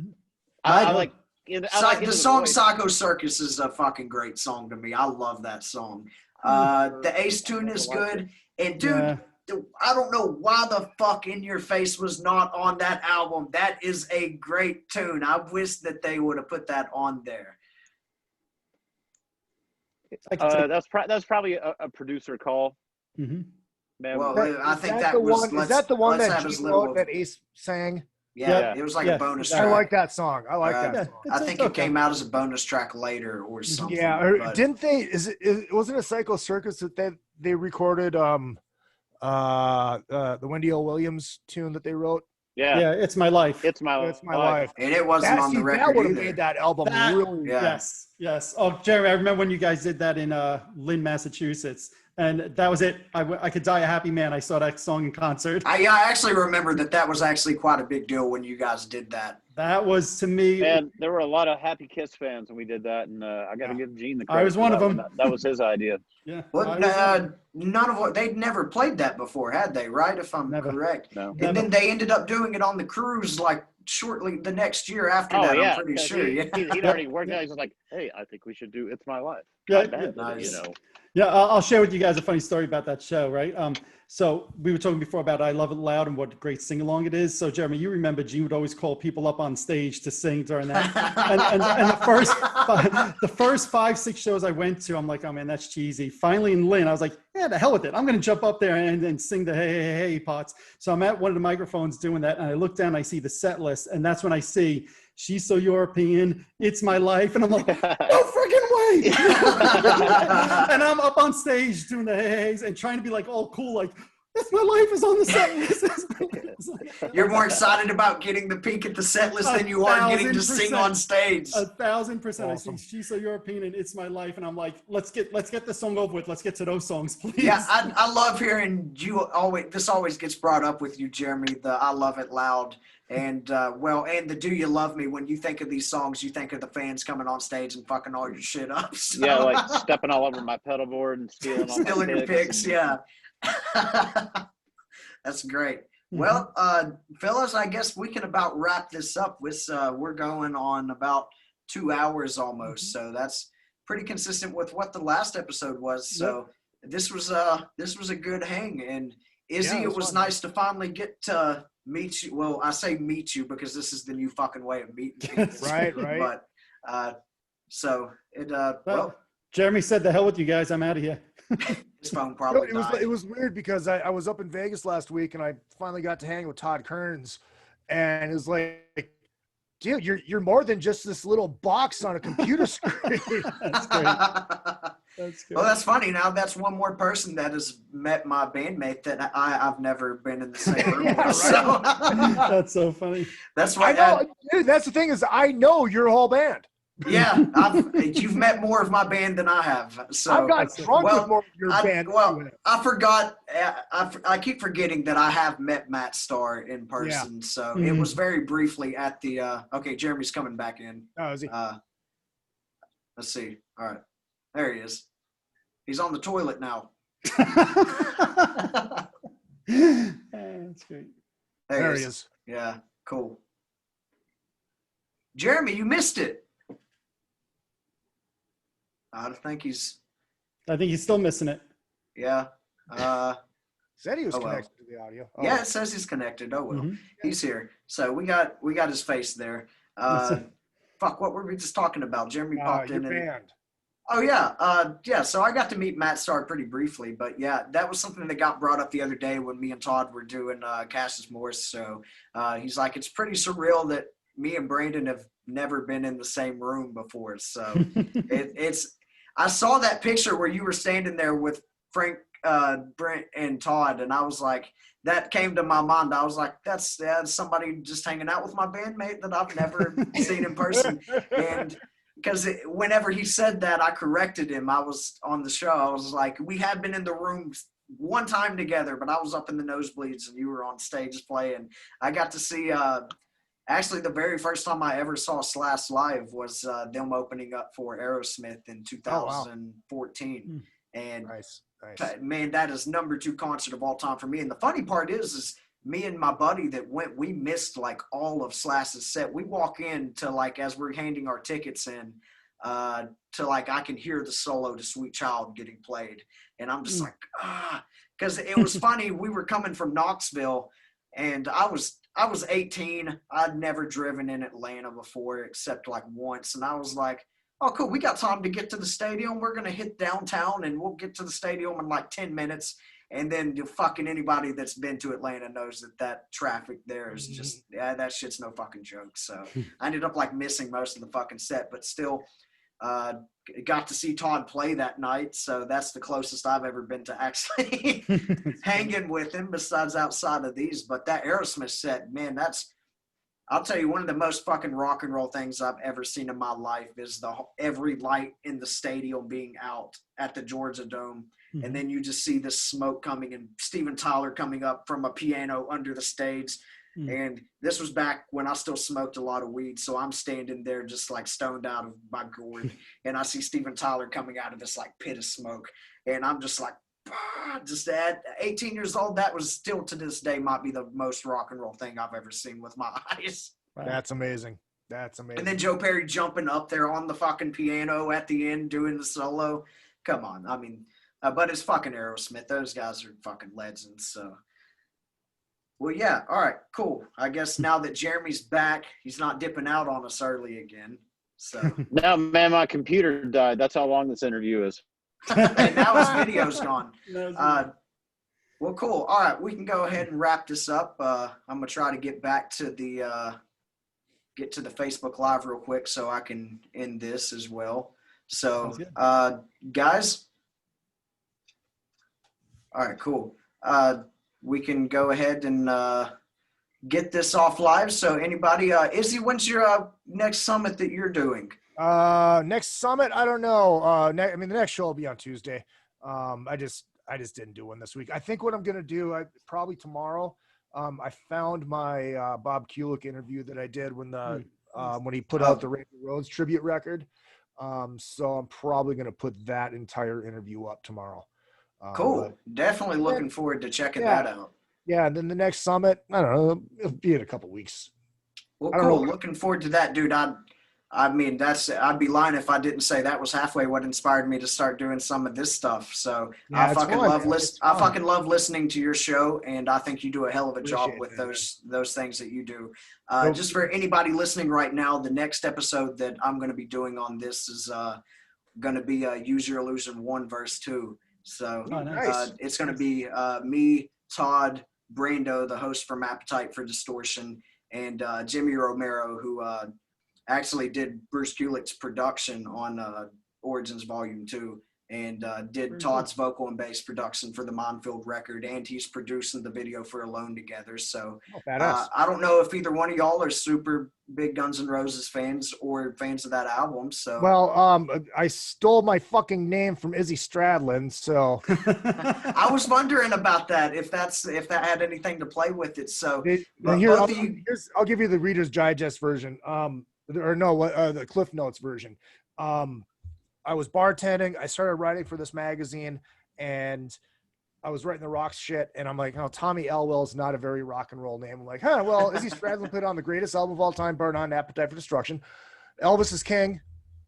I like the song Psycho Circus is a fucking great song to me. I love that song. The Ace tune is good. And dude, I don't know why the fuck In Your Face was not on that album. That is a great tune. I wish that they would have put that on there. That's probably a producer call. Well, I think that was. Is that the one that that Ace sang? Yeah, it was like a bonus track. I like that song. I like that song. I think it came out as a bonus track later or something. Yeah, or didn't they? Wasn't it Psycho Circus that they recorded the Wendy L. Williams tune that they wrote? Yeah, It's My Life. It's my life. And it wasn't on the record. That would have made that album really. Yes. Oh, Jeremy, I remember when you guys did that in Lynn, Massachusetts. And that was it. I could die a happy man. I saw that song in concert. I actually remember that was actually quite a big deal when you guys did that. That was, to me. And there were a lot of Happy Kiss fans when we did that, and I got to give Gene the credit. I was one of them. That was his idea. Yeah. Well, none of they'd never played that before, had they? Right, if I'm correct. No. And then they ended up doing it on the cruise like shortly the next year after that. Yeah, I'm pretty sure. He'd already worked out. He was like, "Hey, I think we should do It's My Life." Yeah, nice. You know. Yeah, I'll share with you guys a funny story about that show, right? So we were talking before about I Love It Loud and what a great sing-along it is. So Jeremy, you remember Gene would always call people up on stage to sing during that. and the first 5-6 shows I went to, I'm like, oh man, that's cheesy. Finally in Lynn, I was like, yeah, the hell with it. I'm going to jump up there and sing the hey, hey, hey parts. So I'm at one of the microphones doing that, and I look down, and I see the set list, and that's when I see She's So European, It's My Life. And I'm like, no freaking way. And I'm up on stage doing the hey-heys and trying to be like all cool, like, It's My Life is on the set list. You're more excited about getting the peek at the set list than you are getting to sing on stage. 1,000%. Awesome. I see She's So European and It's My Life. And I'm like, let's get this song over with. Let's get to those songs, please. Yeah, I love hearing you always, this always gets brought up with you, Jeremy, the I Love It Loud. And and the Do You Love Me? When you think of these songs, you think of the fans coming on stage and fucking all your shit up. So. Yeah, like stepping all over my pedal board and stealing your picks. Yeah. That's great. Mm-hmm. Well, fellas, I guess we can about wrap this up. We're going on about 2 hours almost, so that's pretty consistent with what the last episode was. So this was a good hang, and Izzy, it was nice to finally get to meet you. Well, I say meet you because this is the new fucking way of meeting people. Right. But so it well, Jeremy said, the hell with you guys. I'm out of here. his phone probably died. It was weird because I was up in Vegas last week and I finally got to hang with Todd Kearns, and it was like, dude, you're more than just this little box on a computer screen. That's great. That's good. Well, that's funny. Now that's one more person that has met my bandmate that I've never been in the same room with. Right. So That's so funny. that's why. I know, dude, that's the thing is I know your whole band. Yeah, you've met more of my band than I have. So I've got drunk with more of your band. I forgot. I keep forgetting that I have met Matt Starr in person. Yeah. So it was very briefly at the. Okay, Jeremy's coming back in. Oh, is he? Let's see. All right, there he is. He's on the toilet now. That's great. There he is. Yeah, cool. Jeremy, you missed it. I think he's still missing it. yeah. Said he was Oh, well. connected to the audio. Oh. Yeah, it says he's connected. Oh well, Mhm. he's here. So we got his face there. Fuck, what were we just talking about? Jeremy popped Your in. And, band. oh yeah. So I got to meet Matt Starr pretty briefly, but yeah, that was something that got brought up the other day when me and Todd were doing Cassius Morris. So he's like, it's pretty surreal that me and Brandon have never been in the same room before. So it's. I saw that picture where you were standing there with Frank, Brent, and Todd, and I was like, that came to my mind. I was like, that's somebody just hanging out with my bandmate that I've never seen in person. And because whenever he said that, I corrected him. I was on the show. I was like, we had been in the room one time together, but I was up in the nosebleeds and you were on stage playing. I got to see actually, the very first time I ever saw Slash live was them opening up for Aerosmith in 2014. And Nice. man, that is #2 concert of all time for me. And the funny part is me and my buddy that went, we missed like all of Slash's set. We walk in to like, as we're handing our tickets in, to like, I can hear the solo to Sweet Child getting played. And I'm just like, because it was funny. We were coming from Knoxville and I was 18. I'd never driven in Atlanta before except like once. And I was like, oh, cool. We got time to get to the stadium. We're going to hit downtown and we'll get to the stadium in like 10 minutes. And then fucking anybody that's been to Atlanta knows that traffic there is just, that shit's no fucking joke. So I ended up like missing most of the fucking set, but still got to see Todd play that night. So that's the closest I've ever been to actually hanging with him besides outside of these. But that Aerosmith set, man, that's I'll tell you, one of the most fucking rock and roll things I've ever seen in my life is every light in the stadium being out at the Georgia Dome. Mhm. And then you just see this smoke coming and Steven Tyler coming up from a piano under the stage. And this was back when I still smoked a lot of weed. So I'm standing there just like stoned out of my gourd. And I see Steven Tyler coming out of this like pit of smoke. And I'm just like, just at 18 years old, that was still to this day might be the most rock and roll thing I've ever seen with my eyes. Wow. That's amazing. That's amazing. And then Joe Perry jumping up there on the fucking piano at the end doing the solo. Come on. I mean, but it's fucking Aerosmith. Those guys are fucking legends. So, well, yeah. All right, cool. I guess now that Jeremy's back, he's not dipping out on us early again. So No, man, my computer died. That's how long this interview is. and now his video's gone. Well, cool. All right, we can go ahead and wrap this up. I'm gonna try to get back to the Facebook Live real quick so I can end this as well. So, guys. All right, cool. We can go ahead and get this off live. So, anybody, Izzy, when's your next summit that you're doing? Next summit, I don't know. I mean, the next show will be on Tuesday. I just didn't do one this week. I think what I'm gonna do, probably tomorrow. I found my Bob Kulick interview that I did when he put out the Randy Rhoads tribute record. So I'm probably gonna put that entire interview up tomorrow. Cool. Definitely looking forward to checking that out. Yeah, and then the next summit, I don't know, it'll be in a couple weeks. Well, cool. Looking forward to that, dude. I mean, I'd be lying if I didn't say that was halfway what inspired me to start doing some of this stuff. So yeah, I fucking love listening to your show, and I think you do a hell of a job with those things that you do. Just for anybody listening right now, the next episode that I'm going to be doing on this is going to be Use Your Illusion 1 verse 2. So nice. It's going to be me, Todd, Brando, the host from Appetite for Distortion, and Jimmy Romero, who actually did Bruce Kulick's production on Origins Volume 2 and did Todd's vocal and bass production for the Minefield record, and he's producing the video for Alone Together. So I don't know if either one of y'all are super big Guns N' Roses fans or fans of that album. So I stole my fucking name from Izzy Stradlin, so I was wondering about that, if that had anything to play with it. So I'll give you the Reader's Digest version. The Cliff Notes version. I was bartending. I started writing for this magazine, and I was writing the rock shit. And I'm like, oh, Tommy Elwell is not a very rock and roll name. I'm like, well, Izzy Stradlin put on the greatest album of all time, Burn On, Appetite for Destruction. Elvis is king.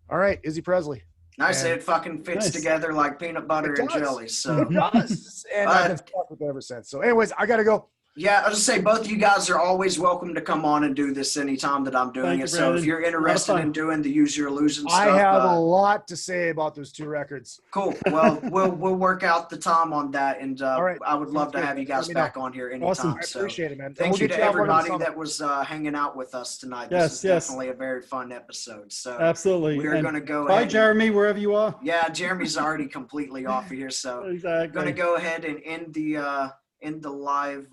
All right, Izzy Presley. Nice. It fucking fits together like peanut butter and jelly. So it does. And I've been stuck with it ever since. So anyways, I got to go. Yeah, I'll just say both of you guys are always welcome to come on and do this anytime that I'm doing it. So if you're interested in doing the Use Your Illusion stuff. I have a lot to say about those two records. Cool. Well, we'll work out the time on that, and right. I would love to have you guys back on here anytime. Awesome. I appreciate it, man. Thank you to everybody that was hanging out with us tonight. This is definitely a very fun episode. So absolutely. We're going to go bye, ahead. Jeremy, wherever you are. Yeah, Jeremy's already completely off of here. So exactly. going to go ahead and end the live